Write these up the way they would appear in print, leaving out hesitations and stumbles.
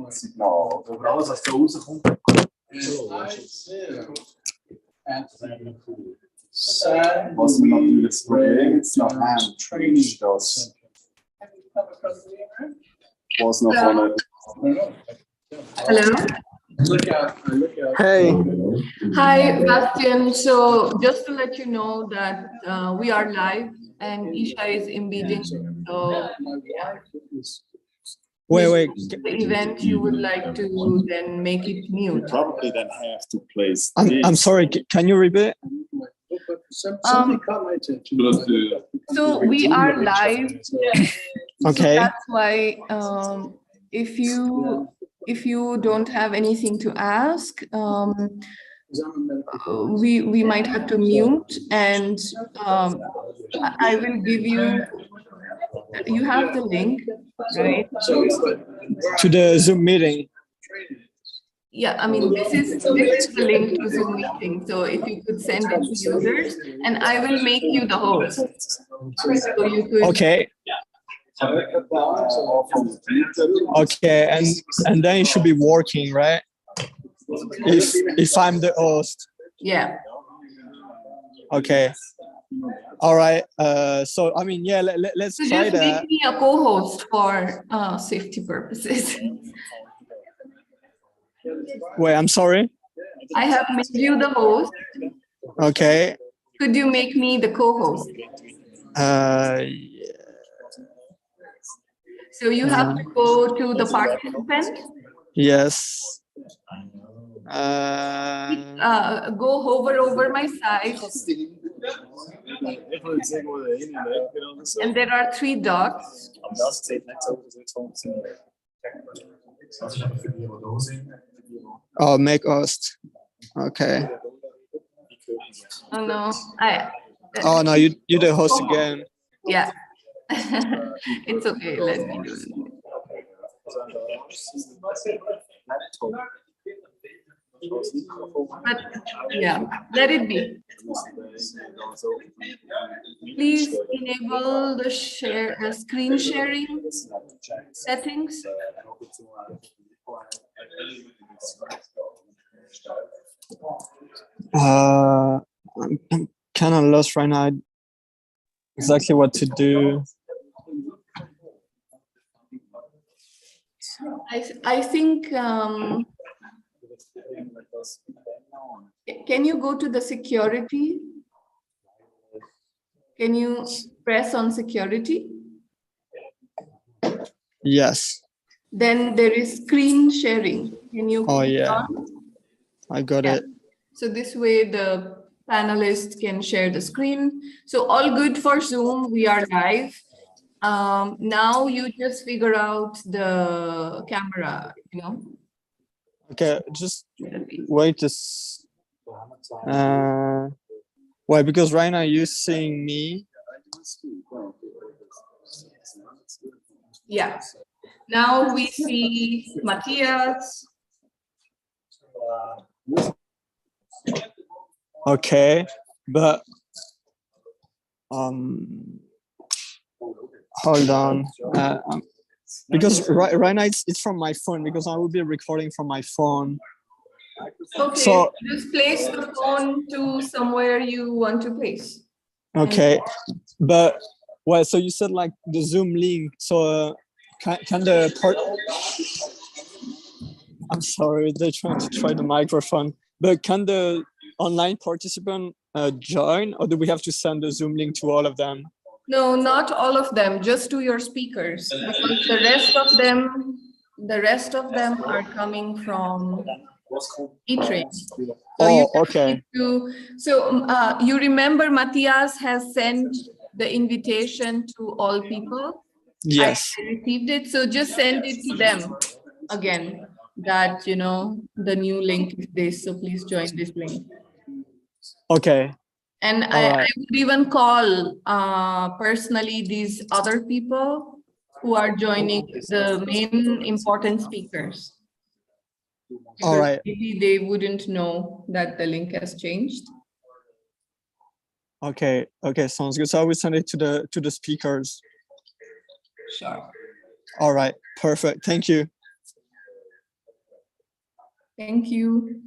Signal. Over alles, was da rauskommt. Was wir natürlich das Problem jetzt noch haben, ist, dass was noch von Hello. Hey. Hi, Bastian. So just to let you know that we are live and Isha is embedding. So Wait. the event you would like to then make it mute. probably then have to place. I'm sorry. Can you repeat? So we are live. Okay. So that's why if you don't have anything to ask, we might have to mute, and I will give you. You have the link, right? To the Zoom meeting. Yeah, I mean, this is the link to Zoom meeting. So if you could send it to users, and I will make you the host. So you could. Okay. Okay, and then it should be working, right? If I'm the host. Yeah. Okay. All right. So I mean, yeah. Let's So try just that. make me a co-host for safety purposes. Wait, I'm sorry. I have made you the host. Okay. Could you make me the co-host? So you have to go to the participant. Yes. Go hover over my side. And there are 3 dots. Oh, make host. Okay. Oh no, Oh no, you the host again. yeah. It's okay, let me do it. But yeah, let it be. Please enable the screen sharing settings. I'm kind of lost right now. Exactly what to do. I think. Can you go to the security? Can you press on security? Yes. Then there is screen sharing. Can you? Oh yeah. On? I got it. So this way the panelists can share the screen. So all good for Zoom. We are live. Now you just figure out the camera, you know. Okay, just wait why? Because right now you're seeing me. Yeah. Now we see Matthias. Okay, but hold on. Because right now it's from my phone, because I will be recording from my phone. Okay, so just place the phone to somewhere you want to place. Okay, but well, so you said like the Zoom link. So can the part? I'm sorry, they're trying to try the microphone. But can the online participant join, or do we have to send the Zoom link to all of them? No, not all of them, just to your speakers, because the rest of them are coming from eTrain. So okay. You remember Matthias has sent the invitation to all people? Yes. I received it, so just send it to them again, that, you know, the new link is this, so please join this link. Okay. And I would even call personally these other people who are joining, the main important speakers. All right. Maybe they wouldn't know that the link has changed. Okay. Okay. Sounds good. So I will send it to the speakers. Sure. All right. Perfect. Thank you. Thank you.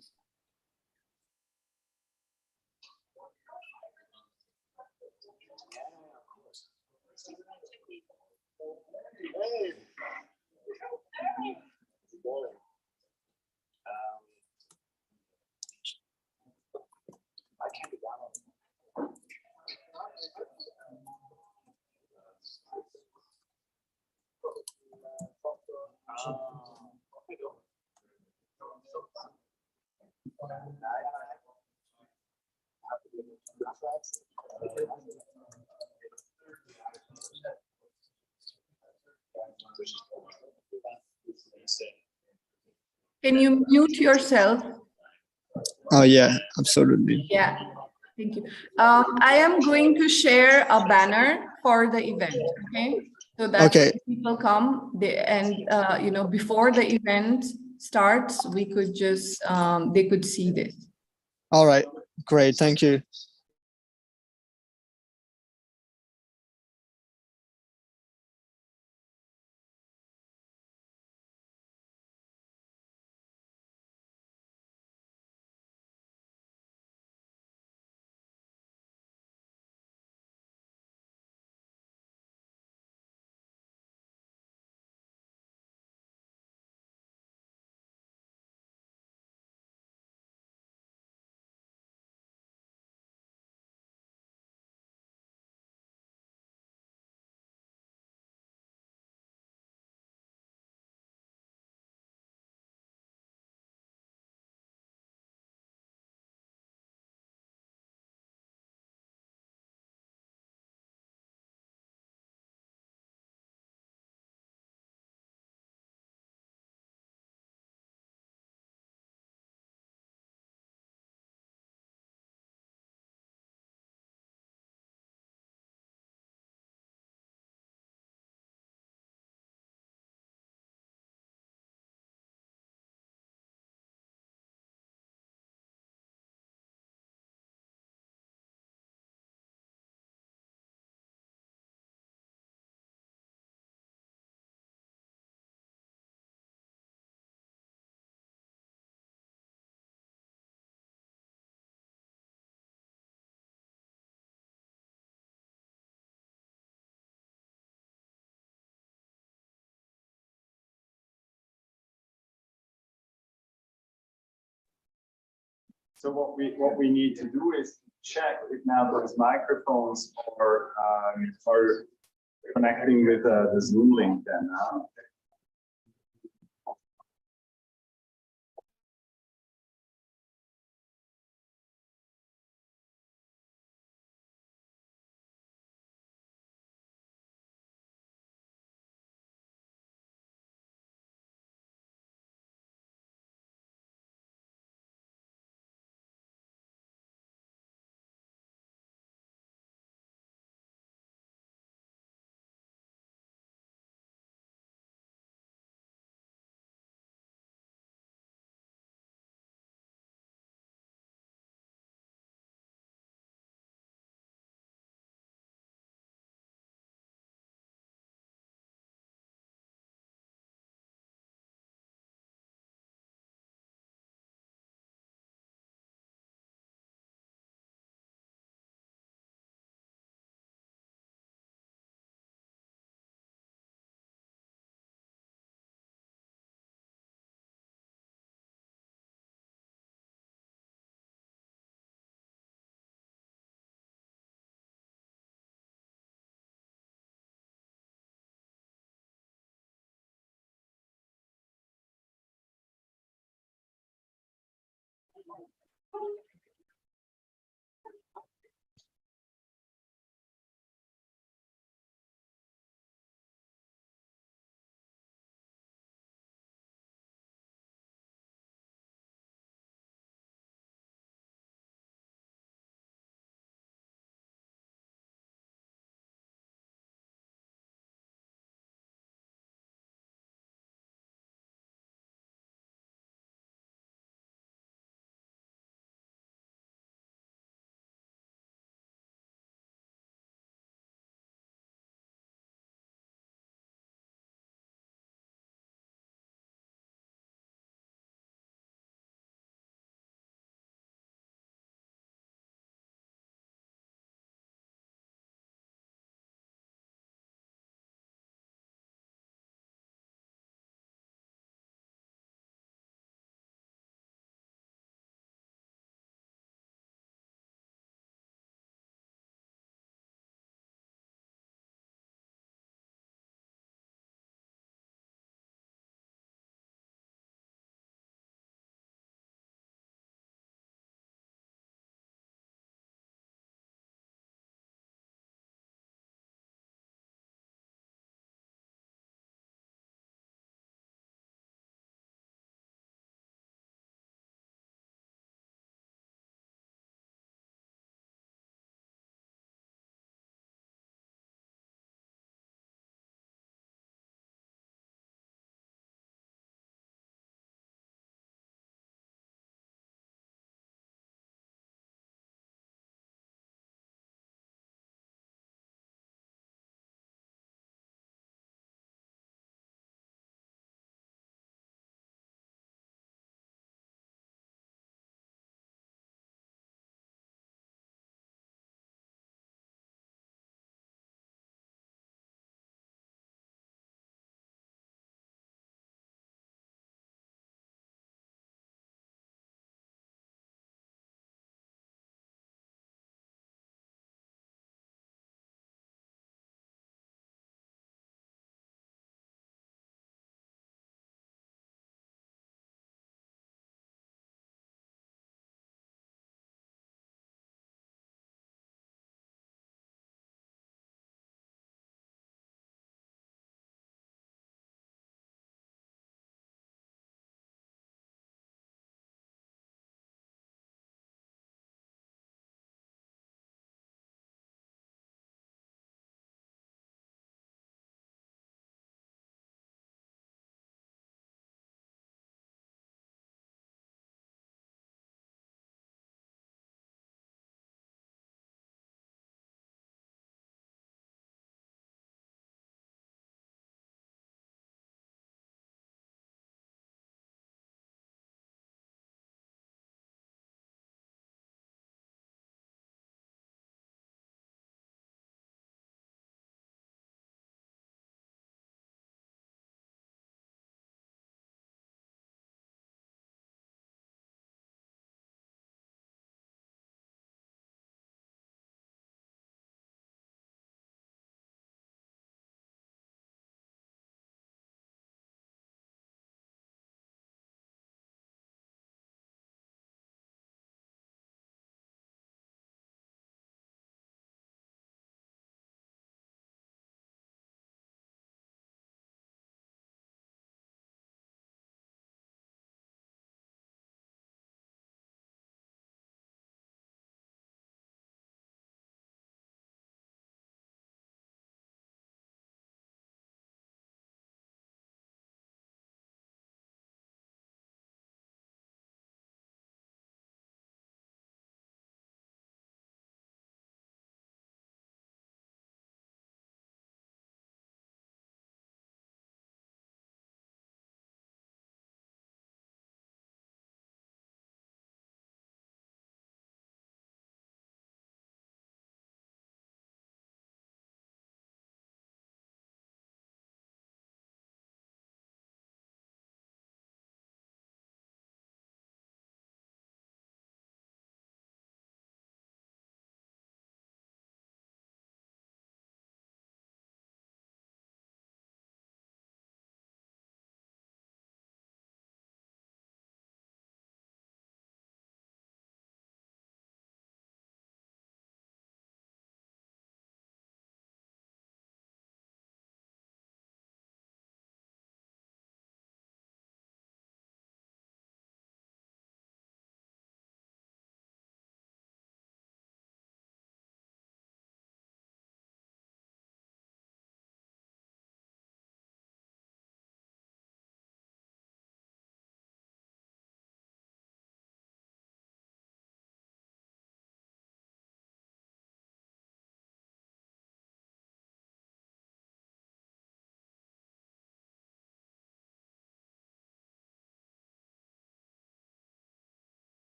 Can you mute yourself? Oh yeah, absolutely. Yeah, thank you. I am going to share a banner for the event, okay? So that Okay. when people come, before the event starts, we could just, they could see this. All right. Great. Thank you. So what we need to do is check if now those microphones are connecting with the Zoom link then.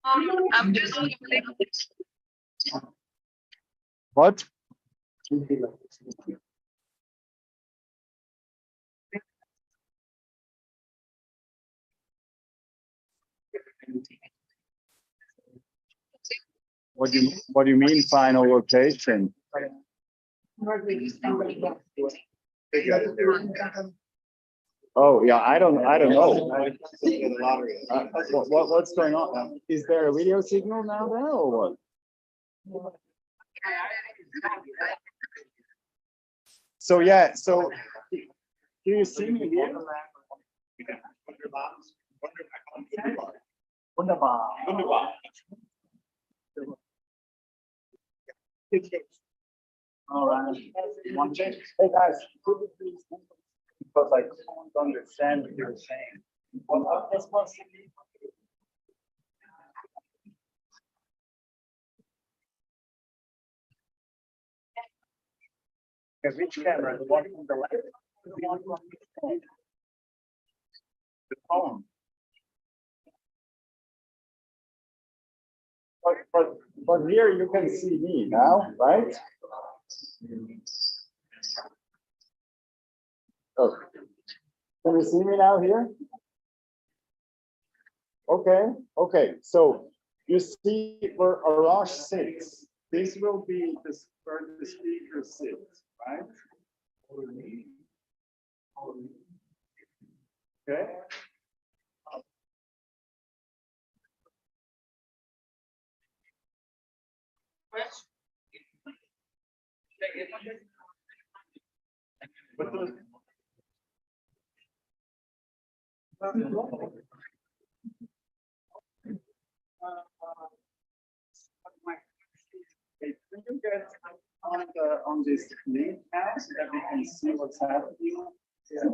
I'm just What? What do you mean final location? Oh, yeah, I don't know. What's going on? Is there a video signal now there or what? So, yeah, so do you see me here? Wunderbar. All right. Hey guys, could you please, because I can't understand what you're saying. Which camera? The one on the left? The one on the right? The phone. But here you can see me now, right? Oh. Can you see me now here? Okay. So you see where Arash sits. This will be where the speaker sits, right? Okay. But can you get on this link now so that we can see what's happening? Yeah.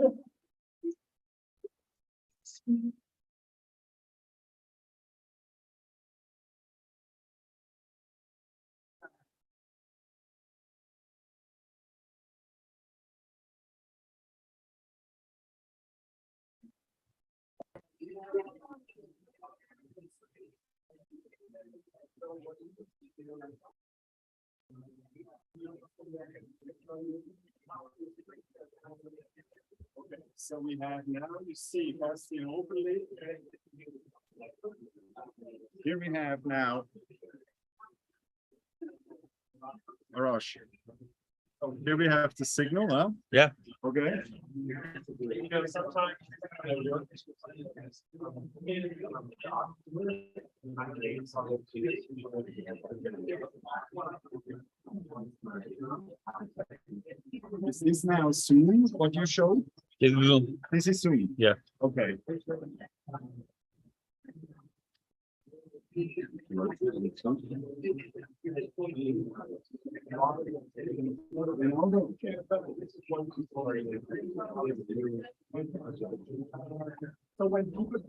Okay, so we have now, you see, that's the overlay. Here we have now Arash. Here we have the signal, huh? Yeah. Okay. Is this now Zoom, what you showed? This is Zoom? Yeah. Okay. So when people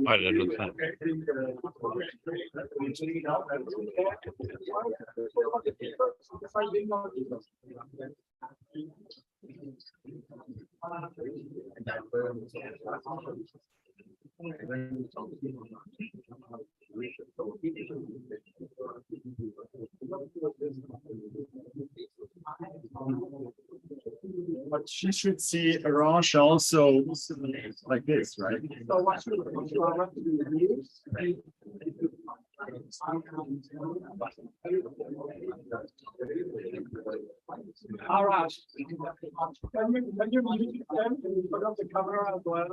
Right, that looks fine. But she should see Arash also like this, right? Arash, can you mute them and put up the camera as well?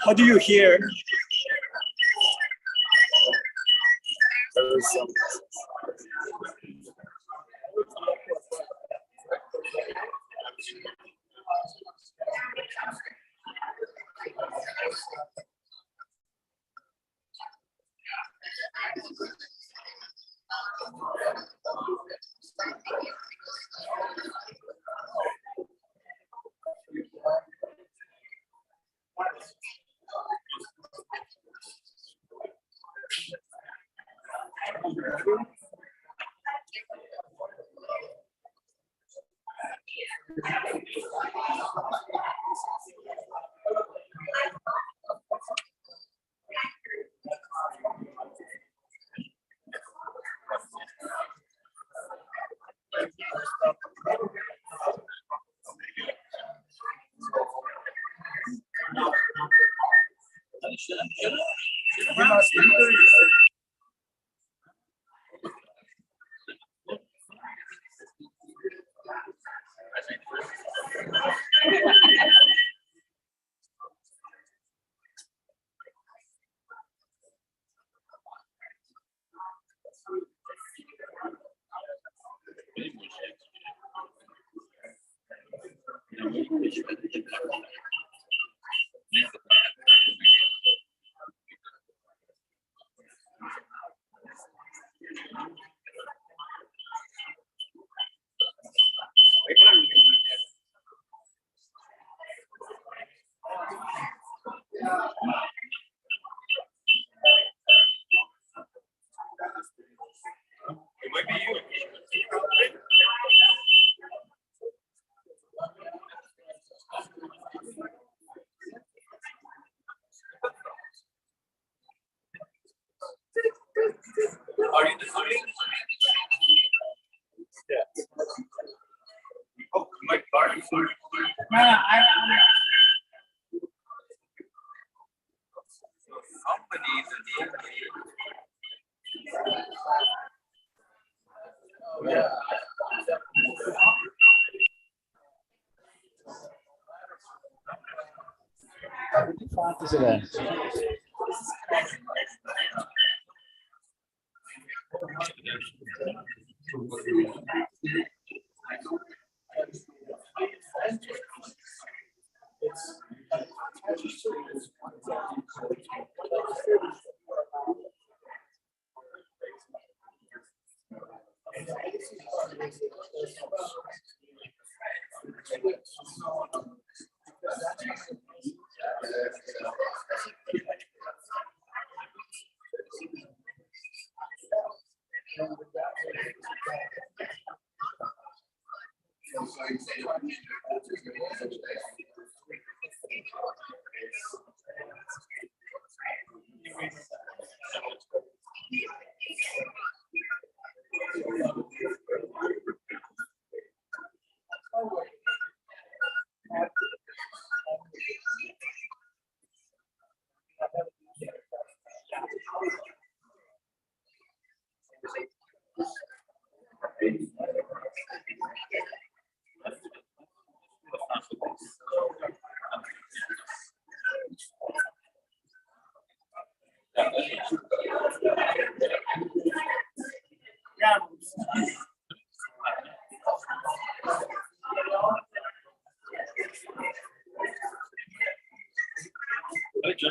How do you hear? Are you the Zooming? Yeah. Oh, my card is full. No, I. Somebody is a name. Yeah. Wie font is it in? It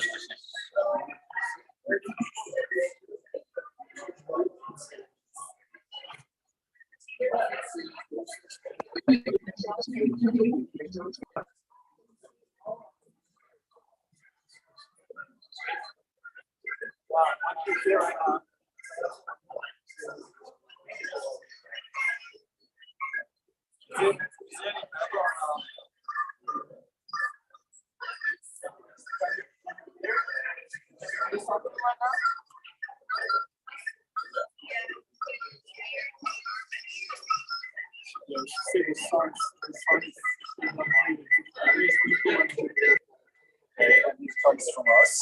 comes from us.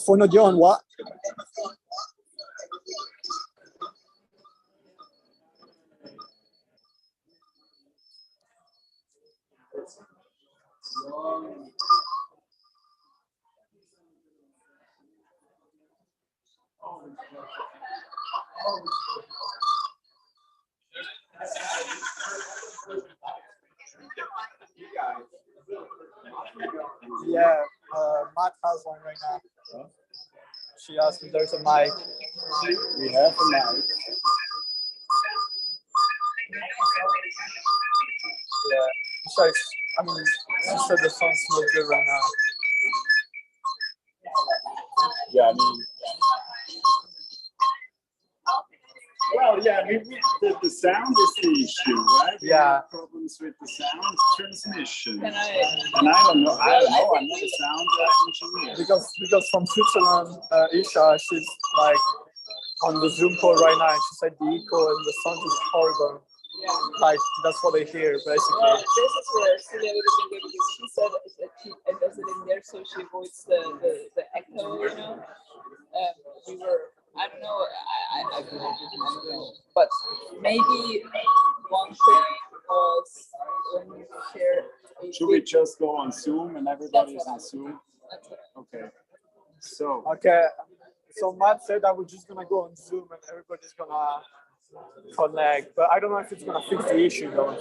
Phone audio on what? Yeah, Matt has one right now. She asked if there's a mic. We have a mic. Yeah, so I mean, she said the sound's not good right now. Yeah, I mean. Well, yeah, I mean, the sound is the issue, right? We Yeah. have problems with the sound transmission. Can I? And I don't know, I'm not a sound engineer. Because from Switzerland, Isha, she's like on the Zoom call right now, and she said the echo and the sound is horrible. Like that's what I hear basically. Well, this is where Celia would have been good because she said that she does it in there so she avoids the echo, you know. We were, I don't know, I don't know, but maybe one thing was when you share. Should we just go on Zoom and everybody's on Zoom? Okay. So, Okay, so Matt said that we're just gonna go on Zoom and everybody's gonna connect, but I don't know if it's gonna fix the issue though.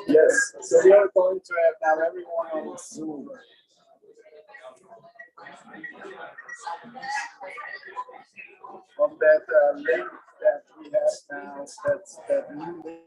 Yes, so we are going to have now everyone on Zoom. On that link that we have now, that's that new link.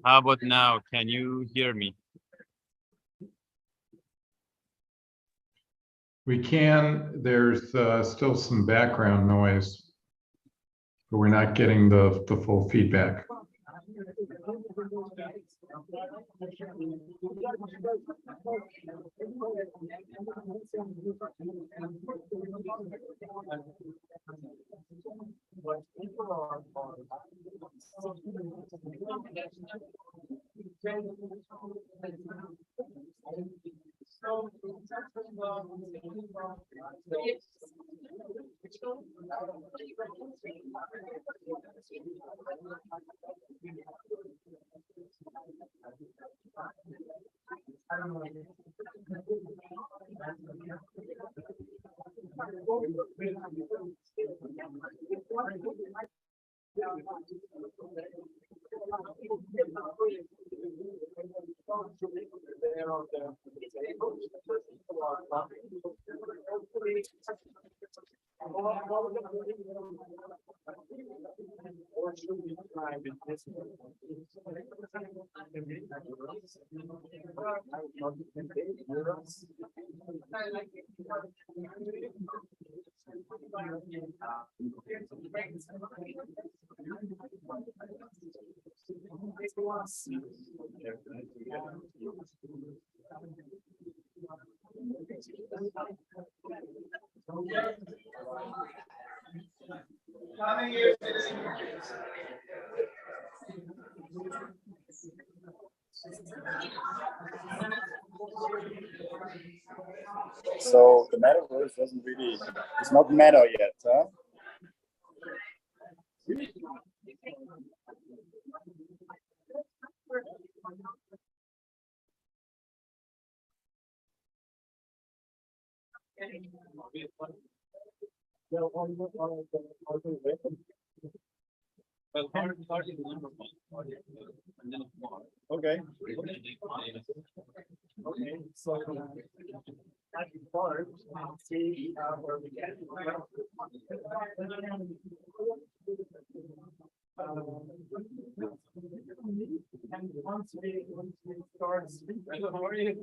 How about now? Can you hear me? We can, there's still some background noise, but we're not getting the full feedback. So the metaverse doesn't really, it's not meta yet, huh? Okay. Okay, so I can start and see where we get. And once we start speaking, how are you?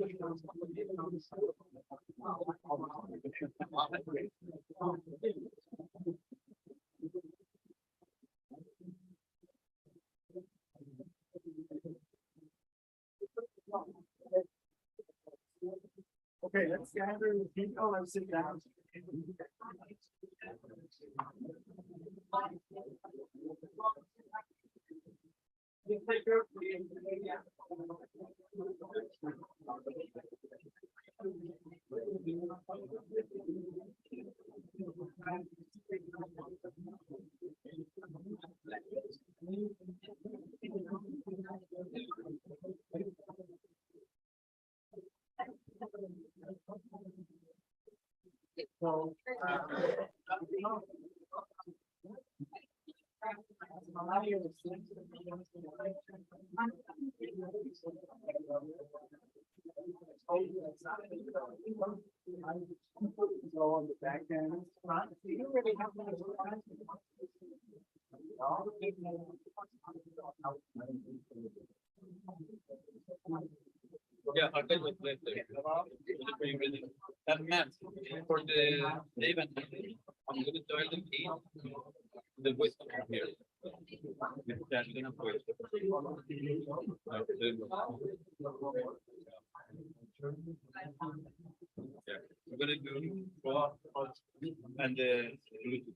Okay, let's gather the people and sit down. So, go on the back end. You already have Yeah, I'll tell you what later. That map for the event, I'm gonna join the key. The voice from here. That's gonna voice. Yeah, we're gonna do and Bluetooth.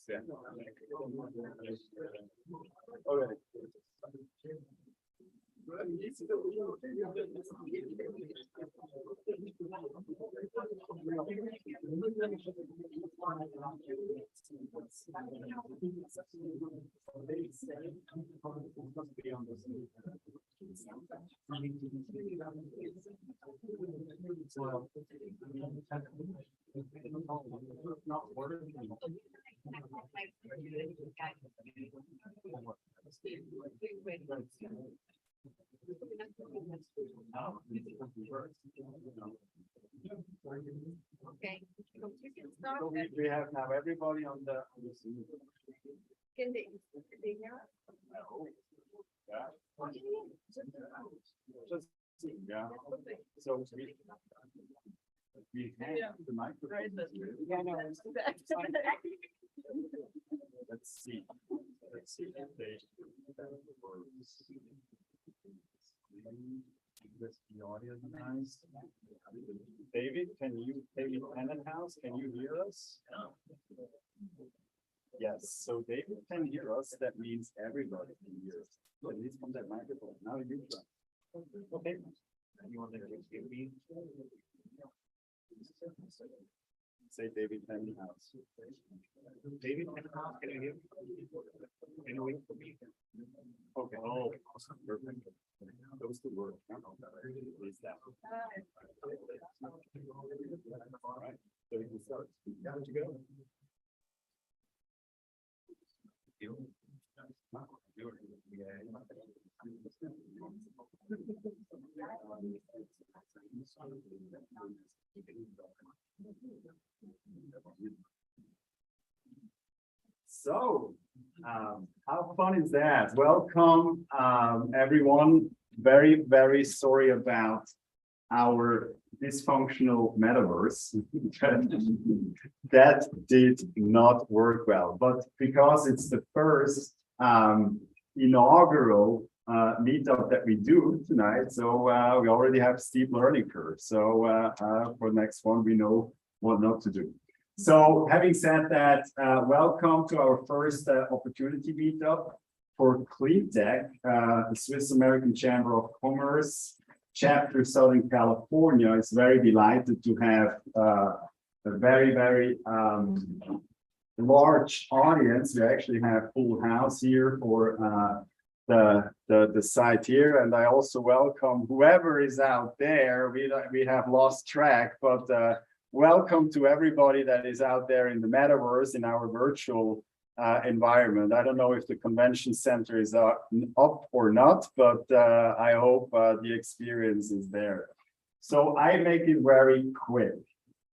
Yeah. Okay. Okay, so you can start. So we have now everybody on the Zoom. Can they hear us? Yeah. Just, yeah. So we have the microphone. Let's see. Let's see if they. This the audio is nice. David, David Tannenhouse, can you hear us? Yes, so David can hear us. That means everybody can hear us. At least from that microphone. Now you try. Okay. You want to give me? Say David Tannenhouse. David Tannenhouse, can you hear me? Can you wait for me? Okay. Oh, awesome. Perfect. Those two words. Is that? All right. So we can start. How did you go? So, how fun is that? Welcome, everyone. Very, very sorry about our dysfunctional metaverse. That did not work well, but because it's the first inaugural meetup that we do tonight, so we already have steep learning curve. So for the next one, we know what not to do. So having said that, welcome to our first opportunity meetup for Cleantech, the Swiss American Chamber of Commerce, chapter Southern California is very delighted to have a very, very large audience. We actually have full house here for the site here, and I also welcome whoever is out there. We have lost track, but welcome to everybody that is out there in the metaverse in our virtual environment. I don't know if the convention center is up or not, but I hope the experience is there. So I make it very quick.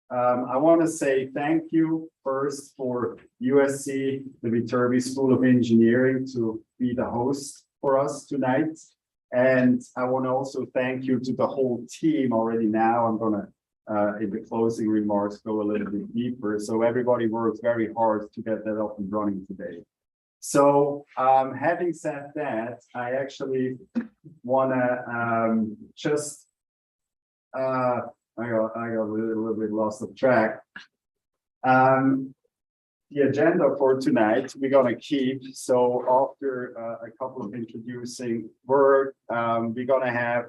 I want to say thank you first for USC, the Viterbi School of Engineering, to be the host for us tonight. And I want to also thank you to the whole team already now. I'm going to in the closing remarks, go a little bit deeper. So everybody worked very hard to get that up and running today. So having said that, I actually want to just, I got a little bit lost of track. The agenda for tonight, we're going to keep. So after a couple of introducing words, we're going to have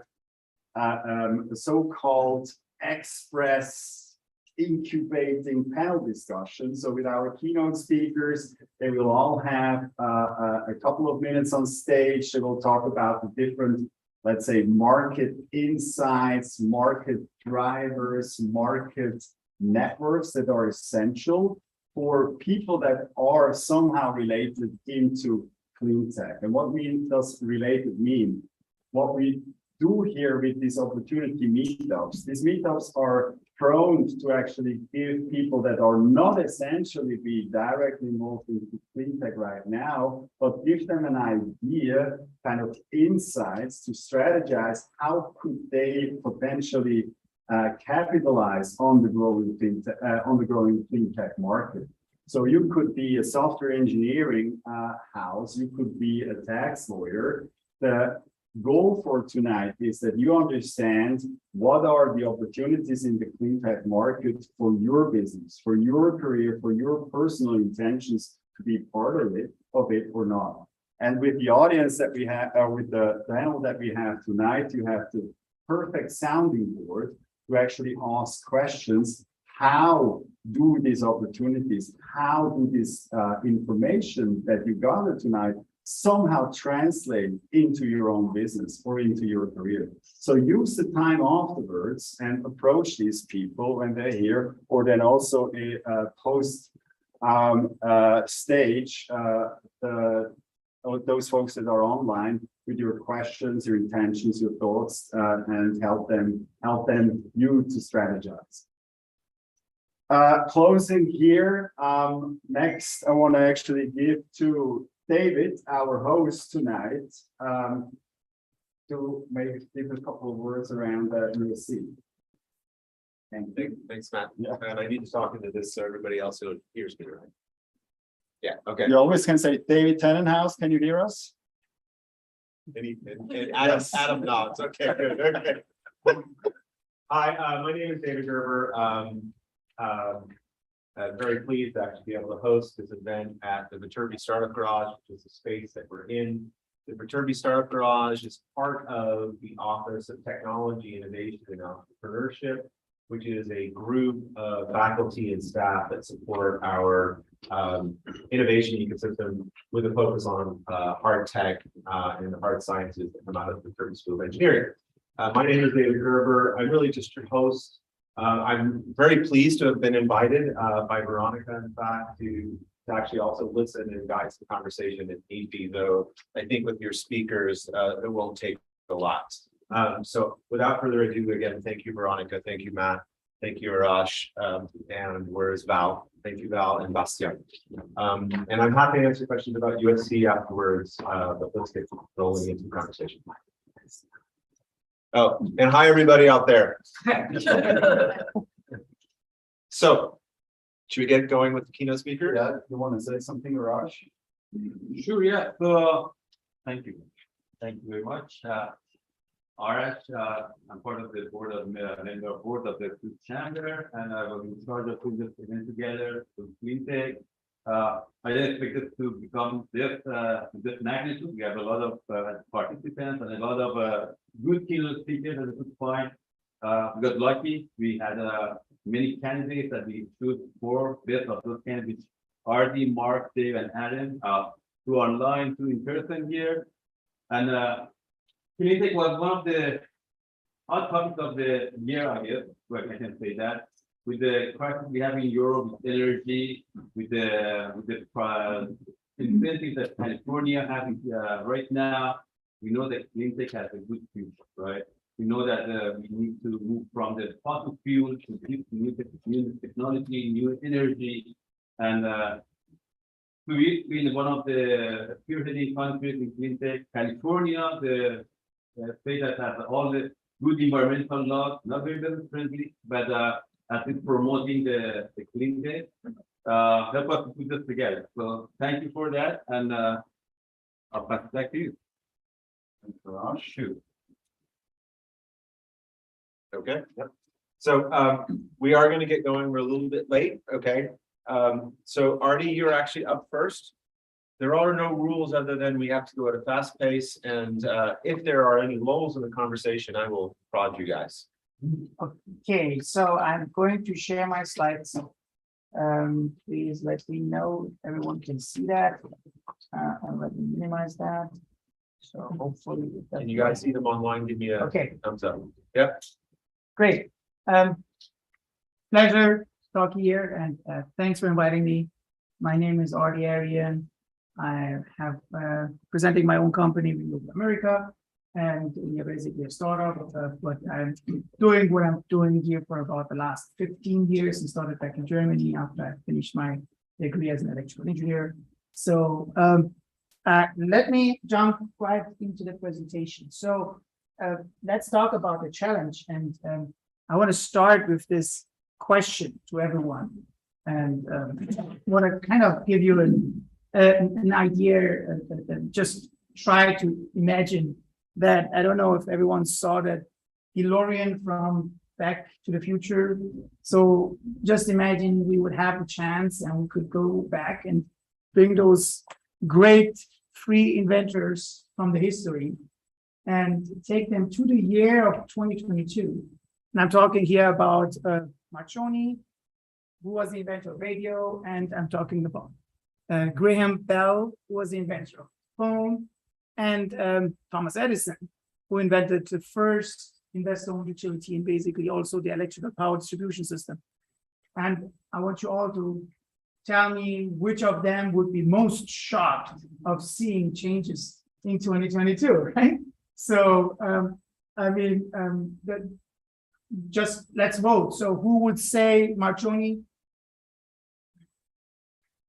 a so-called express incubating panel discussion. So with our keynote speakers, they will all have a couple of minutes on stage. They will talk about the different, let's say, market insights, market drivers, market networks that are essential for people that are somehow related into clean tech. And what does related mean? What we do here with these opportunity meetups. These meetups are prone to actually give people that are not essentially be directly involved in clean tech right now, but give them an idea, kind of insights to strategize how could they potentially capitalize on the growing clean tech market. So you could be a software engineering house, you could be a tax lawyer. The goal for tonight is that you understand what are the opportunities in the clean tech market for your business, for your career, for your personal intentions to be part of it or not. And with the audience that we have, with the panel that we have tonight, you have the perfect sounding board to actually ask questions. How do these opportunities, how do this information that you gather tonight somehow translate into your own business or into your career? So use the time afterwards and approach these people when they're here, or then also post stage those folks that are online with your questions, your intentions, your thoughts, and help them you to strategize. Closing here. Next, I want to actually give to David, our host tonight, to maybe give a couple of words around USC. Thanks, Matt. Yeah. And I need to talk into this so everybody else who hears me, right? Yeah, okay. You always can say, David Tannenhouse, can you hear us? And Yes. Adam nods. Okay, good. Okay. Hi, my name is David Gerber. I'm very pleased to actually be able to host this event at the Viterbi Startup Garage, which is the space that we're in. The Viterbi Startup Garage is part of the Office of Technology, Innovation, and Entrepreneurship, which is a group of faculty and staff that support our innovation ecosystem with a focus on hard tech and the hard sciences that come out of the Viterbi School of Engineering. My name is David Gerber. I'm really just your host. I'm very pleased to have been invited by Veronica, in fact, to actually also listen and guide the conversation if need be, though I think with your speakers, it won't take a lot. So without further ado, again, thank you, Veronica. Thank you, Matt. Thank you, Arash. And where's Val? Thank you, Val and Bastian. And I'm happy to answer questions about USC afterwards, but let's get rolling into the conversation. Oh, and hi, everybody out there. So, should we get going with the keynote speaker? Yeah, you want to say something, Raj? Sure, yeah. So, thank you. Thank you very much. Arash, I'm part of the board of member board of the Food Chamber, and I was in charge of putting this event together with CleanTech. I didn't expect it to become this magnitude. We have a lot of participants and a lot of good keynote speakers at the good point. We got lucky. We had many candidates that we choose for. Best of those candidates, Artie, Mark, Dave, and Adam, who are online, two in person here. And CleanTech was one of the hot topics of the year, I guess, well, I can say that. With the crisis we have in Europe, with energy, with the incentives that California has right now, we know that CleanTech has a good future, right? We know that we need to move from the fossil fuel to new technology, new energy, and we've been one of the spearheading countries in CleanTech. California, the state that has all the good environmental laws, not very business friendly, but as it's promoting the CleanTech, help us put this together. So thank you for that, and I'll pass it back to you. Thanks, Raj. Shoot. Okay. Yep. So we are going to get going. We're a little bit late. Okay. So Artie, you're actually up first. There are no rules other than we have to go at a fast pace. And if there are any lulls in the conversation, I will prod you guys. Okay, so I'm going to share my slides. Please let me know if everyone can see that. And let me minimize that. So hopefully. Can you guys see them online? Give me a thumbs up. Yep. Great. Pleasure talking here, and thanks for inviting me. My name is Artie Arian. I have presenting my own company, Renewable America, and we are basically a startup. But I'm doing what I'm doing here for about the last 15 years, and started back in Germany after I finished my degree as an electrical engineer. So let me jump right into the presentation. So let's talk about the challenge, and I want to start with this question to everyone, and want to kind of give you an idea, just try to imagine that. I don't know if everyone saw that DeLorean from Back to the Future. So just imagine we would have a chance and we could go back and bring those great three inventors from the history and take them to the year of 2022. And I'm talking here about Marconi, who was the inventor of radio, and I'm talking about Graham Bell, who was the inventor of the phone, and Thomas Edison, who invented the first investor-owned utility and basically also the electrical power distribution system. And I want you all to tell me which of them would be most shocked of seeing changes in 2022, right? So, I mean, just let's vote. So who would say Marconi?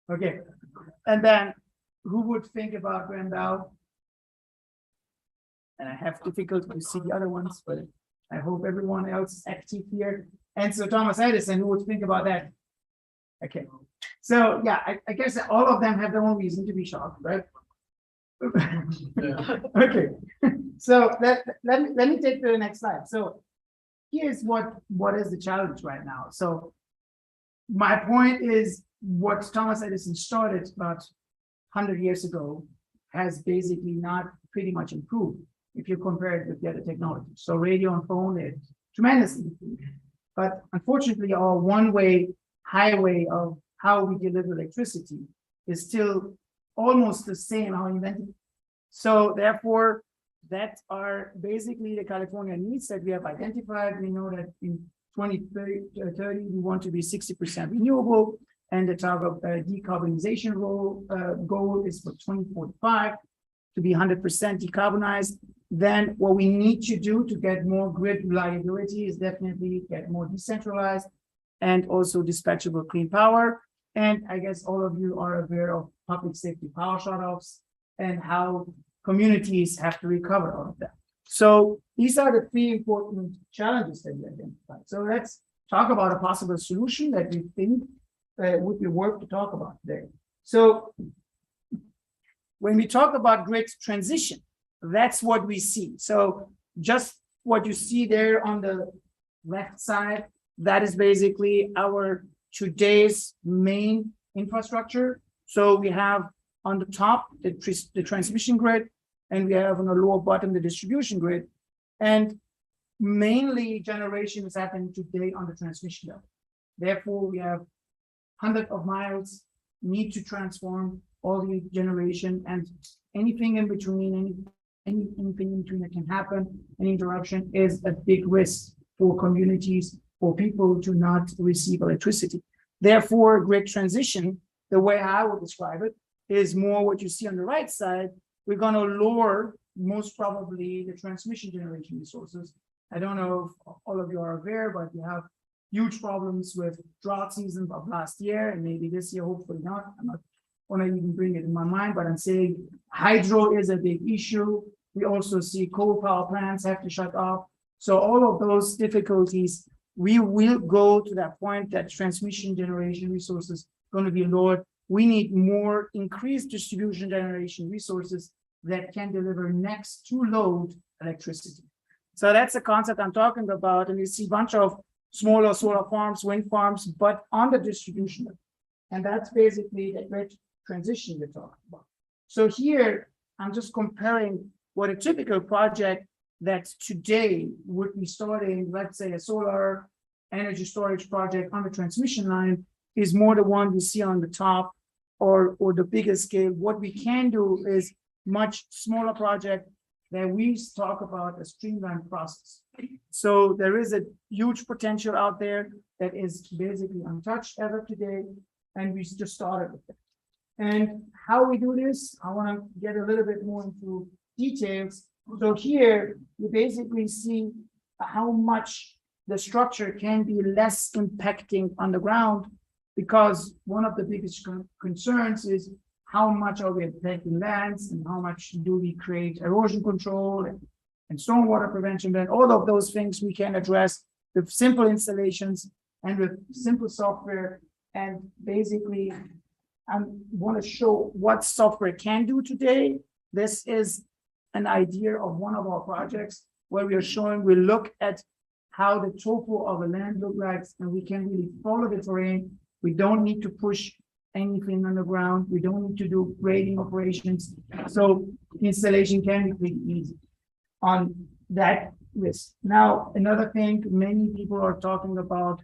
Okay, and then who would think about Randall? And I have difficulty to see the other ones, but I hope everyone else is active here. And so Thomas Edison, who would think about that? Okay, so yeah, I guess that all of them have their own reason to be shocked, right? Okay, so let me take the next slide. So here's what is the challenge right now. So my point is what Thomas Edison started about 100 years ago has basically not pretty much improved if you compare it with the other technologies. So radio and phone is tremendously improved. But unfortunately, our one-way highway of how we deliver electricity is still almost the same how we invented it. So therefore, that are basically the California needs that we have identified. We know that in 2030, we want to be 60% renewable, and the target decarbonization goal is for 2045 to be 100% decarbonized. Then what we need to do to get more grid reliability is definitely get more decentralized and also dispatchable clean power. And I guess all of you are aware of public safety power shutoffs and how communities have to recover all of that. So these are the three important challenges that we identified. So let's talk about a possible solution that we think would be worth to talk about today. So when we talk about grid transition, that's what we see. So just what you see there on the left side, that is basically our today's main infrastructure. So we have on the top, the transmission grid, and we have on the lower bottom, the distribution grid. And mainly generation is happening today on the transmission level. Therefore, we have hundreds of miles need to transform all the generation, and anything in between, anything in between that can happen, any interruption is a big risk for communities, for people to not receive electricity. Therefore, grid transition, the way I would describe it, is more what you see on the right side. We're going to lower, most probably, the transmission generation resources. I don't know if all of you are aware, but we have huge problems with drought season of last year, and maybe this year, hopefully not. I'm not going to even bring it in my mind, but I'm saying hydro is a big issue. We also see coal power plants have to shut off. So all of those difficulties, we will go to that point that transmission generation resources are going to be lowered. We need more increased distribution generation resources that can deliver next to load electricity. So that's the concept I'm talking about. And you see a bunch of smaller solar farms, wind farms, but on the distribution level. And that's basically the grid transition we're talking about. So here, I'm just comparing what a typical project that today would be starting, let's say a solar energy storage project on the transmission line is more the one you see on the top or the bigger scale. What we can do is much smaller project that we talk about a streamlined process. So there is a huge potential out there that is basically untouched as of today, and we just started with it. And how we do this, I want to get a little bit more into details. So here, you basically see how much the structure can be less impacting on the ground, because one of the biggest concerns is how much are we affecting lands and how much do we create erosion control and stormwater prevention. And all of those things we can address with simple installations and with simple software. And basically, I want to show what software can do today. This is an idea of one of our projects where we are showing, we look at how the topo of a land looks like, and we can really follow the terrain. We don't need to push anything on the ground. We don't need to do grading operations. So installation can be pretty easy on that list. Now, another thing, many people are talking about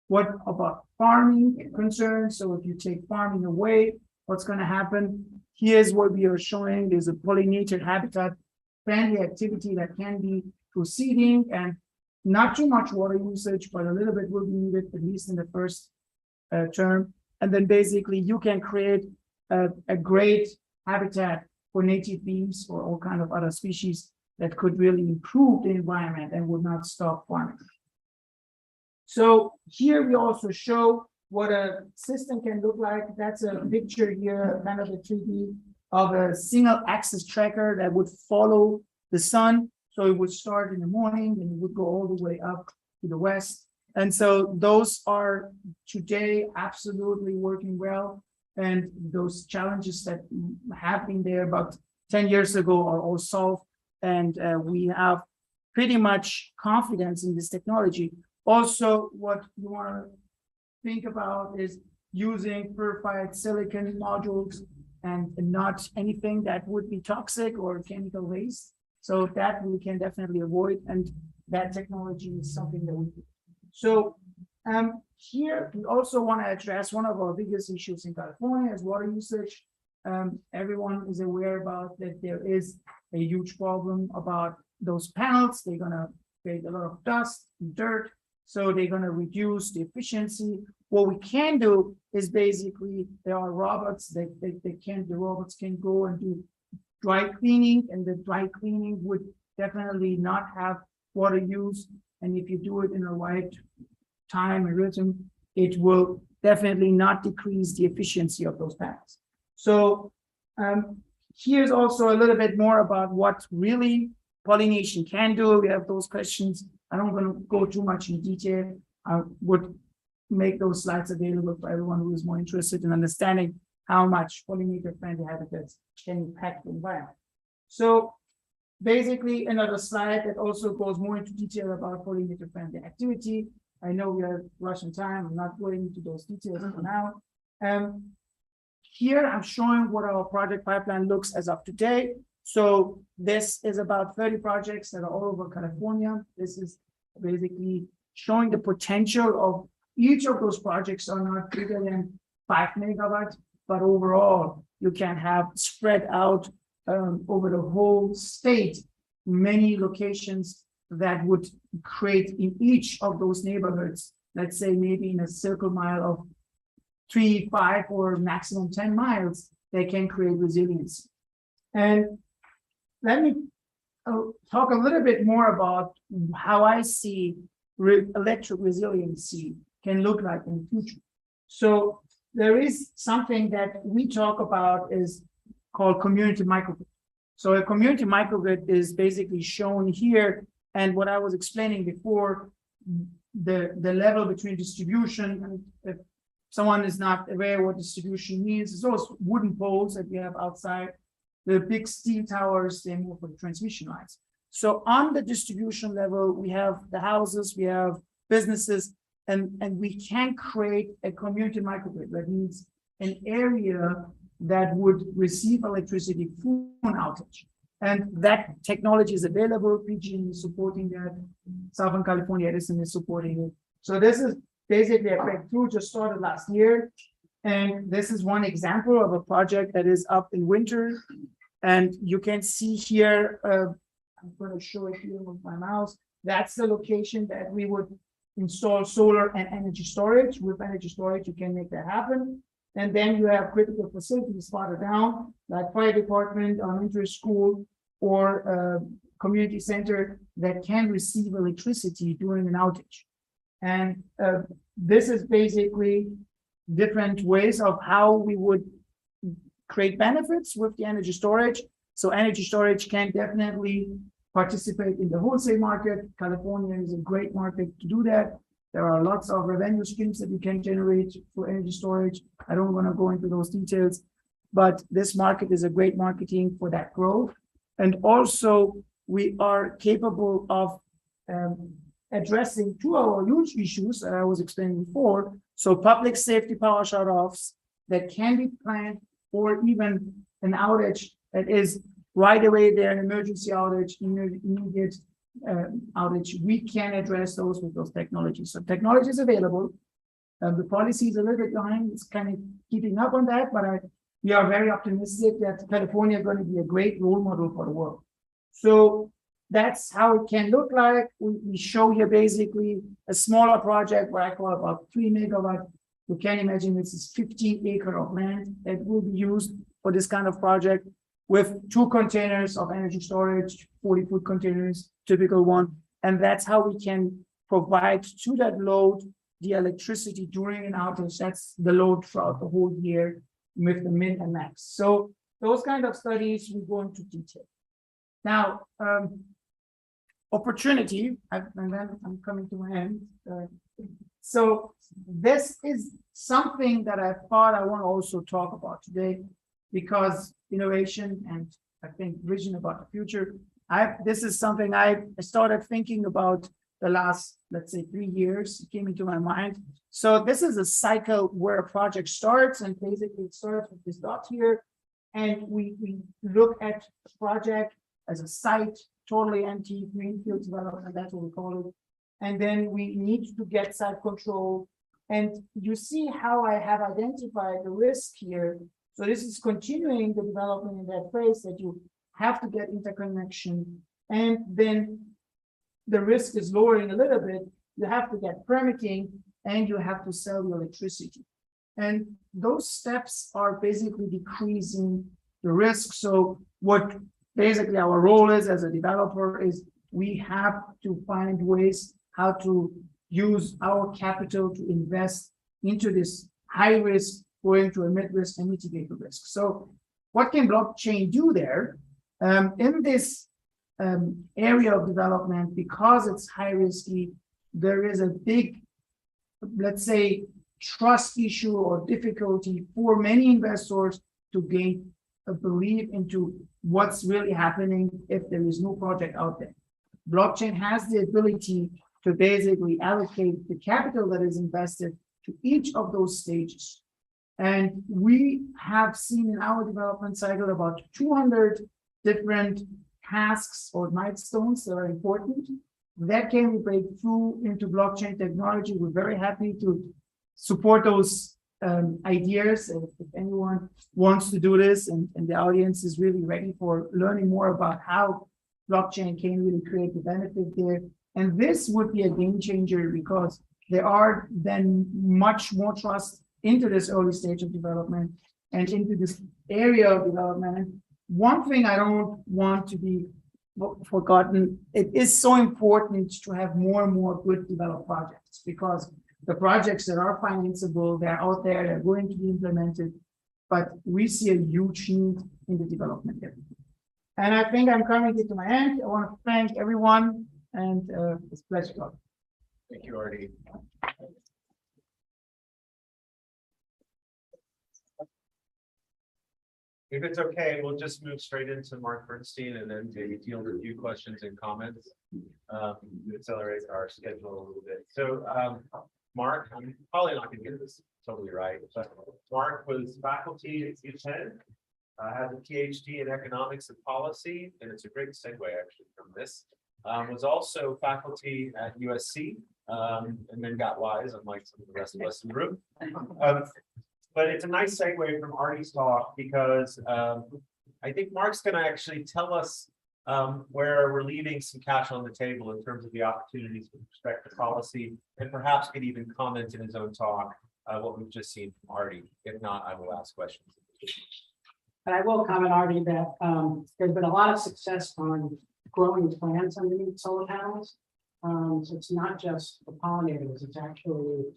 what about farming concerns. So if you take farming away, what's going to happen? Here's what we are showing. There's a pollinator habitat friendly activity that can be proceeding, and not too much water usage, but a little bit will be needed, at least in the first term. And then basically you can create a great habitat for native bees or all kind of other species that could really improve the environment and would not stop farming. So here we also show what a system can look like. That's a picture here, kind of a 3D of a single axis tracker that would follow the sun. So it would start in the morning and it would go all the way up to the west. And so those are today absolutely working well. And those challenges that have been there about 10 years ago are all solved. And we have pretty much confidence in this technology. Also, what you want to think about is using purified silicon modules and not anything that would be toxic or chemical waste. So that we can definitely avoid, and that technology is something that we do. So here we also want to address one of our biggest issues in California is water usage. Everyone is aware about that there is a huge problem about those panels. They're going to create a lot of dust and dirt. So they're going to reduce the efficiency. What we can do is basically there are robots the robots can go and do dry cleaning, and the dry cleaning would definitely not have water use. And if you do it in the right time and rhythm, it will definitely not decrease the efficiency of those panels. So here's also a little bit more about what really pollination can do. We have those questions. I don't want to go too much in detail. I would make those slides available for everyone who is more interested in understanding how much pollinator-friendly habitats can impact the environment. So basically another slide that also goes more into detail about pollinator-friendly activity. I know we are rushing time. I'm not going into those details for now. Here I'm showing what our project pipeline looks as of today. So this is about 30 projects that are all over California. This is basically showing the potential of each of those projects are not bigger than 5 megawatts, but overall you can have spread out over the whole state, many locations that would create in each of those neighborhoods, let's say maybe in a circle mile of 3, 5, or maximum 10 miles, they can create resilience. And let me talk a little bit more about how I see electric resiliency can look like in the future. So there is something that we talk about is called community microgrid. So a community microgrid is basically shown here. And what I was explaining before, the level between distribution, and if someone is not aware what distribution means, it's those wooden poles that we have outside. The big steel towers, they move for the transmission lines. So on the distribution level, we have the houses, we have businesses, and we can create a community microgrid. That means an area that would receive electricity through an outage. And that technology is available. PG&E is supporting that. Southern California Edison is supporting it. So this is basically a breakthrough just started last year. And this is one example of a project that is up in winter. And you can see here, I'm going to show it here with my mouse. That's the location that we would install solar and energy storage. With energy storage, you can make that happen. And then you have critical facilities farther down, like fire department, elementary school, or community center that can receive electricity during an outage. And this is basically different ways of how we would create benefits with the energy storage. So energy storage can definitely participate in the wholesale market. California is a great market to do that. There are lots of revenue streams that you can generate for energy storage. I don't want to go into those details, but this market is a great marketing for that growth. And also we are capable of addressing two of our huge issues that I was explaining before. So public safety power shutoffs that can be planned, or even an outage that is right away there, an emergency outage, immediate outage. We can address those with those technologies. So technology is available. The policy is a little bit behind. It's kind of keeping up on that, but we are very optimistic that California is going to be a great role model for the world. So that's how it can look like. We show here basically a smaller project where I call about 3 megawatts, You can imagine this is 15 acre of land that will be used for this kind of project with 2 containers of energy storage, 40-foot containers, typical one. And that's how we can provide to that load the electricity during an outage. That's the load throughout the whole year with the min and max. So those kind of studies we go into detail. Now, opportunity, and then I'm coming to my end. So this is something that I thought I want to also talk about today, because innovation and I think vision about the future. This is something I started thinking about the last, let's say, 3 years. It came into my mind. So this is a cycle where a project starts, and basically it starts with this dot here. And we look at the project as a site, totally empty, greenfield development, that's what we call it. And then we need to get site control. And you see how I have identified the risk here. So this is continuing the development in that phase that you have to get interconnection. And then the risk is lowering a little bit. You have to get permitting and you have to sell your electricity. And those steps are basically decreasing the risk. So what basically our role is as a developer is we have to find ways how to use our capital to invest into this high risk, going to a mid risk and mitigate the risk. So what can blockchain do there? In this area of development, because it's high risky, there is a big, let's say, trust issue or difficulty for many investors to gain a belief into what's really happening if there is no project out there. Blockchain has the ability to basically allocate the capital that is invested to each of those stages. And we have seen in our development cycle about 200 different tasks or milestones that are important. That can we break through into blockchain technology. We're very happy to support those ideas. And if anyone wants to do this and the audience is really ready for learning more about how blockchain can really create the benefit there. And this would be a game changer because there are then much more trust into this early stage of development and into this area of development. And one thing I don't want to be forgotten, it is so important to have more and more good developed projects, because the projects that are financeable, they're out there, they're going to be implemented, but we see a huge need in the development area. And I think I'm coming to my end. I want to thank everyone, and it's a pleasure. Thank you, Artie. If it's okay, we'll just move straight into Mark Bernstein and then maybe field a few questions and comments. To accelerate our schedule a little bit. So Mark, I'm probably not going to get this totally right, but Mark was faculty at UPenn, has a PhD in economics and policy, and it's a great segue actually from this. Was also faculty at USC, and then got wise, unlike some of the rest of us in the room. But it's a nice segue from Artie's talk because I think Mark's going to actually tell us where we're leaving some cash on the table in terms of the opportunities with respect to policy, and perhaps could even comment in his own talk what we've just seen from Artie. If not, I will ask questions. And I will comment, Artie, that there's been a lot of success on growing plants underneath solar panels. So it's not just the pollinators, it's actually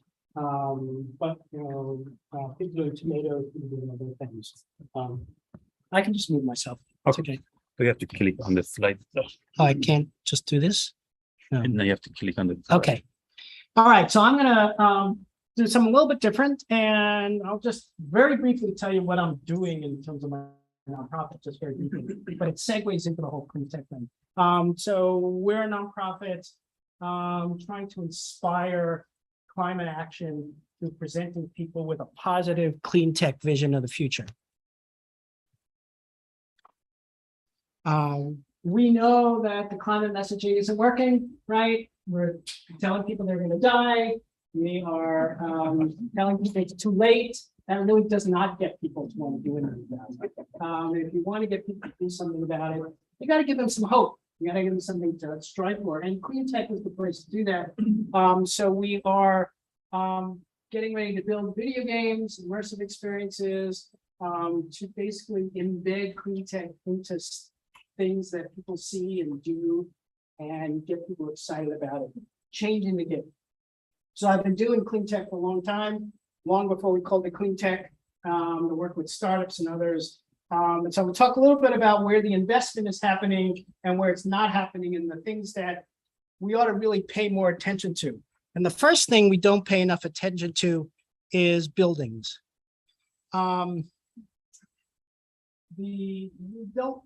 particularly tomatoes and other things. I can just move myself. It's okay. You have to click on the slide. Oh, I can't just do this? No. And then you have to click on the. Okay. All right. So I'm gonna do something a little bit different, and I'll just very briefly tell you what I'm doing in terms of my nonprofit, just very briefly, but it segues into the whole clean tech thing. So we're a nonprofit trying to inspire climate action through presenting people with a positive clean tech vision of the future. We know that the climate messaging isn't working, right? We're telling people they're going to die. We are telling people it's too late. That really does not get people to want to do anything about it. If you want to get people to do something about it, you got to give them some hope. You got to give them something to strive for. And clean tech is the place to do that. So we are getting ready to build video games, immersive experiences, to basically embed clean tech into things that people see and do and get people excited about it, changing the game. So I've been doing clean tech for a long time, long before we called it clean tech, to work with startups and others. And so we'll talk a little bit about where the investment is happening and where it's not happening and the things that we ought to really pay more attention to. And the first thing we don't pay enough attention to is buildings. We don't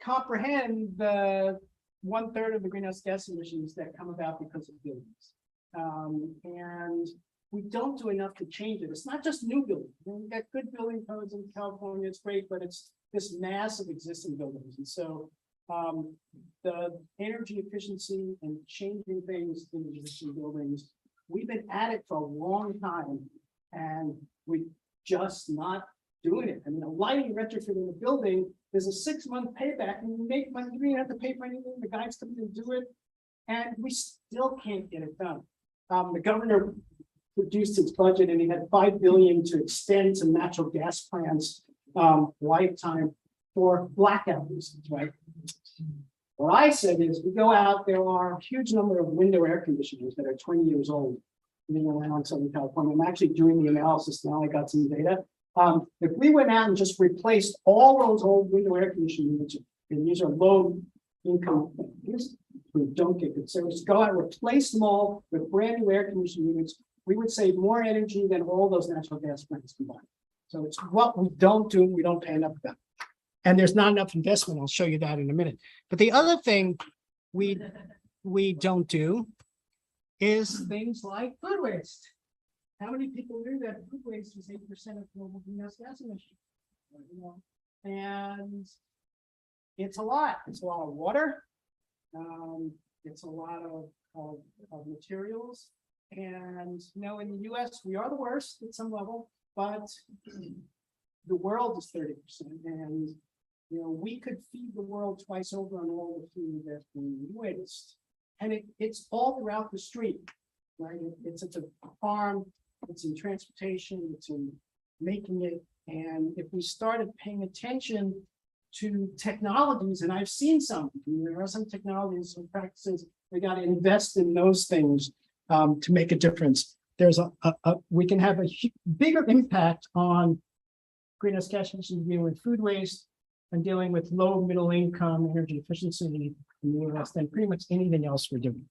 comprehend the 1/3 of the greenhouse gas emissions that come about because of buildings. And we don't do enough to change it. It's not just new buildings. We've got good building codes in California, it's great, but it's this mass of existing buildings. And so the energy efficiency and changing things in existing buildings, we've been at it for a long time and we just not doing it. I mean, a lighting retrofit in a building, there's a 6-month payback and you make money, you don't have to pay for anything, the guys come in and do it, and we still can't get it done. The governor reduced its budget and he had $5 billion to extend some natural gas plants lifetime for blackout reasons, right? What I said is we go out, there are a huge number of window air conditioners that are 20 years old living around Southern California. I'm actually doing the analysis now, I got some data. If we went out and just replaced all those old window air conditioning units, and these are low income things, we don't get good service, go out and replace them all with brand new air conditioning units, we would save more energy than all those natural gas plants combined. So it's what we don't do, we don't pay enough about. And there's not enough investment, I'll show you that in a minute. But the other thing we don't do is things like food waste. How many people knew that food waste was 8% of global greenhouse gas emissions? You know, and it's a lot. It's a lot of water. It's a lot of materials. And you know, in the US, we are the worst at some level, but the world is 30%. And you know, we could feed the world twice over on all the food that we waste. And it's all throughout the street, right? It's at the farm, it's in transportation, it's in making it. And if we started paying attention to technologies, and I've seen some, there are some technologies and practices, we got to invest in those things to make a difference. There's we can have a bigger impact on greenhouse gas emissions dealing with food waste and dealing with low middle income energy efficiency in the US than pretty much anything else we're doing.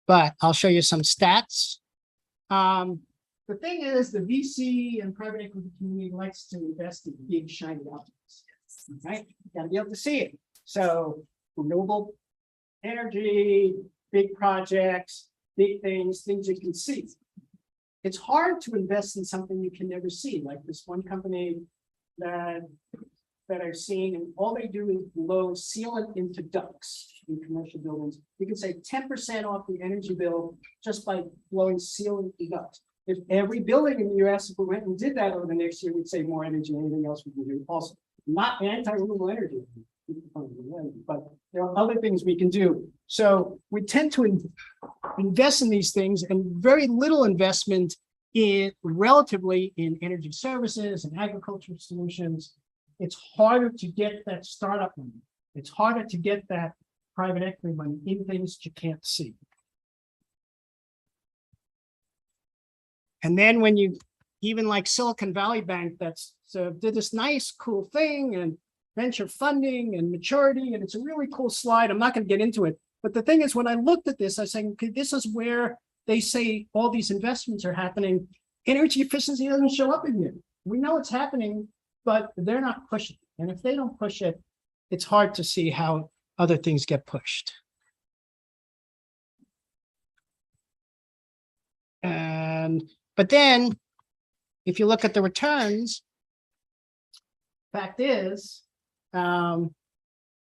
But I'll show you some stats. The thing is, the VC and private equity community likes to invest in big shiny objects, right? You gotta be able to see it. So renewable energy, big projects, big things you can see. It's hard to invest in something you can never see, like this one company that I've seen, and all they do is blow sealant into ducts in commercial buildings. You can save 10% off the energy bill just by blowing sealant in ducts. If every building in the US, if we went and did that over the next year, we'd save more energy than anything else we can do. Also, not anti-renewable energy, but there are other things we can do. So we tend to invest in these things and very little investment relatively in energy services and agricultural solutions. It's harder to get that startup money. It's harder to get that private equity money in things you can't see. And then when you, even like Silicon Valley Bank, that's did this nice, cool thing and venture funding and maturity, and it's a really cool slide. I'm not going to get into it. But the thing is, when I looked at this, I was saying, okay, this is where they say all these investments are happening. Energy efficiency doesn't show up in here. We know it's happening, but they're not pushing it. And if they don't push it, it's hard to see how other things get pushed. But then, if you look at the returns, fact is, the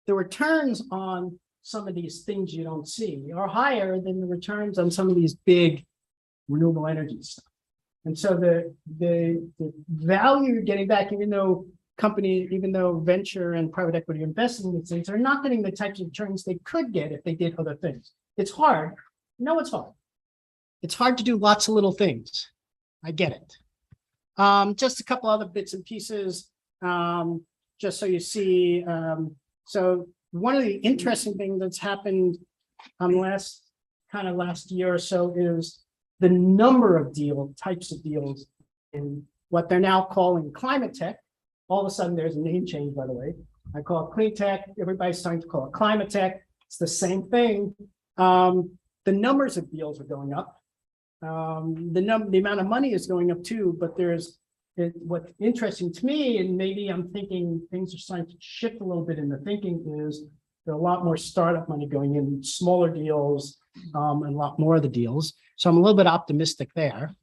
returns on some of these things you don't see are higher than the returns on some of these big renewable energy stuff. And so the value you're getting back, even though venture and private equity investing in these things are not getting the types of returns they could get if they did other things. It's hard. No, it's hard. it's hard to do lots of little things. I get it. Just a couple other bits and pieces, just so you see. So one of the interesting things that's happened last year or so is the number of types of deals in what they're now calling climate tech. All of a sudden, there's a name change, by the way. I call it clean tech. Everybody's starting to call it climate tech. It's the same thing. The numbers of deals are going up. The amount of money is going up too, but what's interesting to me, and maybe I'm thinking things are starting to shift a little bit in the thinking, is there are a lot more startup money going in, smaller deals, and a lot more of the deals. So I'm a little bit optimistic there.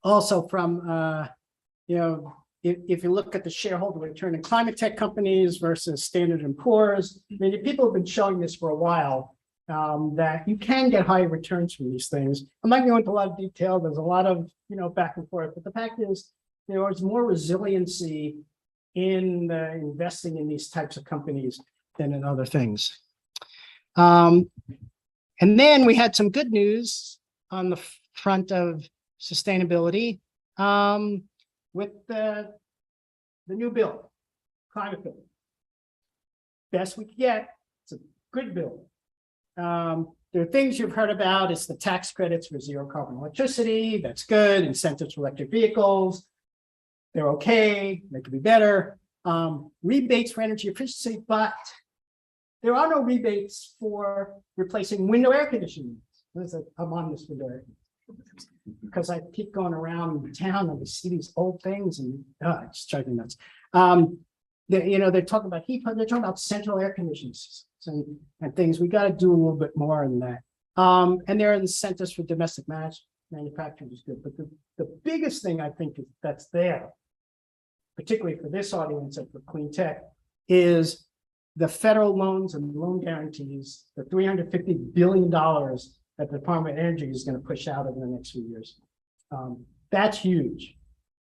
Also from, if you look at the shareholder return in climate tech companies versus Standard & Poor's, I mean, people have been showing this for a while, that you can get high returns from these things. I'm not going to go into a lot of detail. There's a lot of, back and forth, but the fact is, there's more resiliency in investing in these types of companies than in other things. And then we had some good news on the front of sustainability with the new bill, climate bill. Best we could get, it's a good bill. There are things you've heard about. It's the tax credits for zero carbon electricity. That's good. Incentives for electric vehicles. They're okay. They could be better. Rebates for energy efficiency, but there are no rebates for replacing window air conditioning. I'm on this window air because I keep going around town and we see these old things and it's driving me nuts. They're talking about heat pump. They're talking about central air conditioning systems and things. We got to do a little bit more in that. And there are incentives for domestic manufacturing is good. But the biggest thing I think that's there, particularly for this audience and for clean tech, is the federal loans and loan guarantees, the $350 billion that the Department of Energy is going to push out over the next few years. That's huge,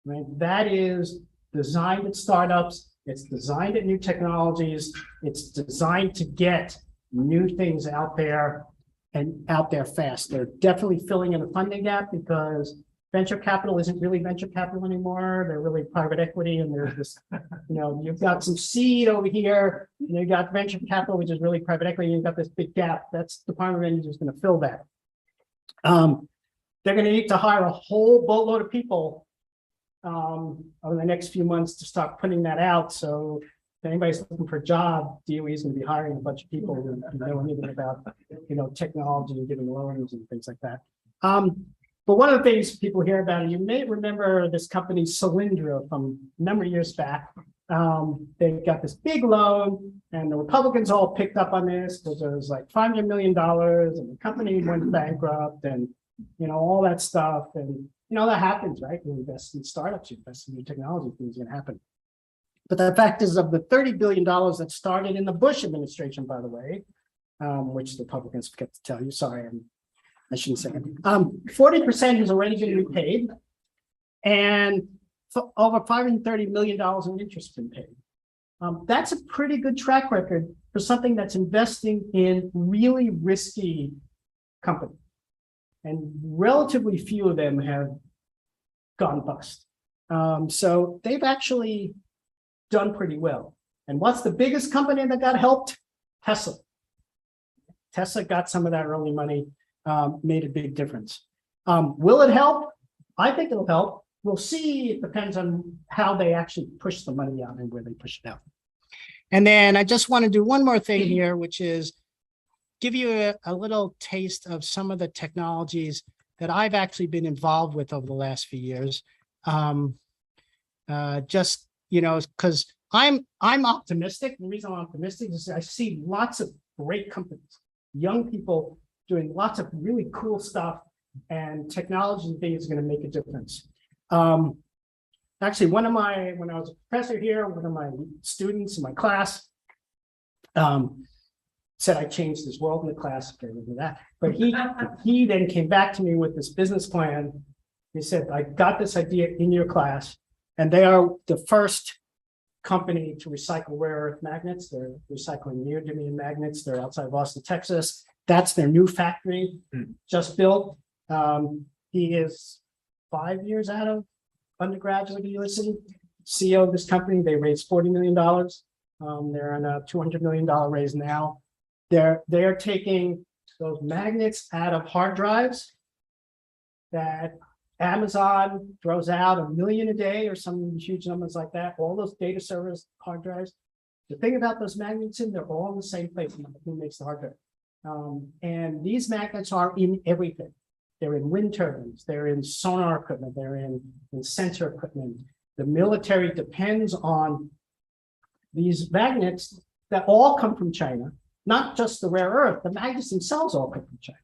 right? That is designed at startups. It's designed at new technologies. It's designed to get new things out there and out there fast. They're definitely filling in a funding gap because venture capital isn't really venture capital anymore. They're really private equity, and there's this, you've got some seed over here, and you got venture capital, which is really private equity. You've got this big gap. That's Department of Energy is going to fill that. They're going to need to hire a whole boatload of people over the next few months to start putting that out. So if anybody's looking for a job, DOE is going to be hiring a bunch of people who know anything about, technology and giving loans and things like that. But one of the things people hear about, and you may remember this company Solyndra from a number of years back. They got this big loan, and the Republicans all picked up on this because it was like $500 million, and the company went bankrupt, and all that stuff. And that happens, right? You invest in startups, you invest in new technology, things are going to happen. But the fact is, of the $30 billion that started in the Bush administration, by the way, which the Republicans forget to tell you, sorry, I shouldn't say it. 40% has already been repaid, and over $530 million in interest been paid. That's a pretty good track record for something that's investing in really risky companies. And relatively few of them have gone bust. So they've actually done pretty well. And what's the biggest company that got helped? Tesla. Tesla got some of that early money. Made a big difference. Will it help? I think it'll help. We'll see. It depends on how they actually push the money out and where they push it out. And then I just want to do one more thing here, which is give you a little taste of some of the technologies that I've actually been involved with over the last few years. Because I'm optimistic. The reason I'm optimistic is I see lots of great companies, young people doing lots of really cool stuff, and technology and things is going to make a difference. Actually, when I was a professor here, one of my students in my class said I changed his world in the class. Okay, we'll do that. But he then came back to me with this business plan. He said, I got this idea in your class, and they are the first company to recycle rare earth magnets. They're recycling neodymium magnets. They're outside of Austin, Texas. That's their new factory just built. He is 5 years out of undergraduate at USC. CEO of this company, they raised $40 million. They're on a $200 million raise now. They're taking those magnets out of hard drives that Amazon throws out 1 million a day or some huge numbers like that, all those data servers, hard drives. The thing about those magnets they're all in the same place, who makes the hard drive. And these magnets are in everything. They're in wind turbines, they're in sonar equipment, they're in sensor equipment. The military depends on these magnets that all come from China, not just the rare earth, the magnets themselves all come from China.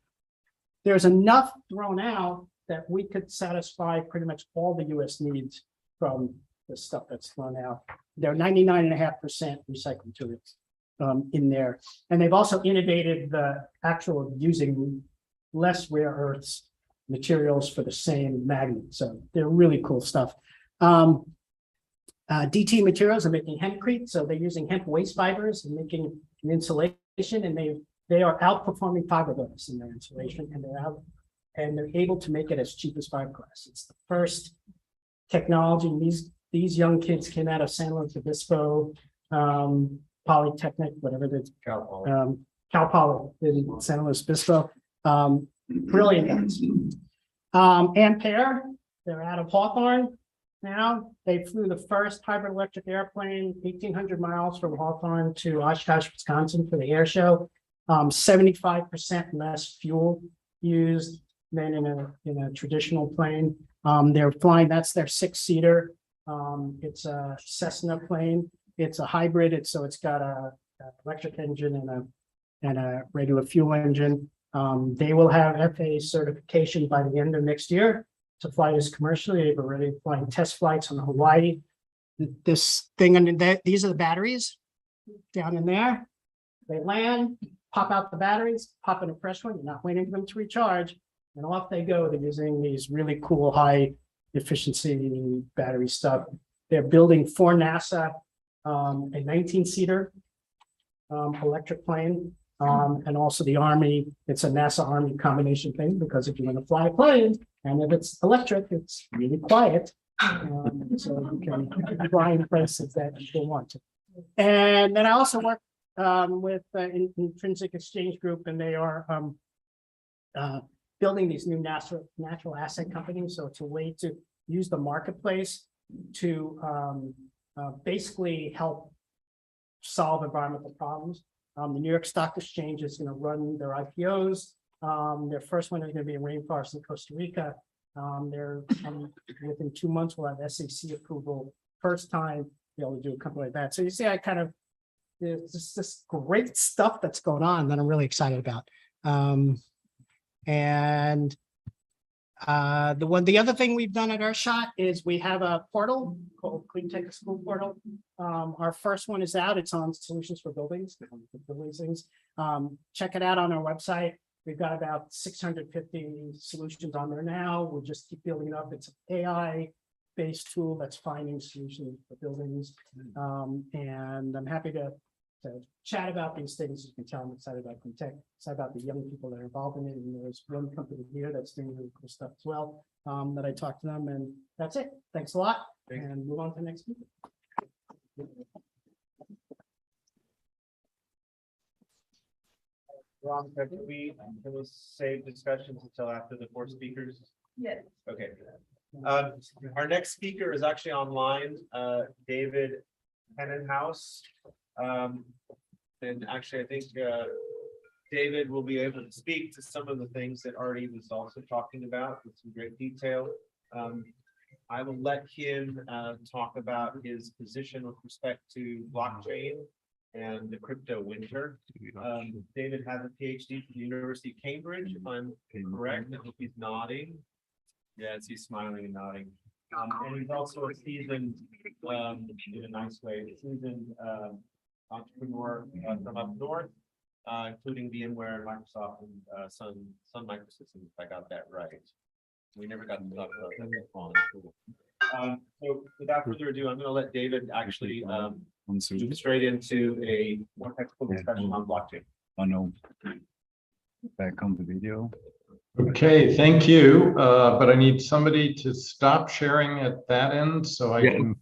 There's enough thrown out that we could satisfy pretty much all the US needs from the stuff that's thrown out. They're 99.5% recycled materials in there. And they've also innovated the actual using less rare earths materials for the same magnet. So they're really cool stuff. DT Materials are making hempcrete. So they're using hemp waste fibers and making an insulation, and they are outperforming fiberglass in their insulation, and they're able to make it as cheap as fiberglass. It's the first technology. These young kids came out of San Luis Obispo, Polytechnic, whatever it is. Cal Poly in San Luis Obispo. Brilliant guys. Ampere, they're out of Hawthorne now. They flew the first hybrid electric airplane 1,800 miles from Hawthorne to Oshkosh, Wisconsin for the air show. 75% less fuel used than in a traditional plane. They're flying, that's their 6-seater. It's a Cessna plane. It's a hybrid. So it's got a electric engine and a regular fuel engine. They will have FAA certification by the end of next year to fly this commercially. They've already flying test flights on Hawaii. This thing under that, these are the batteries down in there. They land, pop out the batteries, pop in a fresh one. You're not waiting for them to recharge, and off they go. They're using these really cool high efficiency battery stuff. They're building for NASA a 19-seater electric plane. And also the Army, it's a NASA Army combination thing, because if you want to fly a plane and if it's electric, it's really quiet. So you can fly in places that you don't want to. And then I also work with Intrinsic Exchange Group, and they are building these new natural asset companies. So it's a way to use the marketplace to basically help solve environmental problems. The New York Stock Exchange is going to run their IPOs. Their first one is going to be in rainforest in Costa Rica. Within 2 months, we'll have SEC approval. First time be able to do a company like that. So you see, there's just this great stuff that's going on that I'm really excited about. The other thing we've done at Earthshot is we have a portal called Clean Tech School Portal. Our first one is out. It's on solutions for buildings. Check it out on our website. We've got about 650 solutions on there now. We'll just keep building it up. It's an AI-based tool that's finding solutions for buildings. And I'm happy to chat about these things. You can tell I'm excited about Clean Tech, excited about the young people that are involved in it. And there's one company here that's doing really cool stuff as well, that I talked to them, and that's it. Thanks a lot. And move on to the next speaker. Ron, can we save discussions until after the 4 speakers? Yes. Okay. Our next speaker is actually online, David Hennenhaus. And actually, I think David will be able to speak to some of the things that Artie was also talking about with some great detail. I will let him talk about his position with respect to blockchain and the crypto winter. David has a PhD from the University of Cambridge, if I'm correct. I think he's nodding. Yes, he's smiling and nodding. And he's also a seasoned, in a nice way, seasoned entrepreneur from up north, including VMware, Microsoft, and Sun Microsystems, if I got that right. We never got to talk about that on. So without further ado, I'm gonna let David actually move straight into a more technical discussion on blockchain. Oh, no. Back on the video. Okay, thank you. But I need somebody to stop sharing at that end so I can.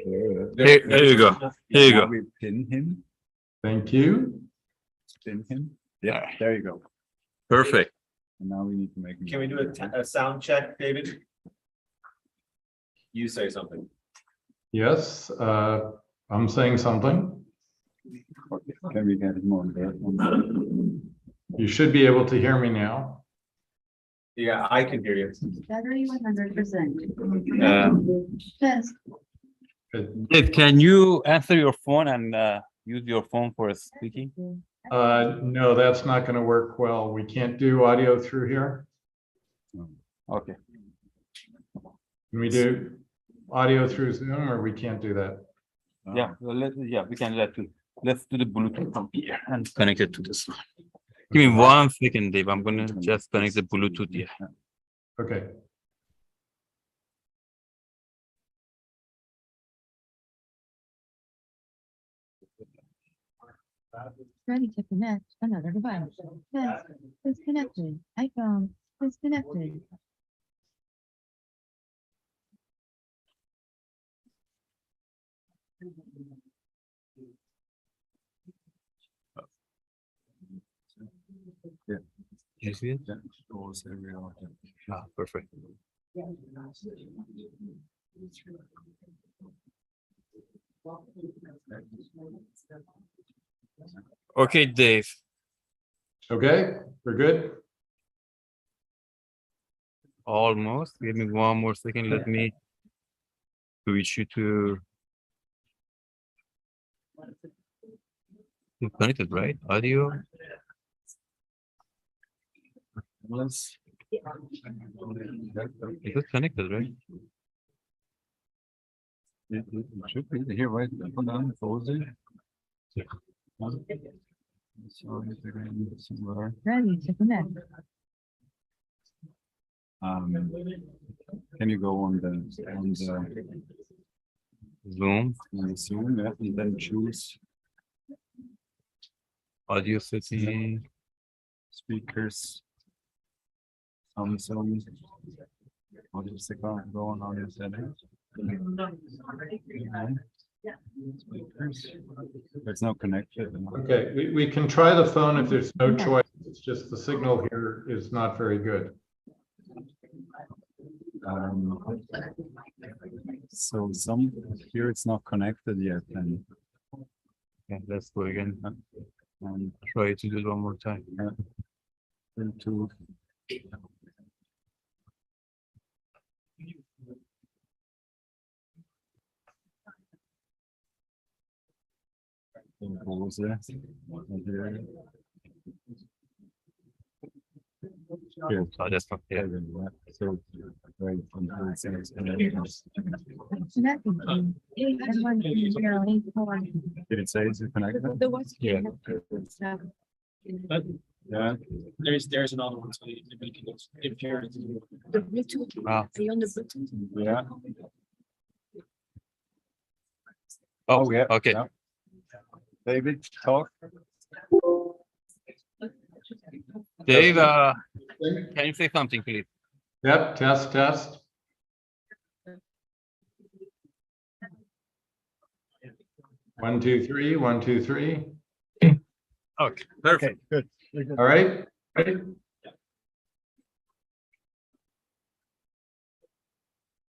Here you go. Here you go. We pin him, Thank you. pin him. Yeah, there you go. Perfect. And now we need to make. Can we do a sound check, David? You say something. Yes, I'm saying something. Can we get him on there? You should be able to hear me now. Yeah, I can hear you. Battery 100%. Dave, can you answer your phone and use your phone for speaking? No, that's not going to work well. We can't do audio through here. Okay. Can we do audio through Zoom or we can't do that? Yeah, well, we can do that too. Let's do the Bluetooth from here and connect it to this one. Give me 1 second, Dave. I'm gonna just connect the Bluetooth here. Okay. Ready to connect another device. Yes, disconnected. iPhone disconnected. You see it? Ah, perfect. Okay, Dave. Okay, we're good. Almost. Give me 1 more second. Let me switch you to. You're connected, right? Audio. Is it connected, right? It should be here, right? Hold on, pause it. So it's again somewhere. Ready to connect. Can you go on the Zoom. Zoom, yeah, and then choose Audio setting. speakers. Samsung. Audio signal, go on audio settings. Speakers. It's not connected. Okay, we can try the phone if there's no choice. It's just the signal here is not very good. So some here it's not connected yet, and Let's go again. Try to do it 1 more time. into pause there. Here. Oh, that's not Yeah, here. so right from the Connecting. 81084. did it say it's connected? The what's Yeah. Yeah. There's another one. So you can compare it. The Bluetooth. Ah. Are you on the Bluetooth? Yeah. Oh, yeah. okay. Yeah. David, talk. Dave, can you say something, please? Yep, test. One, two, three, 1, 2, 3. Okay, perfect. Good. All right.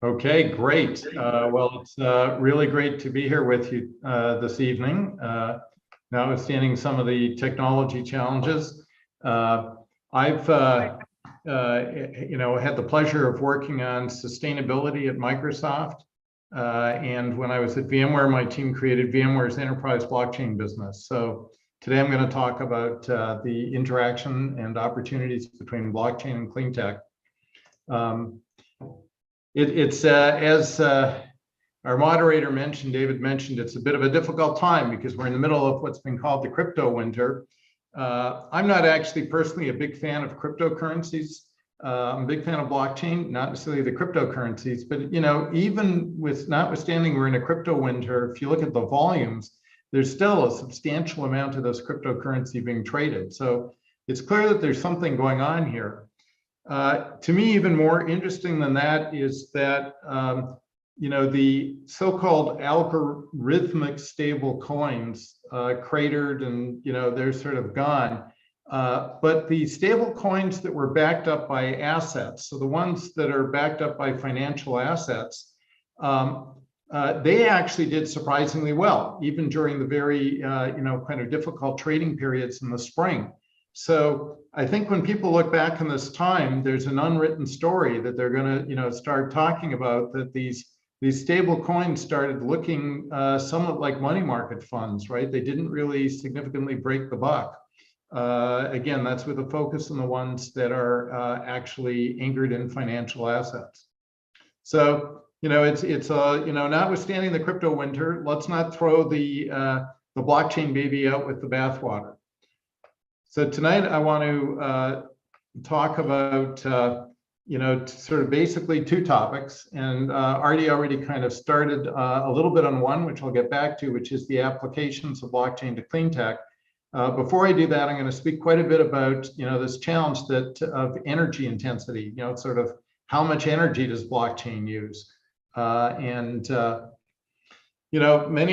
Okay, great. Well, it's really great to be here with you this evening. Notwithstanding some of the technology challenges, I've had the pleasure of working on sustainability at Microsoft. And when I was at VMware, my team created VMware's enterprise blockchain business. So today I'm going to talk about the interaction and opportunities between blockchain and clean tech. It's as our moderator mentioned, David mentioned, it's a bit of a difficult time because we're in the middle of what's been called the crypto winter. I'm not actually personally a big fan of cryptocurrencies. I'm a big fan of blockchain, not necessarily the cryptocurrencies, but even with notwithstanding we're in a crypto winter, if you look at the volumes, there's still a substantial amount of this cryptocurrency being traded. So it's clear that there's something going on here. To me, even more interesting than that is that the so-called algorithmic stable coins cratered and they're sort of gone. But the stable coins that were backed up by assets, so the ones that are backed up by financial assets, they actually did surprisingly well, even during the very kind of difficult trading periods in the spring. So I think when people look back on this time, there's an unwritten story that they're going to start talking about, that these stable coins started looking somewhat like money market funds, right? They didn't really significantly break the buck. Again, that's with a focus on the ones that are actually anchored in financial assets. So, it's notwithstanding the crypto winter, let's not throw the blockchain baby out with the bathwater. So tonight I want to talk about sort of basically two topics, and Artie already kind of started a little bit on one, which I'll get back to, which is the applications of blockchain to clean tech. Before I do that, I'm going to speak quite a bit about this challenge of energy intensity. Sort of how much energy does blockchain use? Many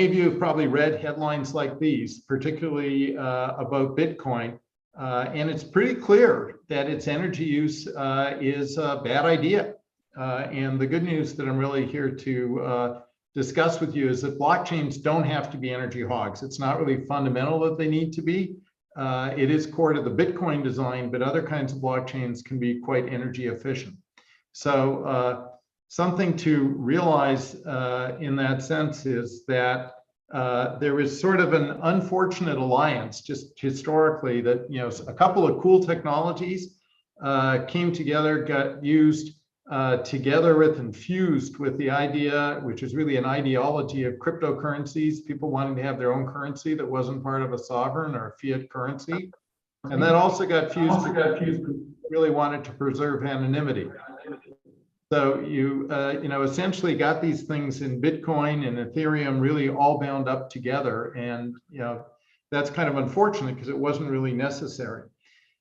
of you have probably read headlines like these, particularly about Bitcoin. And it's pretty clear that its energy use is a bad idea. And the good news that I'm really here to discuss with you is that blockchains don't have to be energy hogs. It's not really fundamental that they need to be. It is core to the Bitcoin design, but other kinds of blockchains can be quite energy efficient. So something to realize in that sense is that there was sort of an unfortunate alliance just historically that, a couple of cool technologies came together, got used together with and fused with the idea, which is really an ideology of cryptocurrencies, people wanting to have their own currency that wasn't part of a sovereign or a fiat currency. And that also got fused, really wanted to preserve anonymity. So you essentially got these things in Bitcoin and Ethereum really all bound up together. And, that's kind of unfortunate because it wasn't really necessary.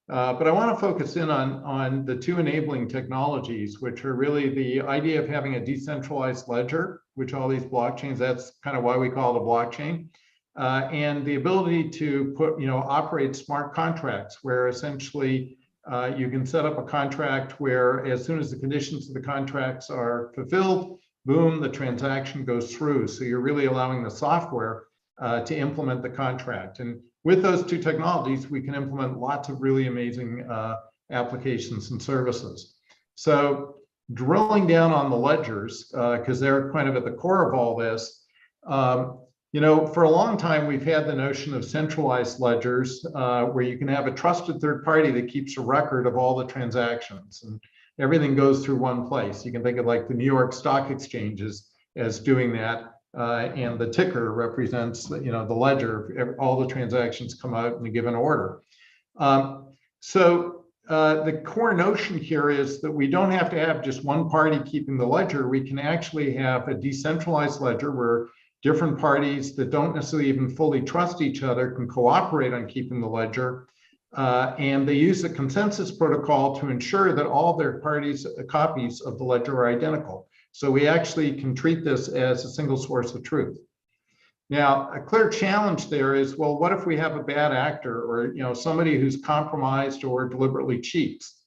But I want to focus in on the two enabling technologies, which are really the idea of having a decentralized ledger, which all these blockchains, that's kind of why we call it a blockchain, and the ability to operate smart contracts where essentially you can set up a contract where as soon as the conditions of the contracts are fulfilled, boom, the transaction goes through. So you're really allowing the software to implement the contract. And with those two technologies, we can implement lots of really amazing applications and services. So drilling down on the ledgers, because they're kind of at the core of all this, for a long time, we've had the notion of centralized ledgers where you can have a trusted third party that keeps a record of all the transactions and everything goes through one place. You can think of like the New York Stock Exchanges as doing that. And the ticker represents, the ledger, all the transactions come out in a given order. So the core notion here is that we don't have to have just one party keeping the ledger. We can actually have a decentralized ledger where different parties that don't necessarily even fully trust each other can cooperate on keeping the ledger. And they use the consensus protocol to ensure that all their parties' copies of the ledger are identical. So we actually can treat this as a single source of truth. Now, a clear challenge there is, well, what if we have a bad actor or somebody who's compromised or deliberately cheats?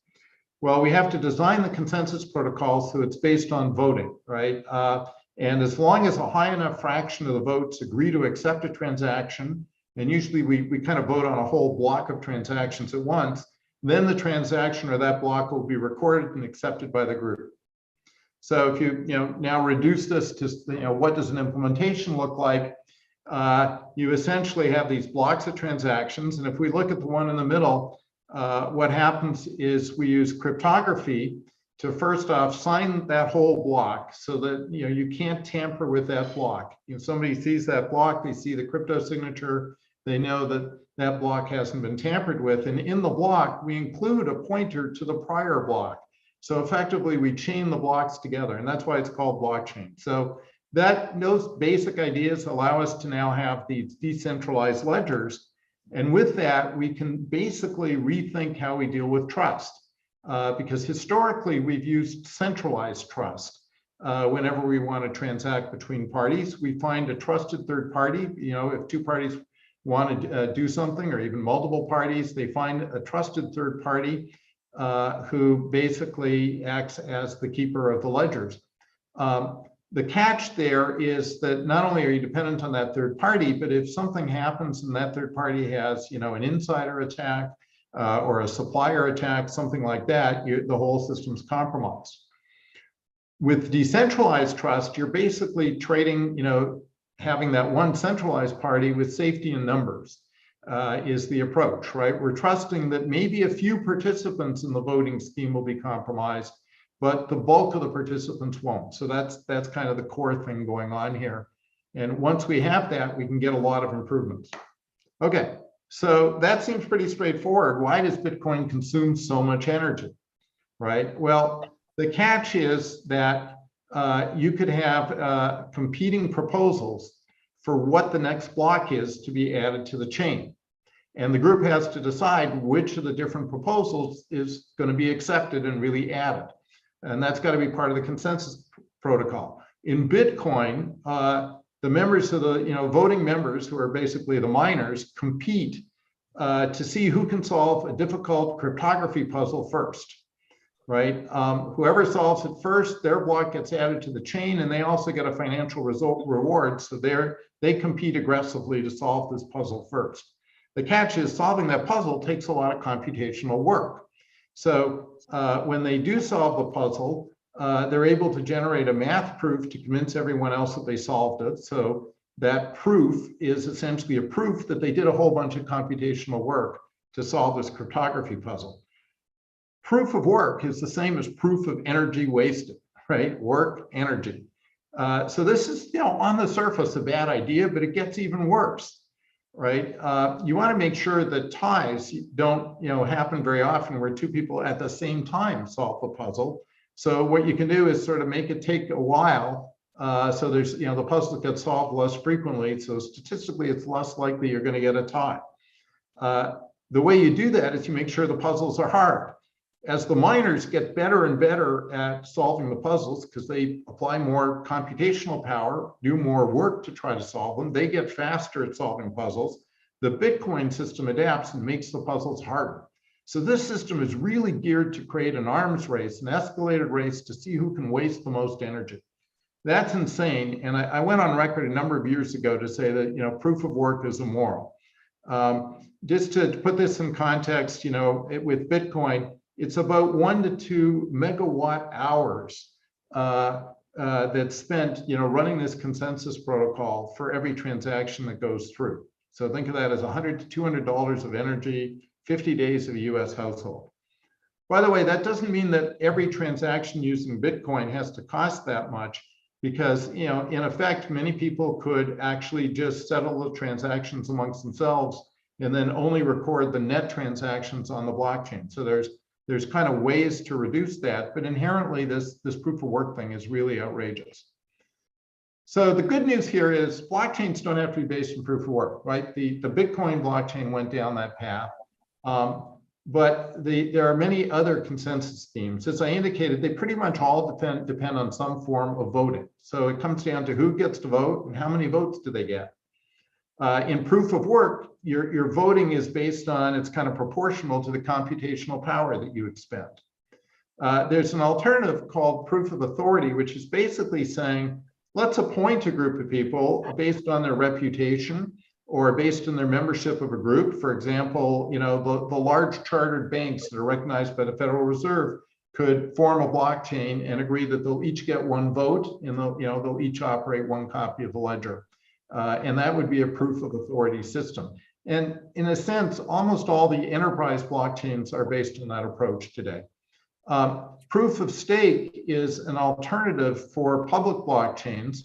Well, we have to design the consensus protocol so it's based on voting, right? And as long as a high enough fraction of the votes agree to accept a transaction, and usually we kind of vote on a whole block of transactions at once, then the transaction or that block will be recorded and accepted by the group. So if you now reduce this to what does an implementation look like, you essentially have these blocks of transactions. And if we look at the one in the middle, what happens is we use cryptography to first off sign that whole block so that you can't tamper with that block. If somebody sees that block, they see the crypto signature, they know that that block hasn't been tampered with. And in the block, we include a pointer to the prior block. So effectively, we chain the blocks together, and that's why it's called blockchain. So those basic ideas allow us to now have these decentralized ledgers. And with that, we can basically rethink how we deal with trust. Because historically, we've used centralized trust. Whenever we want to transact between parties, we find a trusted third party. If two parties want to do something, or even multiple parties, they find a trusted third party who basically acts as the keeper of the ledgers. The catch there is that not only are you dependent on that third party, but if something happens and that third party has, an insider attack or a supplier attack, something like that, the whole system's compromised. With decentralized trust, you're basically trading, having that one centralized party with safety in numbers is the approach, right? We're trusting that maybe a few participants in the voting scheme will be compromised, but the bulk of the participants won't. So that's kind of the core thing going on here. And once we have that, we can get a lot of improvements. Okay, so that seems pretty straightforward. Why does Bitcoin consume so much energy, right? Well, the catch is that you could have competing proposals for what the next block is to be added to the chain. And the group has to decide which of the different proposals is going to be accepted and really added. And that's got to be part of the consensus protocol. In Bitcoin, the members of the, voting members, who are basically the miners, compete to see who can solve a difficult cryptography puzzle first, right? Whoever solves it first, their block gets added to the chain, and they also get a financial reward. So they compete aggressively to solve this puzzle first. The catch is solving that puzzle takes a lot of computational work. So when they do solve the puzzle, they're able to generate a math proof to convince everyone else that they solved it. So that proof is essentially a proof that they did a whole bunch of computational work to solve this cryptography puzzle. Proof of work is the same as proof of energy wasted, right? Work, energy. So this is, on the surface a bad idea, but it gets even worse, right? You want to make sure that ties don't, happen very often where two people at the same time solve the puzzle. So what you can do is sort of make it take a while. So there's, the puzzle gets solved less frequently. So statistically, it's less likely you're going to get a tie. The way you do that is you make sure the puzzles are hard. As the miners get better and better at solving the puzzles, because they apply more computational power, do more work to try to solve them, they get faster at solving puzzles. The Bitcoin system adapts and makes the puzzles harder. So this system is really geared to create an arms race, an escalated race to see who can waste the most energy. That's insane. And I went on record a number of years ago to say that, proof of work is immoral. Just to put this in context, with Bitcoin, it's about 1 to 2 megawatt hours that's spent, running this consensus protocol for every transaction that goes through. So think of that as $100 to $200 of energy, 50 days of a US household. By the way, that doesn't mean that every transaction using Bitcoin has to cost that much, because, in effect, many people could actually just settle the transactions amongst themselves and then only record the net transactions on the blockchain. So there's kind of ways to reduce that, but inherently this proof of work thing is really outrageous. So the good news here is blockchains don't have to be based in proof of work, right? The Bitcoin blockchain went down that path, but there are many other consensus schemes. As I indicated, they pretty much all depend on some form of voting. So it comes down to who gets to vote and how many votes do they get. In proof of work, your voting is based on, it's kind of proportional to the computational power that you expend. There's an alternative called proof of authority, which is basically saying, let's appoint a group of people based on their reputation or based on their membership of a group. For example, the large chartered banks that are recognized by the Federal Reserve could form a blockchain and agree that they'll each get one vote, and they'll each operate one copy of the ledger. And that would be a proof of authority system. And in a sense, almost all the enterprise blockchains are based on that approach today. Proof of stake is an alternative for public blockchains,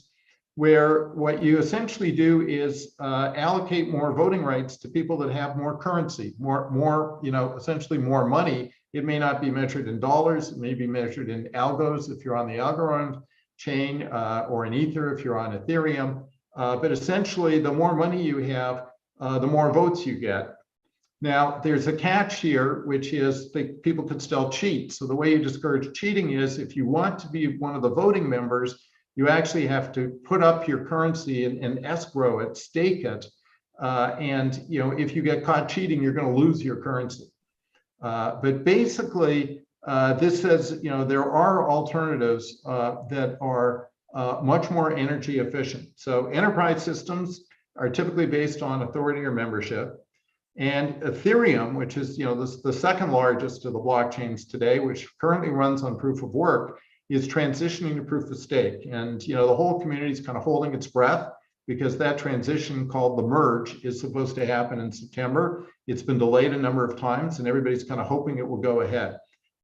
where what you essentially do is allocate more voting rights to people that have more currency, more essentially more money, It may not be measured in dollars, it may be measured in algos if you're on the Algorand chain, or in Ether if you're on Ethereum. But essentially, the more money you have, the more votes you get. Now, there's a catch here, which is that people can still cheat. So the way you discourage cheating is if you want to be one of the voting members, you actually have to put up your currency and escrow it, stake it. And if you get caught cheating, you're going to lose your currency. But basically, this says there are alternatives that are much more energy efficient. So enterprise systems are typically based on authority or membership. And Ethereum, which is the second largest of the blockchains today, which currently runs on proof of work, is transitioning to proof of stake. And the whole community is kind of holding its breath because that transition, called the merge, is supposed to happen in September. It's been delayed a number of times, and everybody's kind of hoping it will go ahead.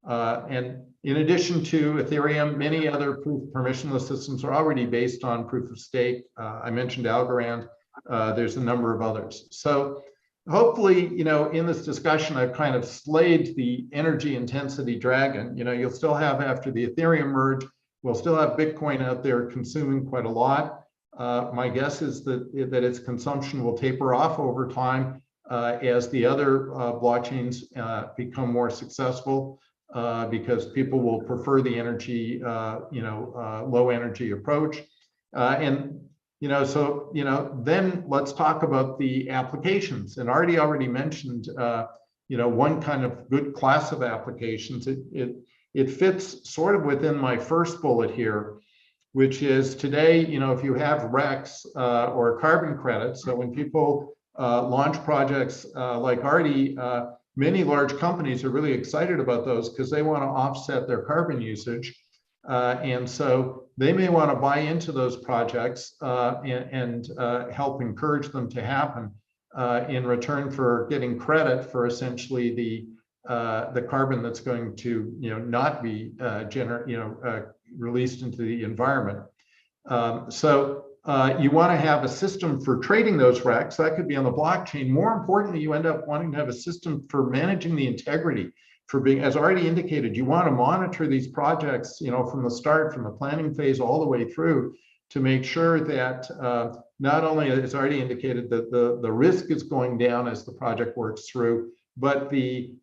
And in addition to Ethereum, many other permissionless systems are already based on proof of stake. I mentioned Algorand. There's a number of others. So hopefully, in this discussion, I've kind of slayed the energy intensity dragon. You'll still have, after the Ethereum merge, we'll still have Bitcoin out there consuming quite a lot. My guess is that its consumption will taper off over time as the other blockchains become more successul, because people will prefer the energy, low energy approach. Then let's talk about the applications. And Artie already mentioned, one kind of good class of applications. It fits sort of within my first bullet here, which is today, if you have RECs or carbon credits, so when people launch projects like Artie, many large companies are really excited about those because they want to offset their carbon usage. And so they may want to buy into those projects and help encourage them to happen in return for getting credit for essentially the carbon that's going to not be released into the environment. So you want to have a system for trading those RECs. That could be on the blockchain. More importantly, you end up wanting to have a system for managing the integrity. As already indicated, you want to monitor these projects, from the start, from the planning phase all the way through, to make sure that not only, as already indicated, that the risk is going down as the project works through, but the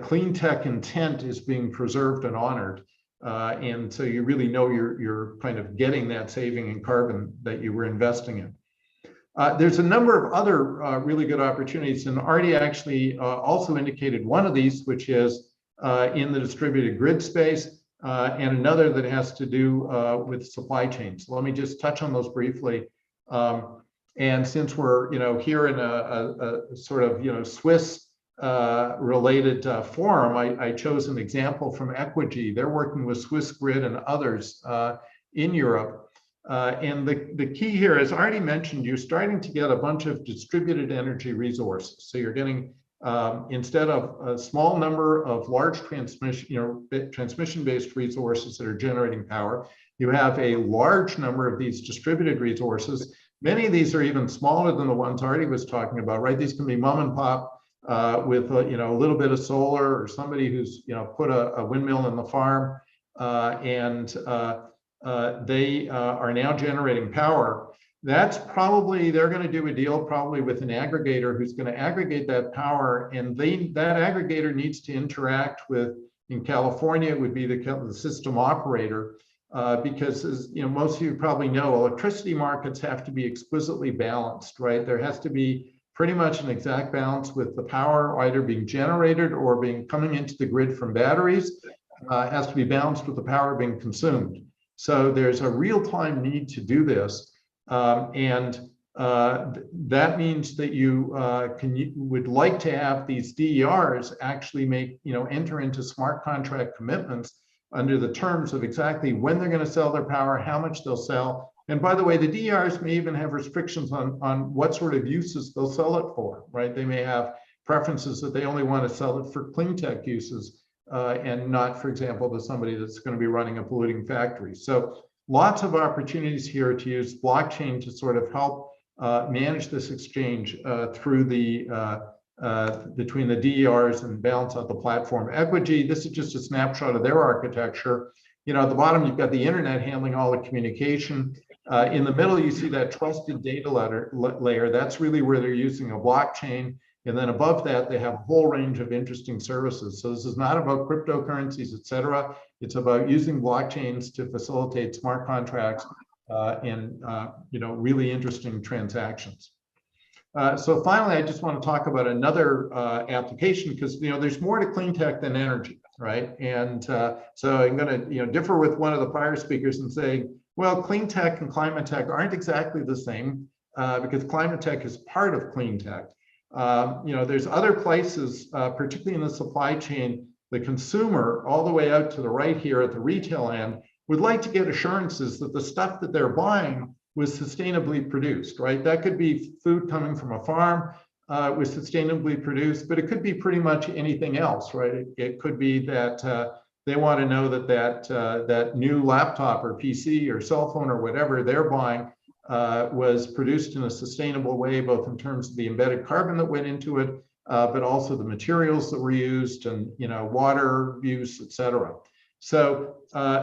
clean tech intent is being preserved and honored. And so you really know you're kind of getting that saving in carbon that you were investing in. There's a number of other really good opportunities, and Artie actually also indicated one of these, which is in the distributed grid space, and another that has to do with supply chains. Let me just touch on those briefly. And since we're here in a sort of Swiss related forum, I chose an example from Equigi. They're working with Swiss Grid and others in Europe. And the key here, as I already mentioned, you're starting to get a bunch of distributed energy resources. So you're getting, instead of a small number of large transmission-based resources that are generating power, you have a large number of these distributed resources. Many of these are even smaller than the ones Artie was talking about, right? These can be mom and pop with a little bit of solar, or somebody who's put a windmill in the farm, they are now generating power. That's probably, they're going to do a deal probably with an aggregator who's going to aggregate that power, and that aggregator needs to interact with, in California, it would be the system operator, because as most of you probably know, electricity markets have to be exquisitely balanced, right? There has to be pretty much an exact balance with the power either being generated or coming into the grid from batteries. It has to be balanced with the power being consumed. So there's a real-time need to do this, and that means that you would like to have these DERs actually enter into smart contract commitments under the terms of exactly when they're going to sell their power, how much they'll sell. And by the way, the DERs may even have restrictions on what sort of uses they'll sell it for, right? They may have preferences that they only want to sell it for clean tech uses. And not, for example, to somebody that's going to be running a polluting factory. So lots of opportunities here to use blockchain to sort of help manage this exchange through the between the DERs and balance out the platform. Equigi, this is just a snapshot of their architecture. You know, at the bottom, you've got the internet handling all the communication. In the middle, you see that trusted data layer. That's really where they're using a blockchain. And then above that, they have a whole range of interesting services. So this is not about cryptocurrencies, et cetera. It's about using blockchains to facilitate smart contracts and you know, really interesting transactions. So finally, I just want to talk about another application, because you know there's more to clean tech than energy, right? And so I'm going to differ with one of the prior speakers and say, well, clean tech and climate tech aren't exactly the same because climate tech is part of clean tech. You know, there's other places, particularly in the supply chain, the consumer all the way out to the right here at the retail end would like to get assurances that the stuff that they're buying was sustainably produced, right? That could be food coming from a farm, was sustainably produced, but it could be pretty much anything else, right? It could be that they want to know that that new laptop or PC or cell phone or whatever they're buying was produced in a sustainable way, both in terms of the embedded carbon that went into it, but also the materials that were used and water use, et cetera. So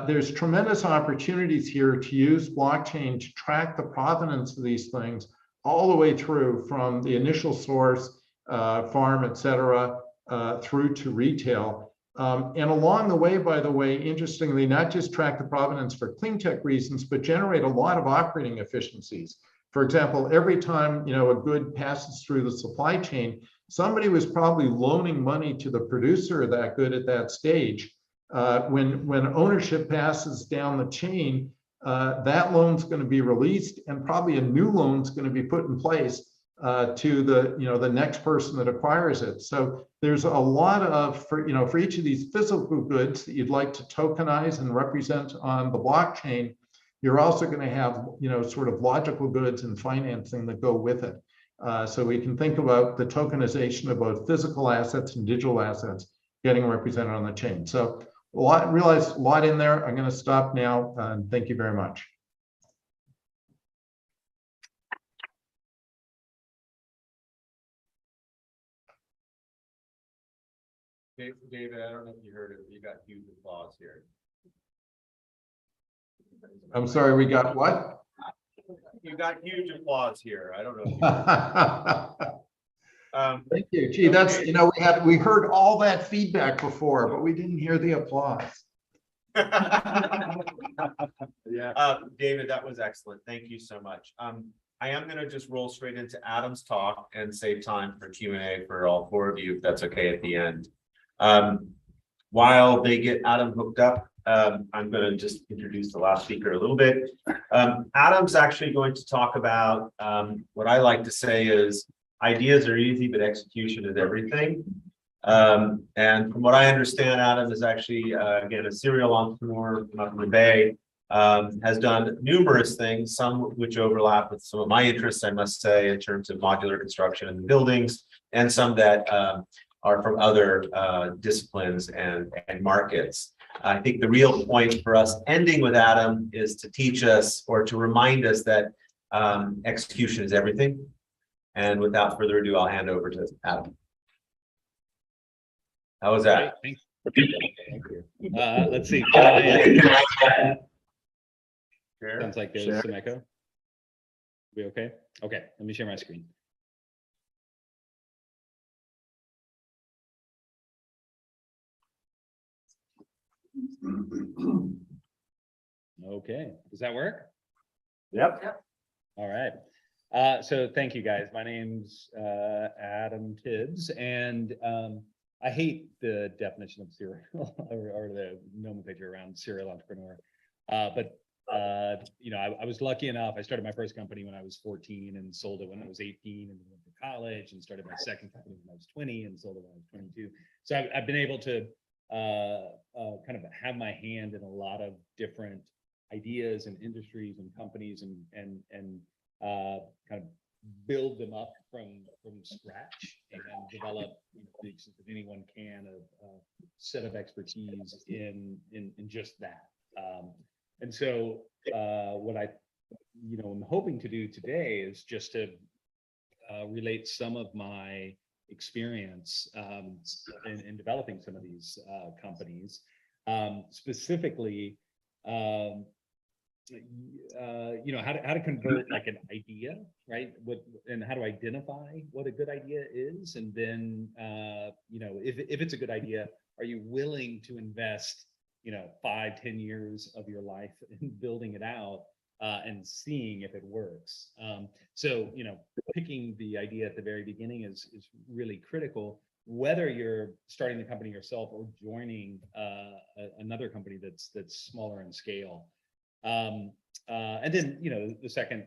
there's tremendous opportunities here to use blockchain to track the provenance of these things all the way through from the initial source, farm, et cetera, through to retail. And along the way, by the way, interestingly, not just track the provenance for clean tech reasons, but generate a lot of operating efficiencies. For example, every time a good passes through the supply chain, somebody was probably loaning money to the producer of that good at that stage. When ownership passes down the chain, that loan's going to be released, and probably a new loan's going to be put in place to the next person that acquires it. So there's a lot of for each of these physical goods that you'd like to tokenize and represent on the blockchain, you're also going to have sort of logical goods and financing that go with it. So we can think about the tokenization of both physical assets and digital assets getting represented on the chain. So realized a lot in there. I'm going to stop now, and thank you very much. David, I don't know if you heard it, but you got huge applause here. I'm sorry, we got what? You got huge applause here. I don't know if you heard it. Thank you. Gee, that's we heard all that feedback before, but we didn't hear the applause. Yeah. David, that was excellent. Thank you so much. I am going to just roll straight into Adam's talk and save time for Q&A for all four of you, if that's okay at the end. While they get Adam hooked up, I'm going to just introduce the last speaker a little bit. Adam's actually going to talk about what I like to say is ideas are easy, but execution is everything. And from what I understand, Adam is actually, again, a serial entrepreneur from up in the Bay, has done numerous things, some which overlap with some of my interests, I must say, in terms of modular construction and buildings, and some that are from other disciplines and markets. I think the real point for us ending with Adam is to teach us or to remind us that execution is everything. And without further ado, I'll hand over to Adam. How was that? Thank you. Let's see. Can I, sounds like there's some echo. We okay? Okay, let me share my screen. Okay, does that work? Yep. All right. So thank you guys. My name's Adam Tibbs, and I hate the definition of serial or the nomenclature around serial entrepreneur. But I was lucky enough. I started my first company when I was 14 and sold it when I was 18, and went to college and started my second company when I was 20 and sold it when I was 22. So I've been able to kind of have my hand in a lot of different ideas and industries and companies and kind of build them up from scratch and develop, to the extent that anyone can, a set of expertise in just that. And so what I am hoping to do today is just to relate some of my experience in developing some of these companies. Specifically, you know, how to convert like an idea, right? And how to identify what a good idea is, and then you know, if it's a good idea, are you willing to invest, you know, 5-10 years of your life in building it out and seeing if it works? So, you know, picking the idea at the very beginning is really critical, whether you're starting the company yourself or joining another company that's smaller in scale. And then, you know, the second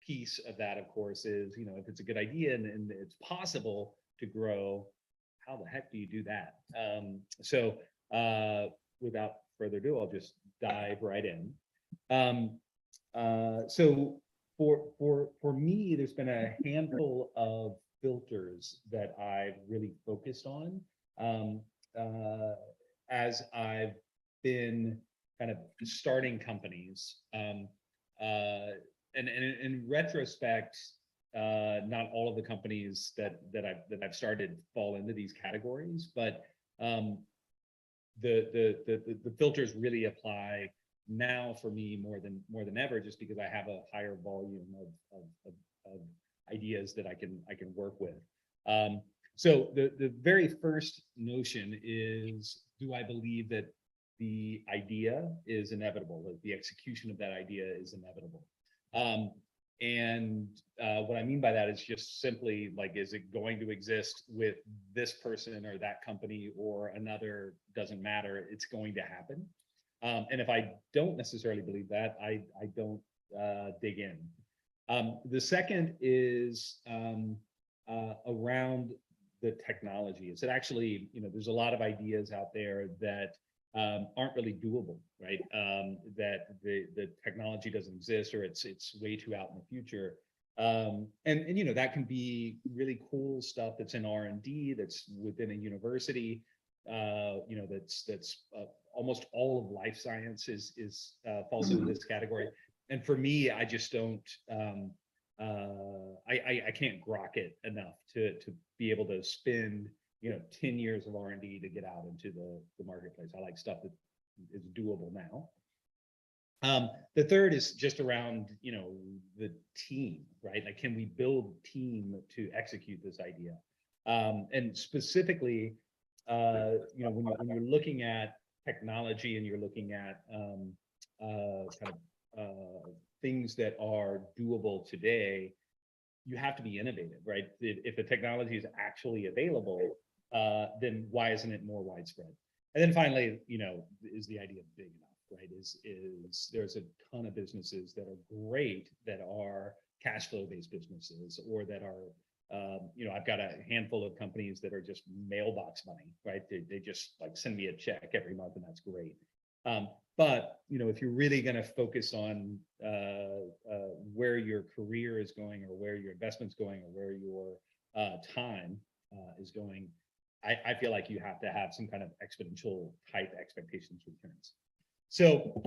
piece of that, of course, is, you know, if it's a good idea and it's possible to grow, how the heck do you do that? So without further ado, I'll just dive right in. So for me, there's been a handful of filters that I've really focused on as I've been kind of starting companies. And in retrospect, not all of the companies that I've started fall into these categories, but the filters really apply now for me more than ever, just because I have a higher volume of ideas that I can work with. So the very first notion is, do I believe that the idea is inevitable, that the execution of that idea is inevitable? And what I mean by that is just simply like, is it going to exist with this person or that company or another? Doesn't matter, it's going to happen. And if I don't necessarily believe that, I don't dig in. The second is around the technology. Is it actually, you know, there's a lot of ideas out there that aren't really doable, right? That the technology doesn't exist, or it's way too out in the future. And you know, that can be really cool stuff that's in R&D, that's within a university. You know, that's almost all of life science is falls into this category. And for me, I just don't, I can't grok it enough to be able to spend, you know, 10 years of R&D to get out into the marketplace. I like stuff that is doable now. The third is just around, you know, the team, right? Like, can we build team to execute this idea? And specifically, you know, when you're looking at technology and you're looking at kind of things that are doable today, you have to be innovative, right? If the technology is actually available, then why isn't it more widespread? And then finally, you know, is the idea big enough, right? Is there's a ton of businesses that are great, that are cash flow based businesses, or that are, you know, I've got a handful of companies that are just mailbox money, right? They just like send me a check every month, and that's great. But you know, if you're really going to focus on where your career is going, or where your investment's going, or where your time is going, I feel like you have to have some kind of exponential type expectations returns. So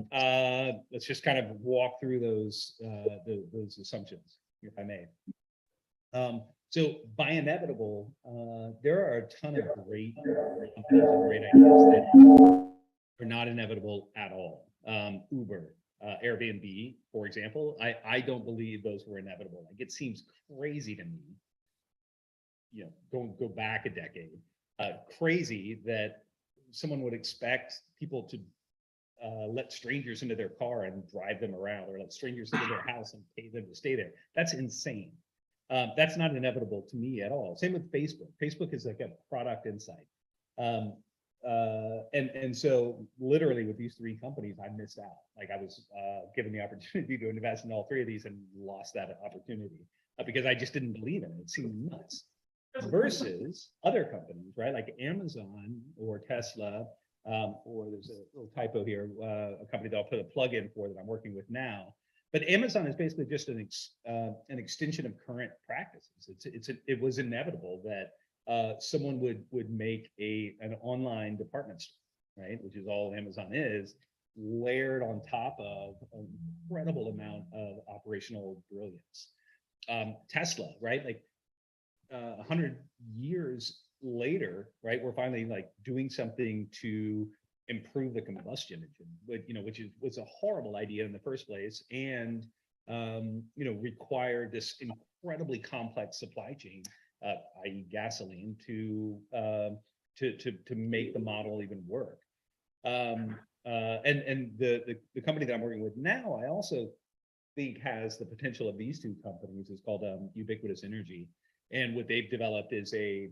let's just kind of walk through those assumptions, if I may. So by inevitable, there are a ton of great companies and great ideas that are not inevitable at all. Uber, Airbnb, for example, I don't believe those were inevitable. Like, it seems crazy to me, you know, go back a decade, crazy that someone would expect people to let strangers into their car and drive them around, or let strangers into their house and pay them to stay there. That's insane. That's not inevitable to me at all. Same with Facebook. Facebook is like a product insight. And so literally with these three companies, I missed out. Like, I was given the opportunity to invest in all three of these and lost that opportunity because I just didn't believe in it. It seemed nuts. Versus other companies, right? Like Amazon or Tesla, or there's a little typo here, a company that I'll put a plug in for that I'm working with now. But Amazon is basically just an extension of current practices. It was inevitable that someone would make an online department store, right? Which is all Amazon is, layered on top of an incredible amount of operational brilliance. Tesla, right? Like, 100 years later, right, we're finally like doing something to improve the combustion engine, but which was a horrible idea in the first place, and required this incredibly complex supply chain, i.e., gasoline, to make the model even work. And the company that I'm working with now, I also think has the potential of these two companies. Is called Ubiquitous Energy, and what they've developed is a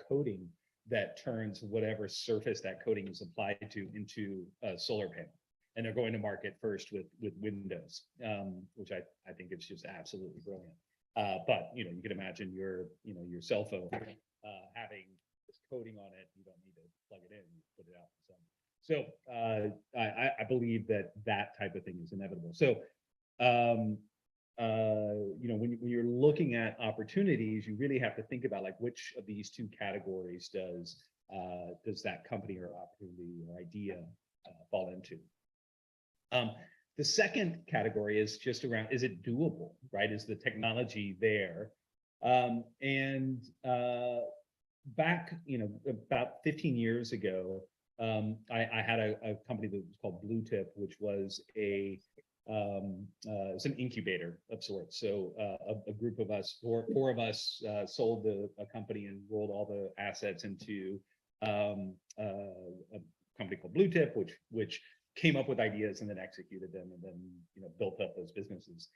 coating that turns whatever surface that coating is applied to into a solar panel. And they're going to market first with Windows, which I think is just absolutely brilliant. But you can imagine your cell phone having this coating on it. You don't need to plug it in, you put it out. So I believe that type of thing is inevitable. So when you're looking at opportunities, you really have to think about like which of these two categories does that company or opportunity or idea fall into. The second category is just around, is it doable, right? Is the technology there? Back, about 15 years ago, I had a company that was called Blue Tip, which was it's an incubator of sorts. So a group of us, four of us, sold a company and rolled all the assets into a company called Blue Tip, which came up with ideas and then executed them, and then built up those businesses.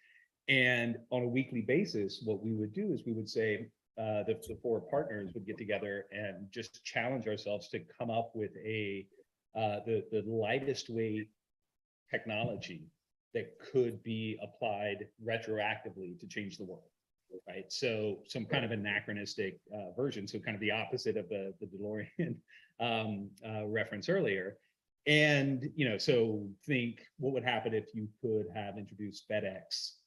And on a weekly basis, what we would do is we would say the four partners would get together and just challenge ourselves to come up with the lightest weight technology that could be applied retroactively to change the world, right? So some kind of anachronistic version, so kind of the opposite of the DeLorean reference earlier. And so think what would happen if you could have introduced FedEx,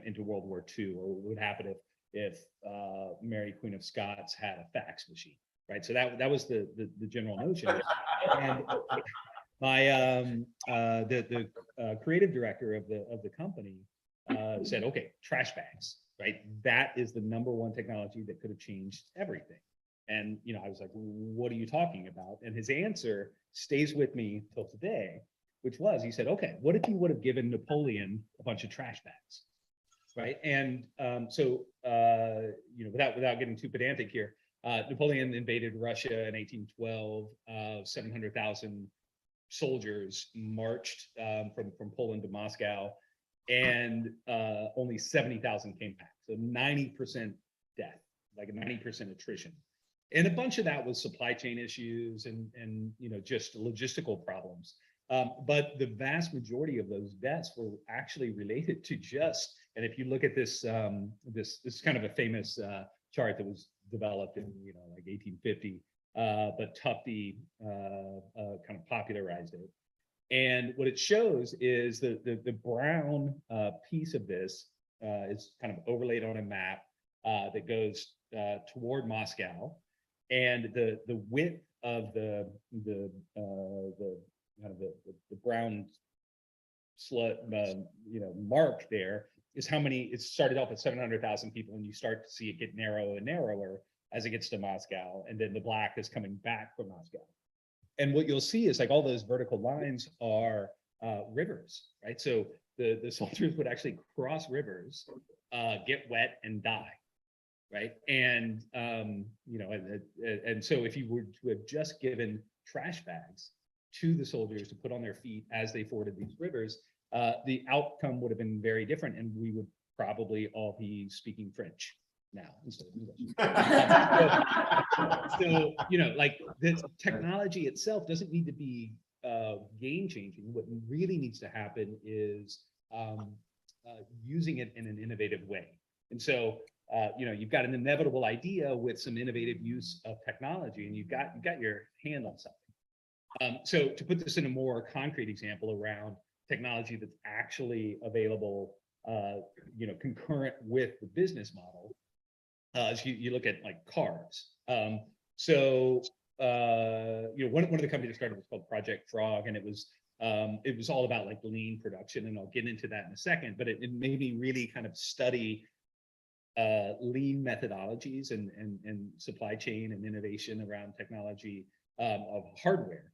into World War II, or what would happen if Mary Queen of Scots had a fax machine, right? So that was the general notion. And my the creative director of the company said, okay, trash bags, right? That is the #1 technology that could have changed everything. And I was like, what are you talking about? And his answer stays with me till today, which was, he said, okay, what if you would have given Napoleon a bunch of trash bags, right? And so without getting too pedantic here, Napoleon invaded Russia in 1812. 700,000 soldiers marched from Poland to Moscow, and only 70,000 came back. So 90% death, like a 90% attrition. And a bunch of that was supply chain issues and just logistical problems. But the vast majority of those deaths were actually related to just, and if you look at this, this is kind of a famous chart that was developed in like 1850, but Tufte kind of popularized it. And what it shows is the brown piece of this is kind of overlaid on a map that goes toward Moscow, and the width of the brown slut mark there is how many. It started off at 700,000 people, and you start to see it get narrower and narrower as it gets to Moscow, and then the black is coming back from Moscow. And what you'll see is like all those vertical lines are rivers, right? So the soldiers would actually cross rivers, get wet, and die, right? And and so if you were to have just given trash bags to the soldiers to put on their feet as they forded these rivers, the outcome would have been very different, and we would probably all be speaking French now instead of English. So like the technology itself doesn't need to be game changing. What really needs to happen is using it in an innovative way. And so you've got an inevitable idea with some innovative use of technology, and you've got your hand on something. So to put this in a more concrete example around technology that's actually available, concurrent with the business model, as you look at like cars. One of the companies that started was called Project Frog, and it was all about like lean production, and I'll get into that in a second. But it made me really kind of study lean methodologies and supply chain and innovation around technology of hardware.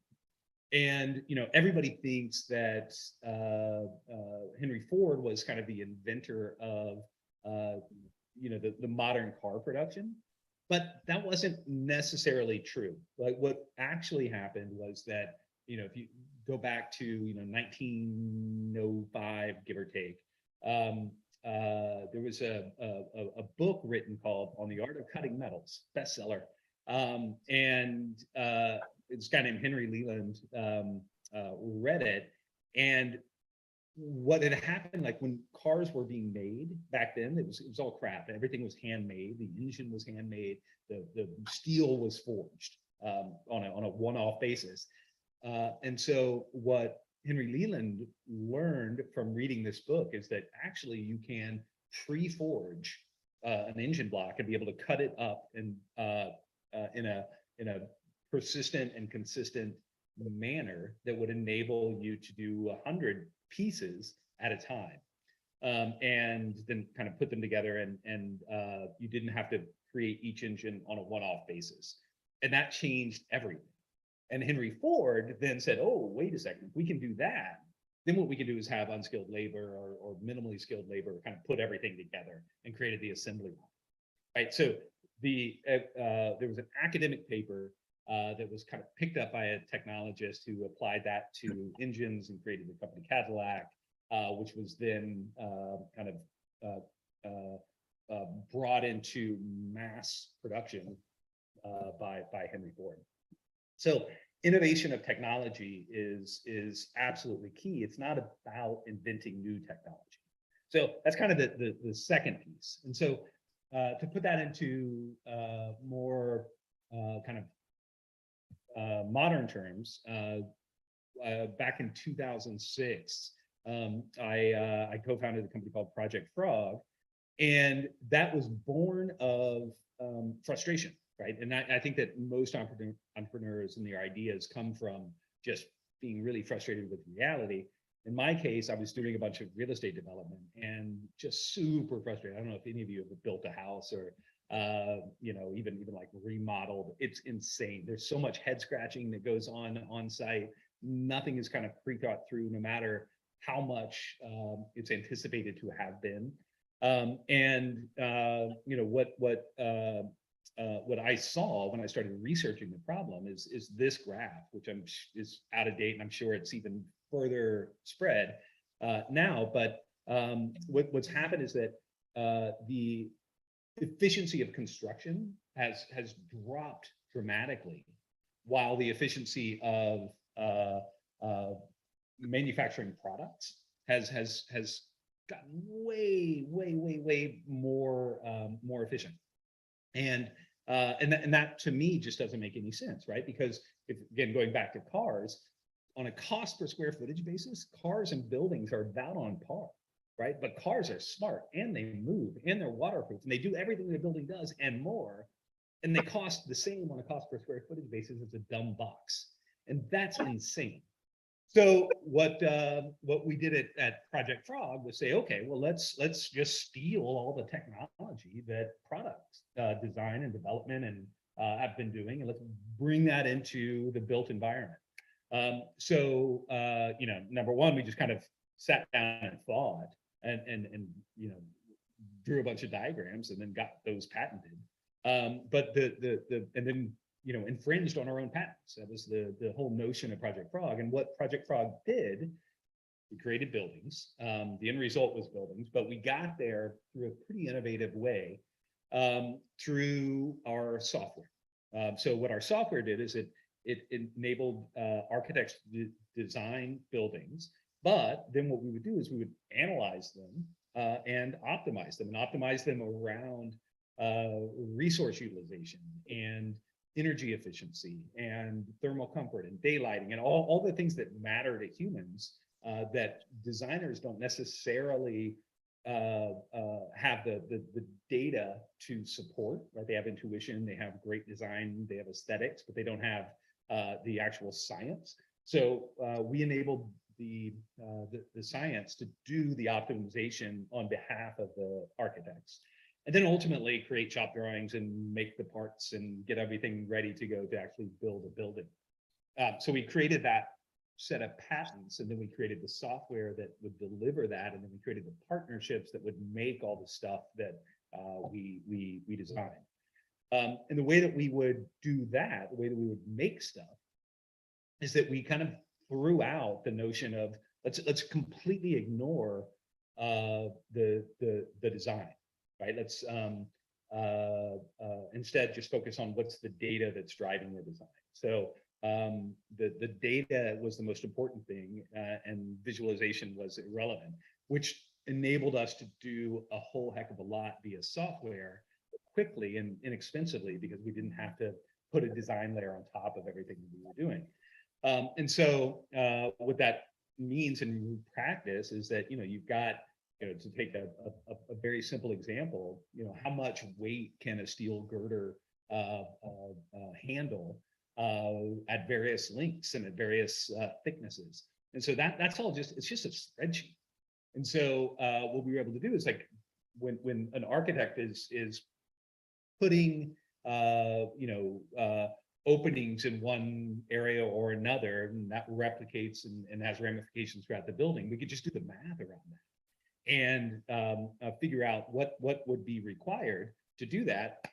And, you know, everybody thinks that Henry Ford was kind of the inventor of, you know, the modern car production, but that wasn't necessarily true. Like what actually happened was that, you know, if you go back to, you know, 1905, give or take, there was a book written called On the Art of Cutting Metals, bestseller. And this guy named Henry Leland read it. And what had happened, like when cars were being made back then, it was all crap. Everything was handmade. The engine was handmade. The steel was forged on a one-off basis. And so what Henry Leland learned from reading this book is that actually you can pre-forge an engine block and be able to cut it up in a persistent and consistent manner that would enable you to do 100 pieces at a time, and then kind of put them together, and you didn't have to create each engine on a one-off basis. And that changed everything. And Henry Ford then said, oh, wait a second, if we can do that, then what we can do is have unskilled labor or minimally skilled labor kind of put everything together and created the assembly line. Right. So there was an academic paper that was kind of picked up by a technologist who applied that to engines and created the company Cadillac, which was then brought into mass production by Henry Ford. So innovation of technology is absolutely key. It's not about inventing new technology. So that's kind of the second piece. And so to put that into more kind of modern terms, back in 2006, I co-founded a company called Project Frog, and that was born of frustration, right? And I think that most entrepreneurs and their ideas come from just being really frustrated with reality. In my case, I was doing a bunch of real estate development and just super frustrated. I don't know if any of you have built a house or you know, even like remodeled. It's insane. There's so much head scratching that goes on site. Nothing is kind of pre-thought through, no matter how much it's anticipated to have been. You know, what I saw when I started researching the problem is this graph, which is out of date, and I'm sure it's even further spread now. But what's happened is that the efficiency of construction has dropped dramatically, while the efficiency of manufacturing products has gotten way more efficient. And that to me just doesn't make any sense, right? Because if, again, going back to cars, on a cost per square footage basis, cars and buildings are about on par, right? But cars are smart, and they move, and they're waterproof, and they do everything the building does and more, and they cost the same on a cost per square footage basis as a dumb box, and that's insane. So what we did at Project Frog was say, okay, well, let's just steal all the technology that product design and development and have been doing, and let's bring that into the built environment. You know, number one, we just kind of sat down and thought, and you know, drew a bunch of diagrams and then got those patented. But and then, you know, infringed on our own patents. That was the whole notion of Project Frog. And what Project Frog did, we created buildings. The end result was buildings, but we got there through a pretty innovative way through our software. So what our software did is it enabled architects to design buildings, but then what we would do is we would analyze them and optimize them around resource utilization and energy efficiency and thermal comfort and daylighting and all the things that matter to humans that designers don't necessarily have the data to support, right? They have intuition, they have great design, they have aesthetics, but they don't have the actual science. So we enabled the science to do the optimization on behalf of the architects. and then ultimately create shop drawings and make the parts and get everything ready to go to actually build a building. So we created that set of patents, and then we created the software that would deliver that, and then we created the partnerships that would make all the stuff that we designed. And the way that we would do that, the way that we would make stuff, is that we kind of threw out the notion of let's completely ignore the design, right? Let's instead just focus on what's the data that's driving the design. So the data was the most important thing, and visualization was irrelevant, which enabled us to do a whole heck of a lot via software quickly and inexpensively, because we didn't have to put a design layer on top of everything that we were doing. And so what that means in practice is that, you've got, to take a very simple example, how much weight can a steel girder handle at various lengths and at various thicknesses. And so that's all it's just a spreadsheet. And so what we were able to do is, like, when an architect is putting openings in one area or another, and that replicates and has ramifications throughout the building, we could just do the math around that and figure out what would be required to do that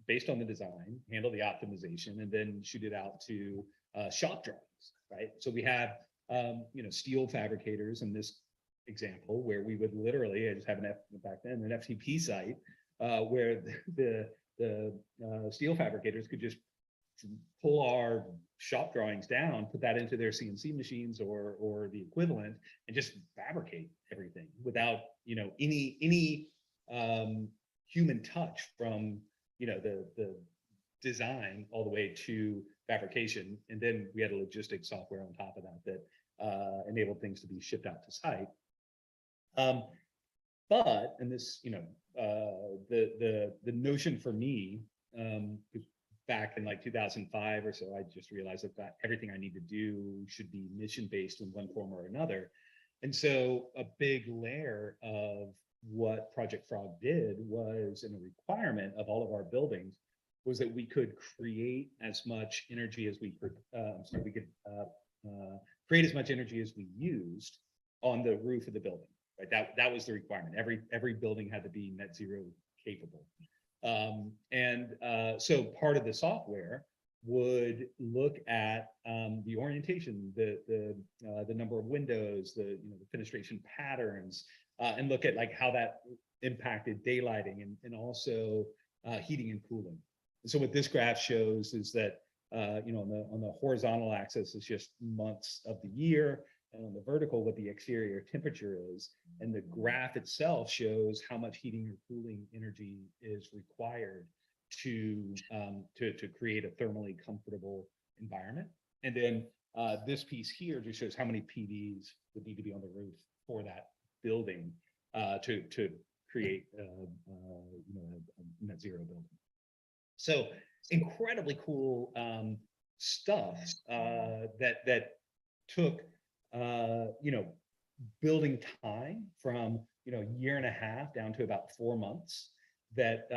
based on the design, handle the optimization, and then shoot it out to shop drawings, right? So we have steel fabricators in this example, where we would literally, I just have back then an FTP site where the steel fabricators could just pull our shop drawings down, put that into their CNC machines or the equivalent, and just fabricate everything without any human touch from the design all the way to fabrication. And then we had a logistics software on top of that enabled things to be shipped out to site. But, and this, the notion for me, back in like 2005 or so, I just realized that everything I need to do should be mission-based in one form or another. And so a big layer of what Project Frog did was, in a requirement of all of our buildings, was that we could create as much energy as we could, create as much energy as we used on the roof of the building. Right, that was the requirement. Every building had to be net zero capable. So part of the software would look at the orientation, the number of windows, the fenestration patterns, and look at like how that impacted daylighting and also heating and cooling. And so what this graph shows is that on the horizontal axis is just months of the year, and on the vertical what the exterior temperature is, and the graph itself shows how much heating or cooling energy is required to create a thermally comfortable environment. And then this piece here just shows how many PVs would need to be on the roof for that building to create a net zero building. So incredibly cool stuff that took building time from a year and a half down to about 4 months, that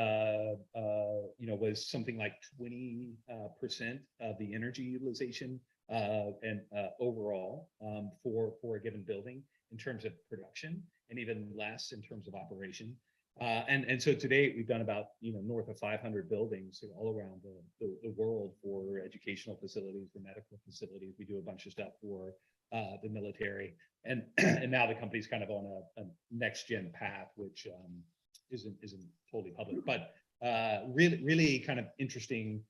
was something like 20% of the energy utilization and overall for a given building in terms of production, and even less in terms of operation. And so today we've done about north of 500 buildings all around the world, for educational facilities, for medical facilities. We do a bunch of stuff for the military, and now the company's kind of on a next gen path, which isn't totally public, but really kind of interesting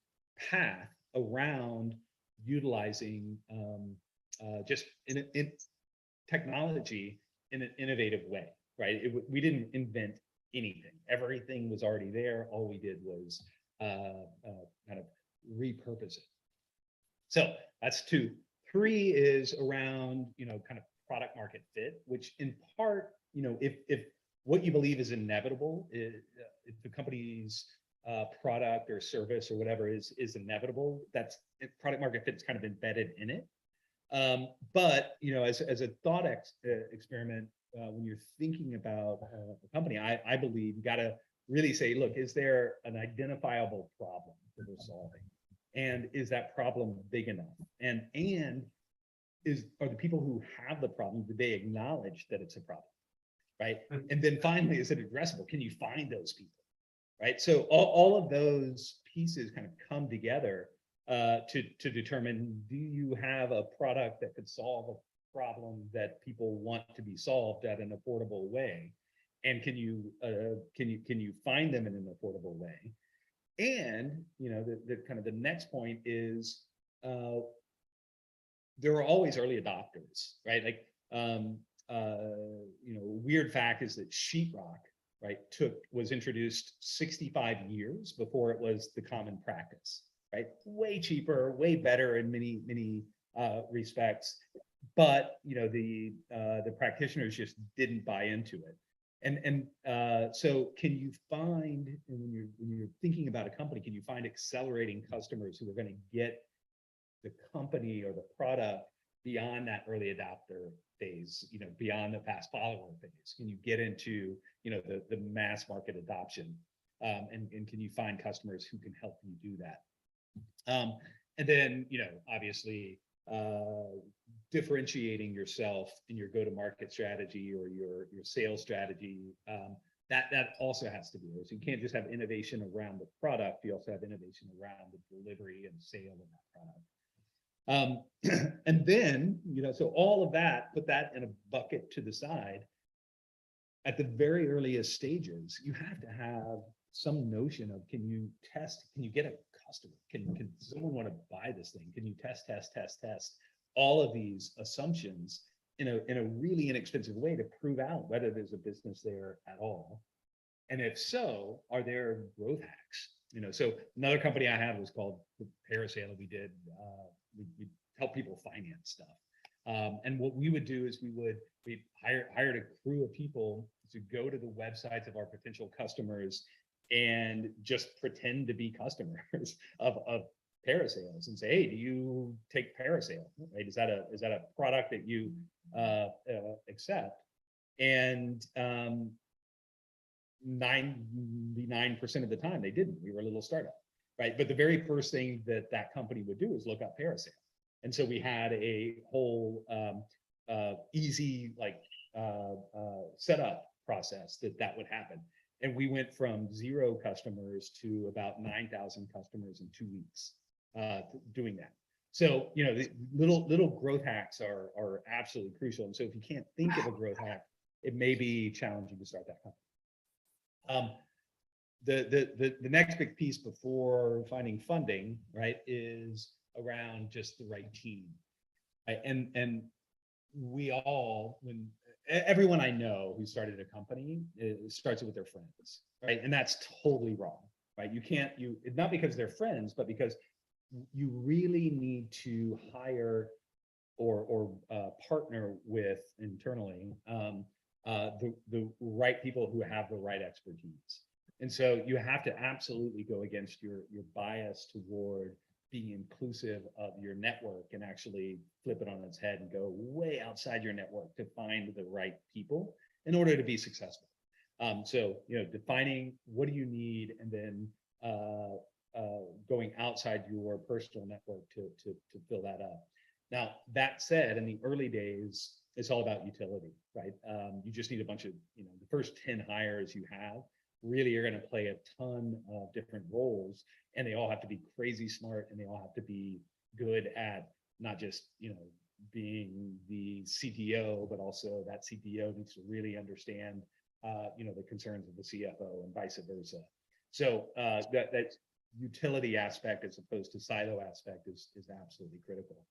path around utilizing just in technology in an innovative way, right? We didn't invent anything. Everything was already there. All we did was kind of repurpose it. So that's 2. 3 is around, kind of product market fit, which in part, if what you believe is inevitable, if the company's product or service or whatever is inevitable, that's product market fit is kind of embedded in it. But, as a thought experiment, when you're thinking about a company, I believe you got to really say, look, is there an identifiable problem that we're solving? And is that problem big enough? And are the people who have the problem, do they acknowledge that it's a problem, right? And then finally, is it addressable? Can you find those people, right? So all of those pieces kind of come together to determine, do you have a product that could solve a problem that people want to be solved at an affordable way? And can you find them in an affordable way? And the kind of the next point is there are always early adopters, right? Like weird fact is that sheetrock, right, was introduced 65 years before it was the common practice, right? Way cheaper, way better in many respects, but the practitioners just didn't buy into it. And so can you find, when you're thinking about a company, can you find accelerating customers who are going to get the company or the product beyond that early adopter phase, beyond the fast follower phase? Can you get into, the mass market adoption? And can you find customers who can help you do that? And then, obviously, differentiating yourself in your go-to-market strategy or your sales strategy, that also has to be there. So you can't just have innovation around the product, you also have innovation around the delivery and sale of that product. And then, so all of that, put that in a bucket to the side. At the very earliest stages, you have to have some notion of, can you get a customer? Can someone want to buy this thing? Can you test all of these assumptions in a really inexpensive way to prove out whether there's a business there at all? And if so, are there growth hacks? So another company I had was called the Parasale. We did, we help people finance stuff. And what we would do is we hired a crew of people to go to the websites of our potential customers and just pretend to be customers of Parasales and say, hey, do you take Parasale? Right? Is that a product that you accept? And 99% of the time they didn't. We were a little startup, right? But the very first thing that company would do is look up Parasale. And so we had a whole easy setup process that would happen. And we went from 0 customers to about 9,000 customers in 2 weeks doing that. So, the little growth hacks are absolutely crucial. And so if you can't think of a growth hack, it may be challenging to start that company. The next big piece before finding funding, right, is around just the right team. Right? And we all, everyone I know who started a company starts it with their friends, right? And that's totally wrong, right? Not because they're friends, but because you really need to hire or partner with internally the right people who have the right expertise. And so you have to absolutely go against your bias toward being inclusive of your network and actually flip it on its head and go way outside your network to find the right people in order to be successful. So, defining what do you need, and then going outside your personal network to fill that up. Now, that said, in the early days, it's all about utility, right? You just need a bunch of, the first 10 hires you have really are going to play a ton of different roles, and they all have to be crazy smart, and they all have to be good at not just, being the CTO, but also that CTO needs to really understand, the concerns of the CFO and vice versa. So that utility aspect as opposed to silo aspect is absolutely critical.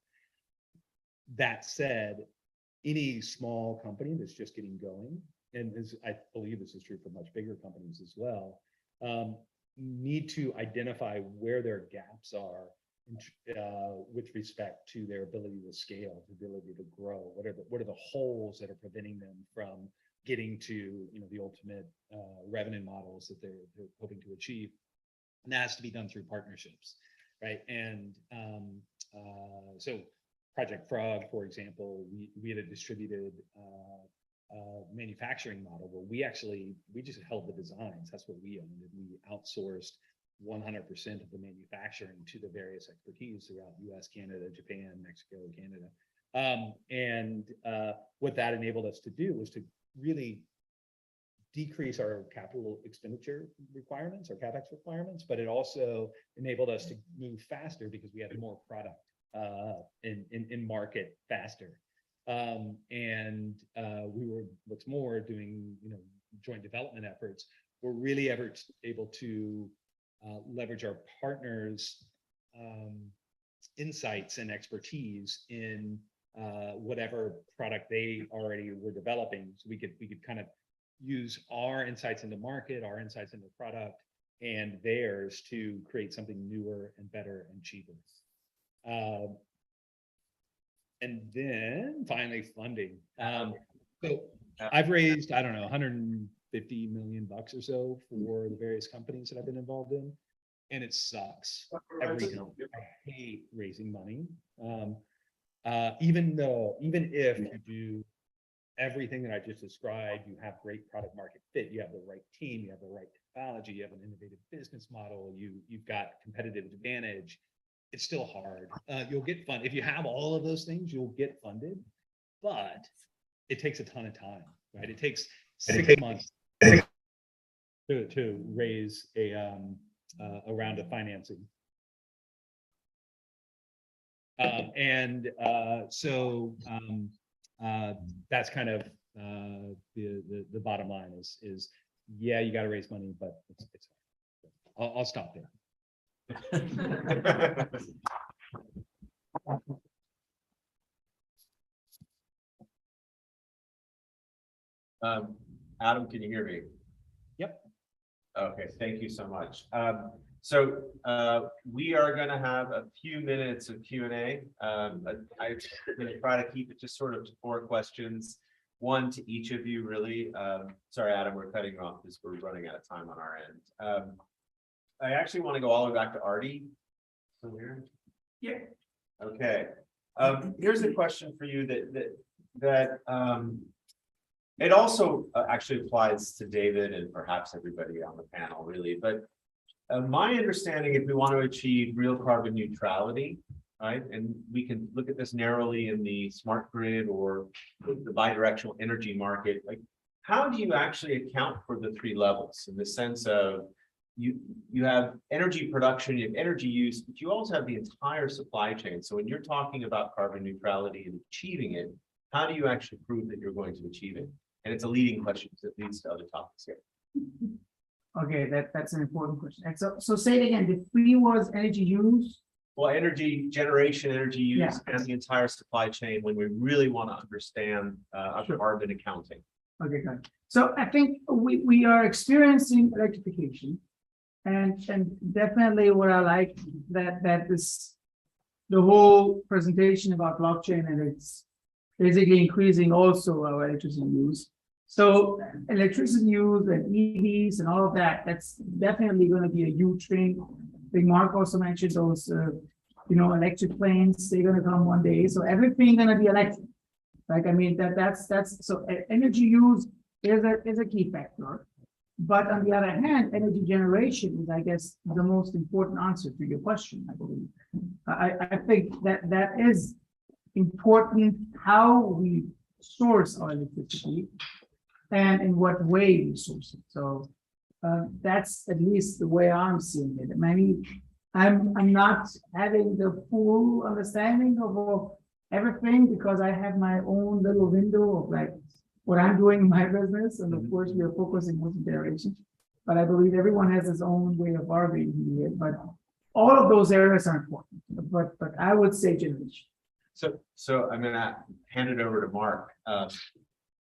That said, any small company that's just getting going, and I believe this is true for much bigger companies as well, need to identify where their gaps are with respect to their ability to scale, the ability to grow. What are the holes that are preventing them from getting to the ultimate revenue models that they're hoping to achieve? And that has to be done through partnerships, right? And so Project Frog, for example, we had a distributed manufacturing model where we just held the designs. That's what we owned. And we outsourced 100% of the manufacturing to the various expertise throughout US, Canada, Japan, Mexico, Canada. What that enabled us to do was to really decrease our capital expenditure requirements, our CapEx requirements, but it also enabled us to move faster because we had more product in market faster. We were, what's more, doing joint development efforts. We're really able to leverage our partners' insights and expertise in whatever product they already were developing. So we could kind of use our insights into market, our insights into product, and theirs to create something newer and better and cheaper. And then finally funding. So I've raised, I don't know, $150 million or so for the various companies that I've been involved in. And it sucks. I hate raising money. Even if you do everything that I just described, you have great product market fit, you have the right team, you have the right technology, you have an innovative business model, you've got competitive advantage. It's still hard. You'll get funded. If you have all of those things, you'll get funded, but it takes a ton of time, right? It takes 6 months to raise a round of financing. That's kind of the bottom line is yeah, you got to raise money, but it's hard. I'll stop there. Adam, can you hear me? Yep. Okay, thank you so much. We are going to have a few minutes of Q&A. I'm going to try to keep it just sort of to 4 questions, one to each of you, really. Sorry, Adam, we're cutting off because we're running out of time on our end. I actually want to go all the way back to Artie. So here? Yeah. Okay. Here's a question for you that it also actually applies to David and perhaps everybody on the panel, really. But my understanding, if we want to achieve real carbon neutrality, right, and we can look at this narrowly in the smart grid or the bidirectional energy market, like how do you actually account for the 3 levels in the sense of you have energy production, you have energy use, but you also have the entire supply chain. So when you're talking about carbon neutrality and achieving it, how do you actually prove that you're going to achieve it? And it's a leading question because it leads to other topics here. Okay, that's an important question. And so say it again, the 3 was energy use. Well, energy generation, energy use, Yeah. and the entire supply chain when we really want to understand Sure. carbon accounting. Okay, good. So I think we are experiencing electrification. And definitely what I like that this the whole presentation about blockchain, and it's basically increasing also our electricity use. So electricity use and EVs and all of that, that's definitely going to be a huge thing. I think Mark also mentioned those electric planes, they're going to come one day. So everything going to be electric. Like, I mean, that's so energy use is a key factor. But on the other hand, energy generation is, I guess, the most important answer to your question, I believe. I think that is important, how we source our electricity and in what way we source it. So that's at least the way I'm seeing it. I mean, I'm not having the full understanding of everything because I have my own little window of like what I'm doing in my business, and of course we are focusing on generation. But I believe everyone has his own way of arguing here. But all of those areas are important. But I would say generation. So I'm going to hand it over to Mark.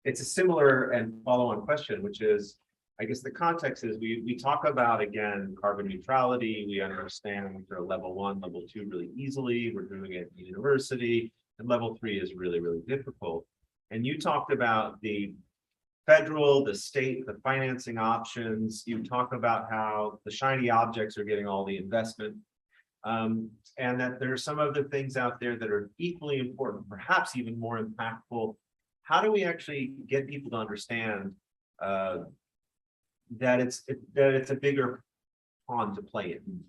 It's a similar and follow-on question, which is, I guess the context is we talk about, again, carbon neutrality. We understand sort of level 1, level 2 really easily. We're doing it at university, and level 3 is really, really difficult. And you talked about the federal, the state, the financing options. You talk about how the shiny objects are getting all the investment. And that there are some other things out there that are equally important, perhaps even more impactful. how do we actually get people to understand that it's a bigger pond to play in?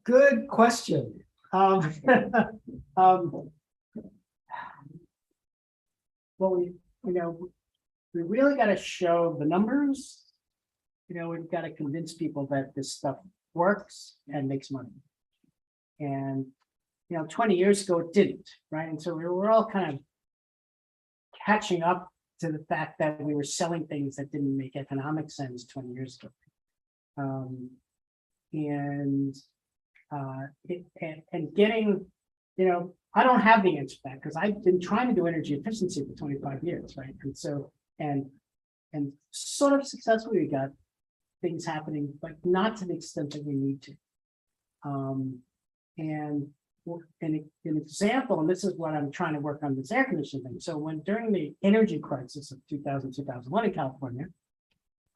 Good question. Well, we really got to show the numbers. We've got to convince people that this stuff works and makes money. And 20 years ago it didn't, right? And so we were all kind of catching up to the fact that we were selling things that didn't make economic sense 20 years ago. And getting, I don't have the answer to that because I've been trying to do energy efficiency for 25 years, right? And so, and sort of successfully we got things happening, but not to the extent that we need to. And an example, and this is what I'm trying to work on this air conditioning thing. So during the energy crisis of 2000, 2001 in California,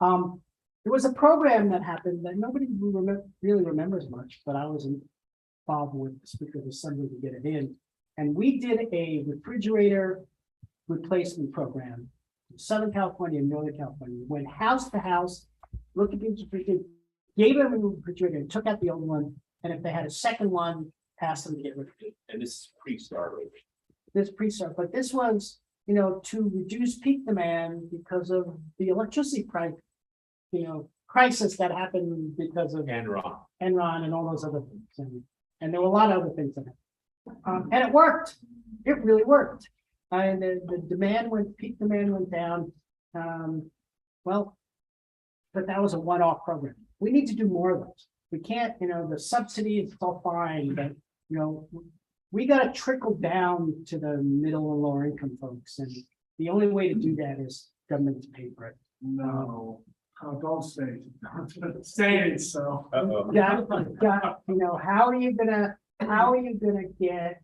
there was a program that happened that nobody really remembers much, but I was involved with the Speaker of the Assembly to get it in. And we did a refrigerator replacement program in Southern California and Northern California. We went house to house, looked at each refrigerator, gave them a new refrigerator, and took out the old one. And if they had a second one, passed them to get rid of it. And this is pre-start. This pre-start, but this was, to reduce peak demand because of the electricity price, crisis that happened because of Enron and all those other things. And there were a lot of other things in it. And it worked. It really worked. And the peak demand went down. Well, but that was a one-off program. We need to do more of those. We can't, the subsidy is all fine, but we got to trickle down to the middle and lower income folks. And the only way to do that is government to pay for it. No, don't say it. So. Yeah, how are you gonna get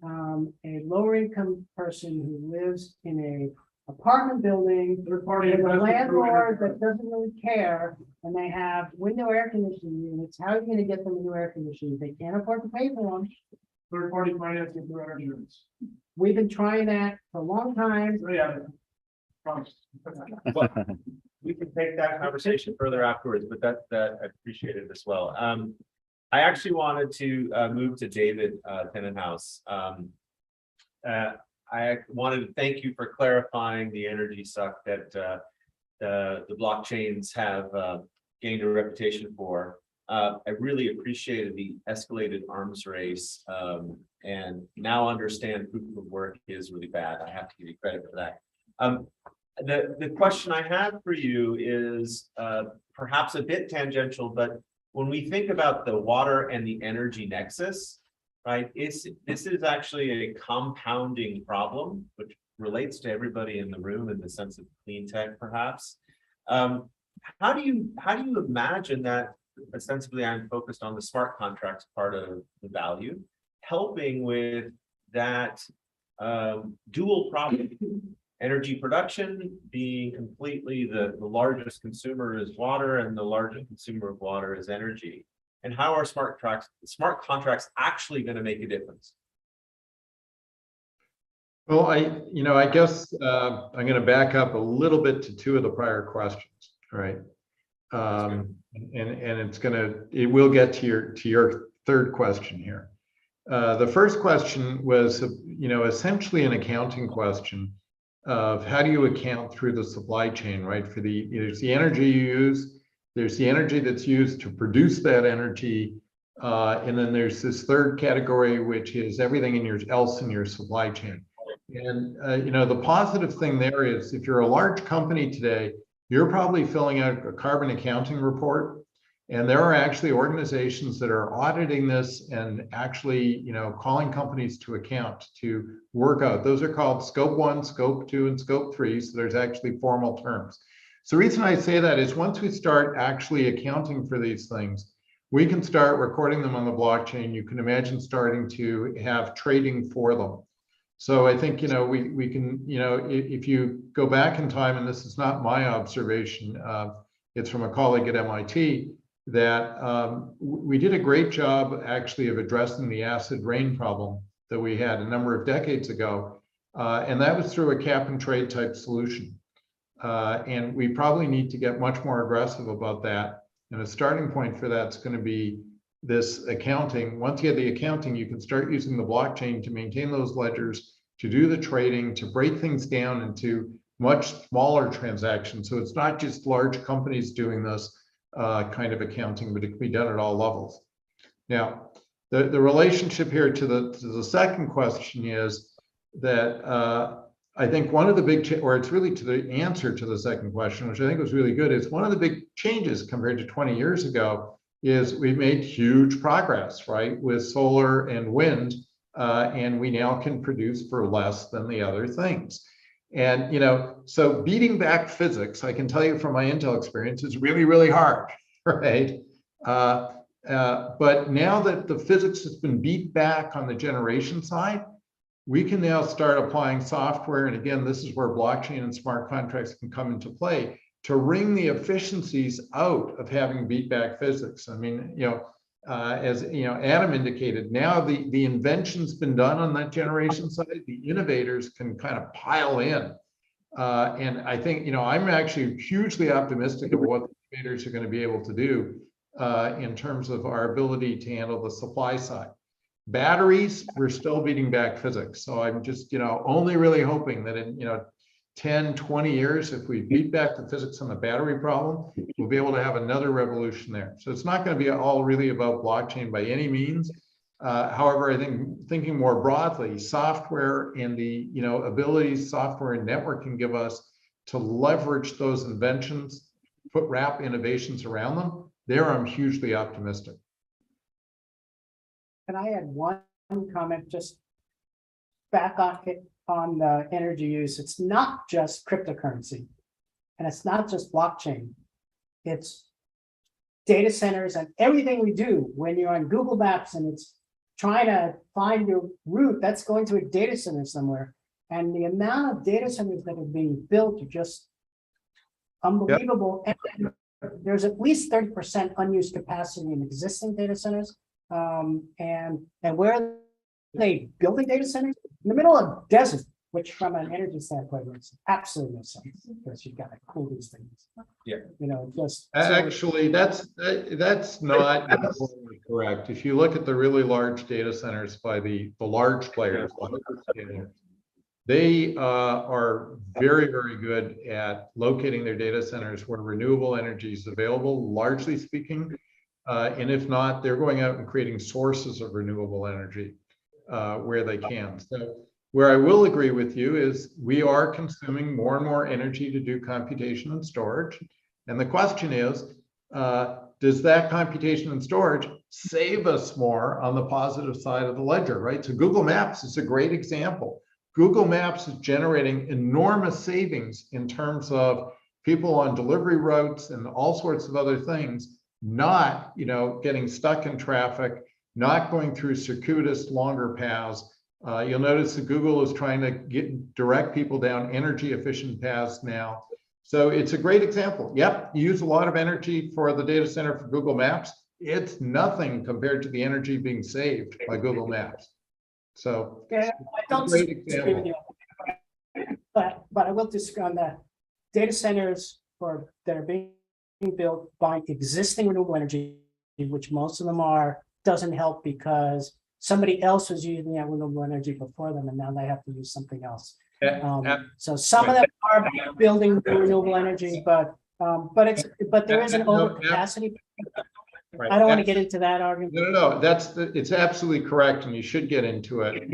a lower income person who lives in a apartment building with a landlord that doesn't really care, and they have window air conditioning units? How are you gonna get them a new air conditioning? They can't afford to pay for them. Third-party financing through energy units. We've been trying that for a long time. Yeah. Promise. Well, we can take that conversation further afterwards, but that I appreciate it as well. I actually wanted to move to David Tenenhouse. I wanted to thank you for clarifying the energy suck that the blockchains have gained a reputation for. I really appreciated the escalated arms race, and now understand proof of work is really bad. I have to give you credit for that. The question I have for you is perhaps a bit tangential, but when we think about the water and the energy nexus, right, this is actually a compounding problem, which relates to everybody in the room in the sense of clean tech, perhaps. How do you imagine that? Ostensibly, I'm focused on the smart contracts part of the value, helping with that dual problem. Energy production being completely the largest consumer is water, and the largest consumer of water is energy. And how are smart contracts actually going to make a difference? Well, I guess I'm going to back up a little bit to two of the prior questions, right? And it will get to your third question here. The first question was, essentially an accounting question of how do you account through the supply chain, right? There's the energy you use, there's the energy that's used to produce that energy, and then there's this third category, which is everything else in your supply chain. And the positive thing there is, if you're a large company today, you're probably filling out a carbon accounting report. And there are actually organizations that are auditing this and actually, calling companies to account to work out. Those are called Scope 1, Scope 2, and Scope 3. So there's actually formal terms. So the reason I say that is once we start actually accounting for these things, we can start recording them on the blockchain. You can imagine starting to have trading for them. So I think, we can, if you go back in time, and this is not my observation, it's from a colleague at MIT, that we did a great job actually of addressing the acid rain problem that we had a number of decades ago. And that was through a cap and trade type solution. And we probably need to get much more aggressive about that. And a starting point for that's going to be this accounting. Once you get the accounting, you can start using the blockchain to maintain those ledgers, to do the trading, to break things down into much smaller transactions. So it's not just large companies doing this kind of accounting, but it can be done at all levels. Now, the relationship here to the second question is that I think one of the big, or it's really to the answer to the second question, which I think was really good, is one of the big changes compared to 20 years ago is we've made huge progress, right, with solar and wind, and we now can produce for less than the other things. And, you know, so beating back physics, I can tell you from my Intel experience, is really, really hard, right? But now that the physics has been beat back on the generation side, we can now start applying software. And again, this is where blockchain and smart contracts can come into play to wring the efficiencies out of having beat back physics. I mean, you know, as you know, Adam indicated, now the invention's been done on that generation side. The innovators can kind of pile in. And I think, you know, I'm actually hugely optimistic about what the innovators are going to be able to do in terms of our ability to handle the supply side. Batteries, we're still beating back physics. So I'm just, you know, only really hoping that in, you know, 10, 20 years, if we beat back the physics on the battery problem, we'll be able to have another revolution there. So it's not going to be all really about blockchain by any means. However, I think thinking more broadly, software and the, you know, abilities software and networking give us to leverage those inventions, wrap innovations around them, there I'm hugely optimistic. Can I add one comment just back on the energy use? It's not just cryptocurrency and it's not just blockchain. It's data centers and everything we do. When you're on Google Maps and it's trying to find your route, that's going to a data center somewhere. And the amount of data centers that are being built are just unbelievable. Yep. And there's at least 30% unused capacity in existing data centers. And where are they building data centers? In the middle of a desert, which from an energy standpoint makes absolutely no sense because you've got to cool these things. Yeah. You know, just actually that's not entirely correct. If you look at the really large data centers by the large players, they are very, very good at locating their data centers where renewable energy is available, largely speaking. And if not, they're going out and creating sources of renewable energy where they can. So where I will agree with you is we are consuming more and more energy to do computation and storage. And the question is, does that computation and storage save us more on the positive side of the ledger, right? So Google Maps is a great example. Google Maps is generating enormous savings in terms of people on delivery routes and all sorts of other things, not, you know, getting stuck in traffic, not going through circuitous longer paths. You'll notice that Google is trying to direct people down energy efficient paths now. So it's a great example. Yep, you use a lot of energy for the data center for Google Maps. It's nothing compared to the energy being saved by Google Maps. So yeah, I don't disagree with you. But I will disagree on that. Data centers that are being built by existing renewable energy, which most of them are, doesn't help because somebody else was using that renewable energy before them and now they have to use something else. So some of them are building renewable energy, but there is an overcapacity. Right. I don't want to get into that argument. No, it's absolutely correct, and you should get into it.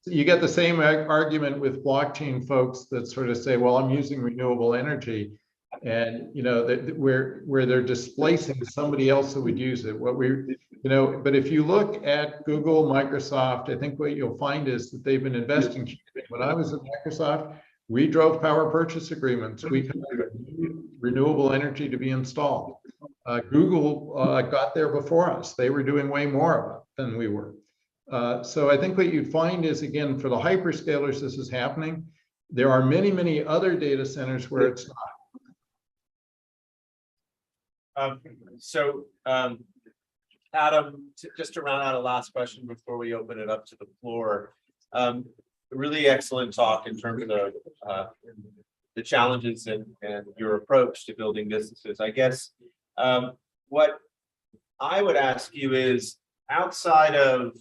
You get the same argument with blockchain folks that sort of say, well, I'm using renewable energy, and you know where they're displacing somebody else who would use it. But if you look at Google, Microsoft, I think what you'll find is that they've been investing. When I was at Microsoft, we drove power purchase agreements. We had renewable energy to be installed. Google got there before us. They were doing way more of it than we were. So I think what you'd find is, again, for the hyperscalers, this is happening. There are many, many other data centers where it's not. Adam, just to round out a last question before we open it up to the floor. really excellent talk in terms of the challenges and your approach to building businesses. I guess what I would ask you is outside of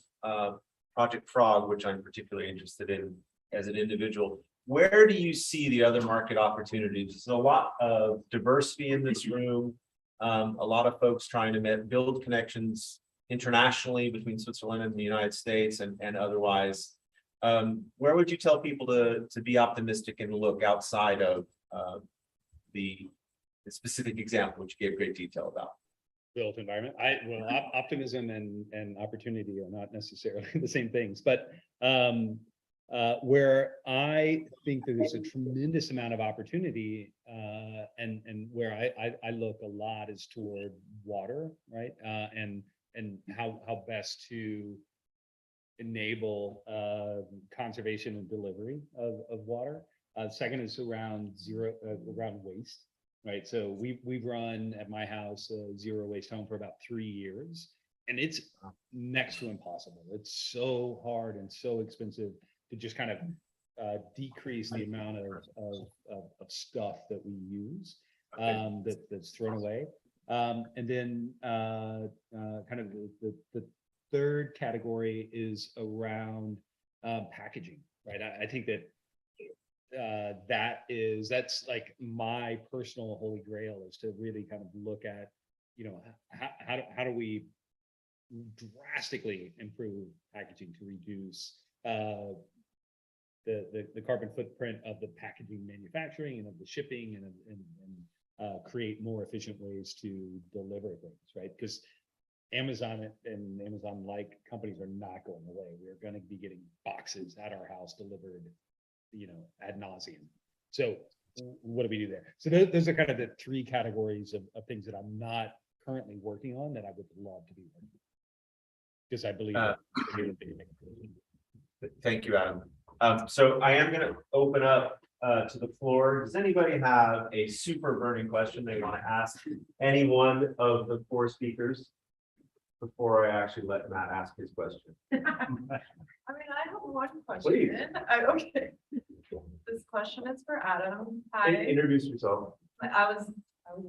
Project Frog, which I'm particularly interested in as an individual, where do you see the other market opportunities? There's a lot of diversity in this room, a lot of folks trying to build connections internationally between Switzerland and the United States and otherwise. Where would you tell people to be optimistic and look outside of the specific example, which you gave great detail about? Built environment. Optimism and opportunity are not necessarily the same things, but where I think there's a tremendous amount of opportunity, and where I look a lot is toward water, right? And how best to enable conservation and delivery of water. Second is around around waste. Right, so we've run at my house a zero waste home for about 3 years, and it's next to impossible. It's so hard and so expensive to just kind of decrease the amount of stuff that we use that's thrown away. And then kind of the third category is around packaging. Right, I think that that's like my personal holy grail, is to really kind of look at, you know, how do we drastically improve packaging to reduce the carbon footprint of the packaging manufacturing and of the shipping and create more efficient ways to deliver things, right? Because Amazon and Amazon-like companies are not going away. We're going to be getting boxes at our house delivered, you know, ad nauseum. So what do we do there? So those are kind of the three categories of things that I'm not currently working on that I would love to be working on, because I believe thank you, Adam. So I am going to open up to the floor. Does anybody have a super burning question they want to ask any one of the four speakers before I actually let Matt ask his question? I mean, I have one question. Please. Okay. This question is for Adam. Hi. Introduce yourself. I was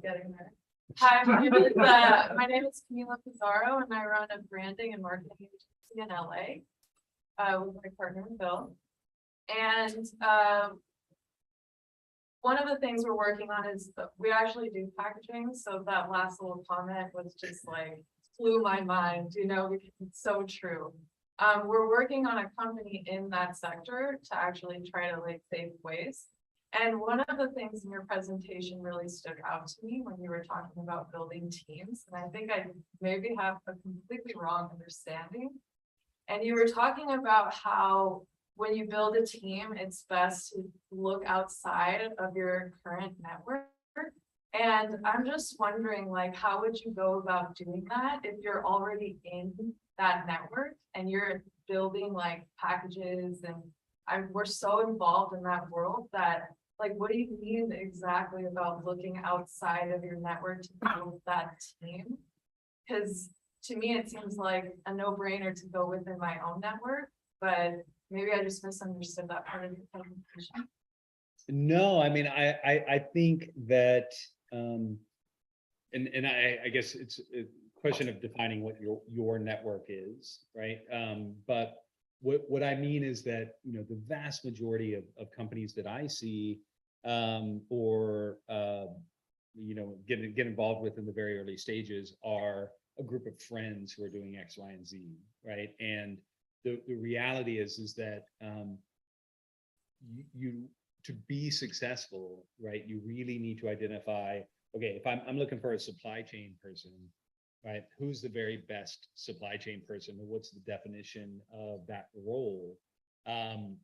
getting there. Hi, my name is Camila Pizarro, and I run a branding and marketing agency in LA with my partner Bill. And one of the things we're working on is that we actually do packaging. So that last little comment was just like blew my mind, you know, because it's so true. We're working on a company in that sector to actually try to like save waste. And one of the things in your presentation really stood out to me when you were talking about building teams. And I think I maybe have a completely wrong understanding. And you were talking about how when you build a team, it's best to look outside of your current network. And I'm just wondering, like, how would you go about doing that if you're already in that network and you're building like packages and we're so involved in that world that, like, what do you mean exactly about looking outside of your network to build that team? Because to me, it seems like a no-brainer to go within my own network, but maybe I just misunderstood that part of your presentation. No, I mean, I think that, and I guess it's a question of defining what your network is, right? But what I mean is that, you know, the vast majority of companies that I see or you know, get involved with in the very early stages are a group of friends who are doing X, Y, and Z, right? And the reality is that you to be successful, right, you really need to identify, okay, if I'm looking for a supply chain person, right, who's the very best supply chain person, and what's the definition of that role, and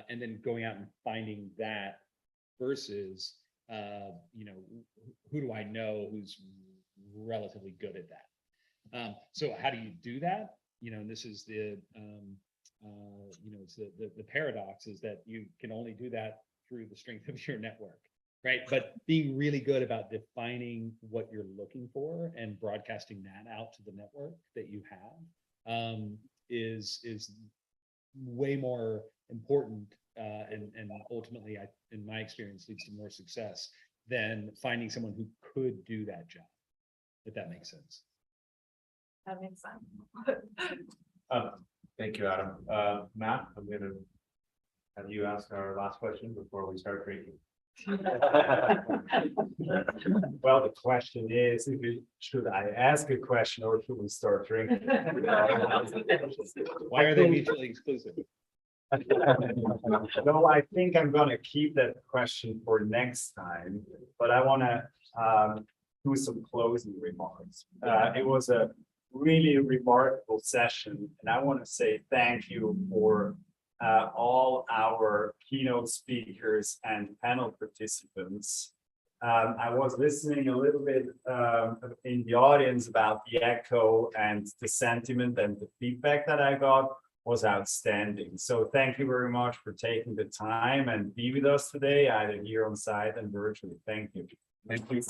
then going out and finding that versus, you know, who do I know who's relatively good at that. So how do you do that? You know, and this is the, you know, it's the paradox is that you can only do that through the strength of your network, right? But being really good about defining what you're looking for and broadcasting that out to the network that you have is way more important and ultimately, in my experience, leads to more success than finding someone who could do that job, if that makes sense. That makes sense. Thank you, Adam. Matt, I'm gonna have you ask our last question before we start drinking. Well, the question is, should I ask a question or should we start drinking? Why are they mutually exclusive? No, I think I'm gonna keep that question for next time, but I wanna do some closing remarks. It was a really remarkable session, and I want to say thank you for all our keynote speakers and panel participants. I was listening a little bit in the audience about the echo, and the sentiment and the feedback that I got was outstanding. So thank you very much for taking the time and be with us today, either here on site and virtually. Thank you. Thank you.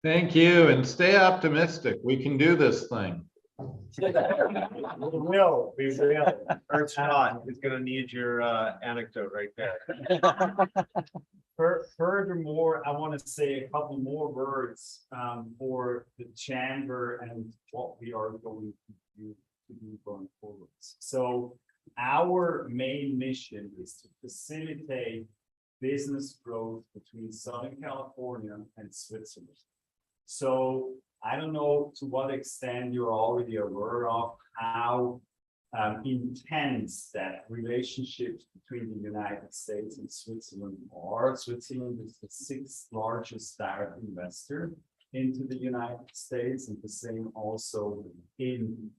Thank you, and stay optimistic. We can do this thing. We will. Ernst Scott is gonna need your anecdote right there. Furthermore, I want to say a couple more words for the chamber and what we are going to do going forward. So our main mission is to facilitate business growth between Southern California and Switzerland. So I don't know to what extent you're already aware of how intense that relationships between the United States and Switzerland are. Switzerland is the 6th largest direct investor into the United States, and the same also in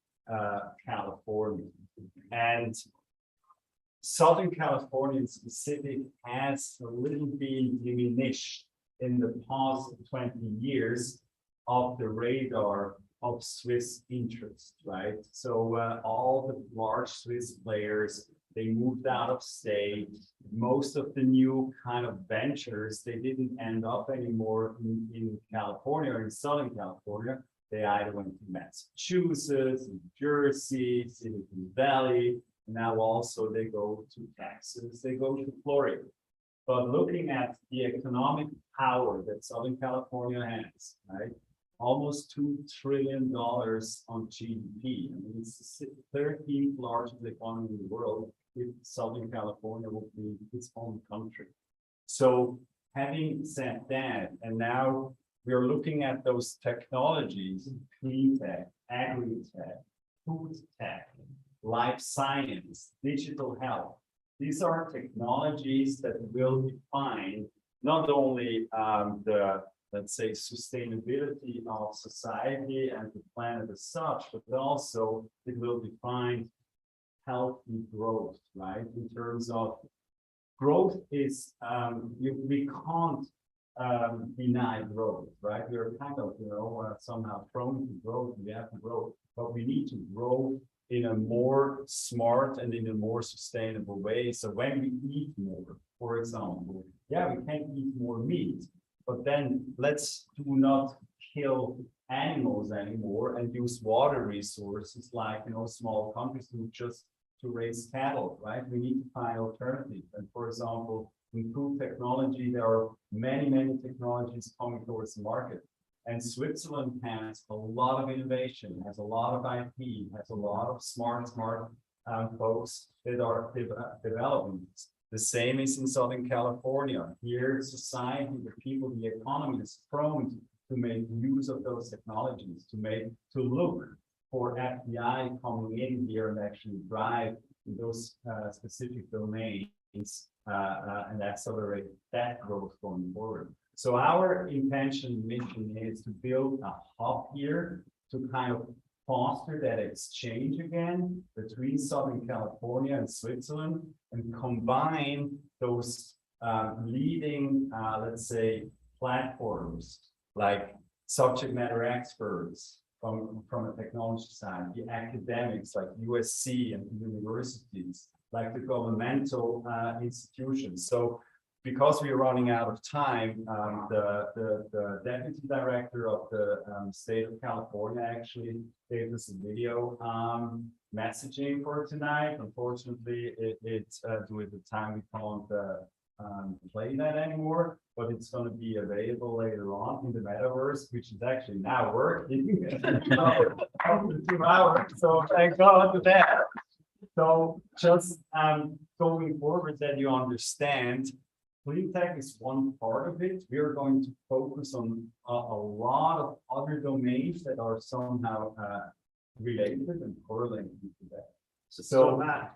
California. And Southern California in specific has a little bit diminished in the past 20 years of the radar of Swiss interest, right? So all the large Swiss players, they moved out of state. Most of the new kind of ventures, they didn't end up anymore in California or in Southern California. They either went to Massachusetts, New Jersey, Silicon Valley. Now also they go to Texas, they go to Florida. But looking at the economic power that Southern California has, right? Almost $2 trillion on GDP. I mean, it's the 13th largest economy in the world. If Southern California will be its own country. So having said that, and now we're looking at those technologies, clean tech, agri-tech, food tech, life science, digital health. These are technologies that will define not only let's say, sustainability of society and the planet as such, but also it will define healthy growth, right? In terms of growth is, we can't deny growth, right? We're kind of, somehow prone to growth, we have to grow, but we need to grow in a more smart and in a more sustainable way. So when we eat more, for example, yeah, we can eat more meat, but then let's do not kill animals anymore and use water resources like, small countries to raise cattle, right? We need to find alternatives. And for example, in food technology, there are many, many technologies coming towards the market. And Switzerland has a lot of innovation, has a lot of IP, has a lot of smart folks that are developing this. The same is in Southern California. Here, society, the people, the economy is prone to make use of those technologies, to look for FDI coming in here and actually drive those specific domains and accelerate that growth going forward. So our intention, mission is to build a hub here to kind of foster that exchange again between Southern California and Switzerland and combine those leading, let's say, platforms like subject matter experts from a technology side, the academics like USC and universities, like the governmental institutions. So because we are running out of time, the deputy director of the state of California actually gave us a video messaging for tonight. Unfortunately, it's with the time we can't play that anymore, but it's going to be available later on in the metaverse, which is actually now working after 2 hours. So thank God for that. So just going forward, that you understand, clean tech is one part of it. We are going to focus on a lot of other domains that are somehow related and correlated to that. So Matt,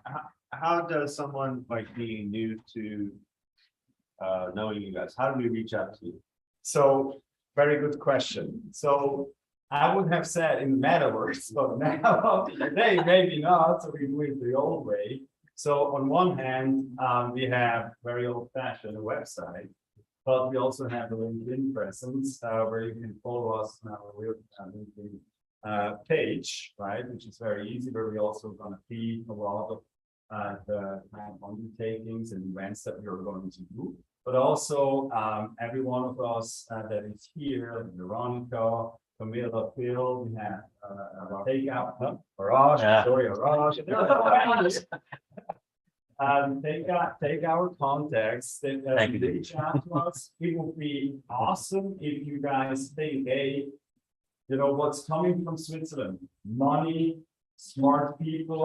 how does someone like me new to knowing you guys, how do we reach out to you? So, very good question. So I would have said in the metaverse, but now today maybe not. So we do it the old way. So on one hand, we have very old-fashioned website, but we also have a LinkedIn presence where you can follow us on our LinkedIn page, right? Which is very easy. Where we also going to feed a lot of the kind of undertakings and events that we are going to do. But also every one of us that is here, Veronica, Camilla, Phil, we have Takeout, Arash, sorry, Arash. Take our contacts, reach out to us. It would be awesome if you guys think, hey, you know what's coming from Switzerland? Money, smart people,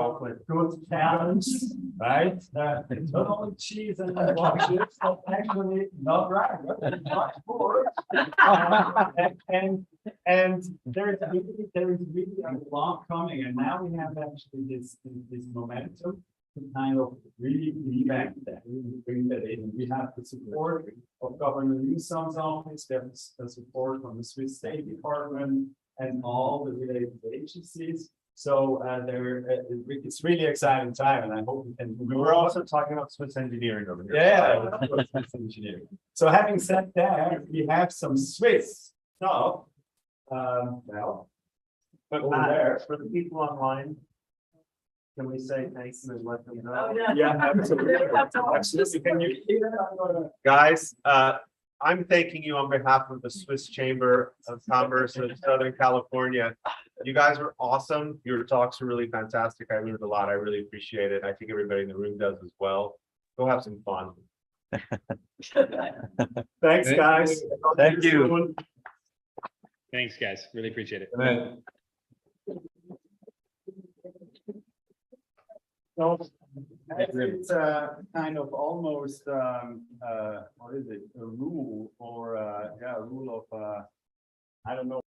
good talents, right? Not only cheese and watches, but actually not right. Much more. And there is really a lot coming, and now we have actually this momentum to kind of really revamp that, really bring that in. We have the support of Governor Newsom's office, we have the support from the Swiss State Department and all the related agencies. So it's really exciting time, and I hope we can. We were also talking about Swiss engineering over here. Yeah, Swiss engineering. So having said that, we have some Swiss stuff. Well, But over Matt, there. for the people online, can we say thanks and let them know? Yeah, absolutely. Absolutely. Can you hear that? Guys, I'm thanking you on behalf of the Swiss Chamber of Commerce of Southern California. You guys were awesome. Your talks were really fantastic. I learned a lot. I really appreciate it. I think everybody in the room does as well. Go have some fun. Thanks, guys. Thank you. Thanks, guys. Really appreciate it. So it's kind of almost what is it, a rule or yeah, a rule of I don't know.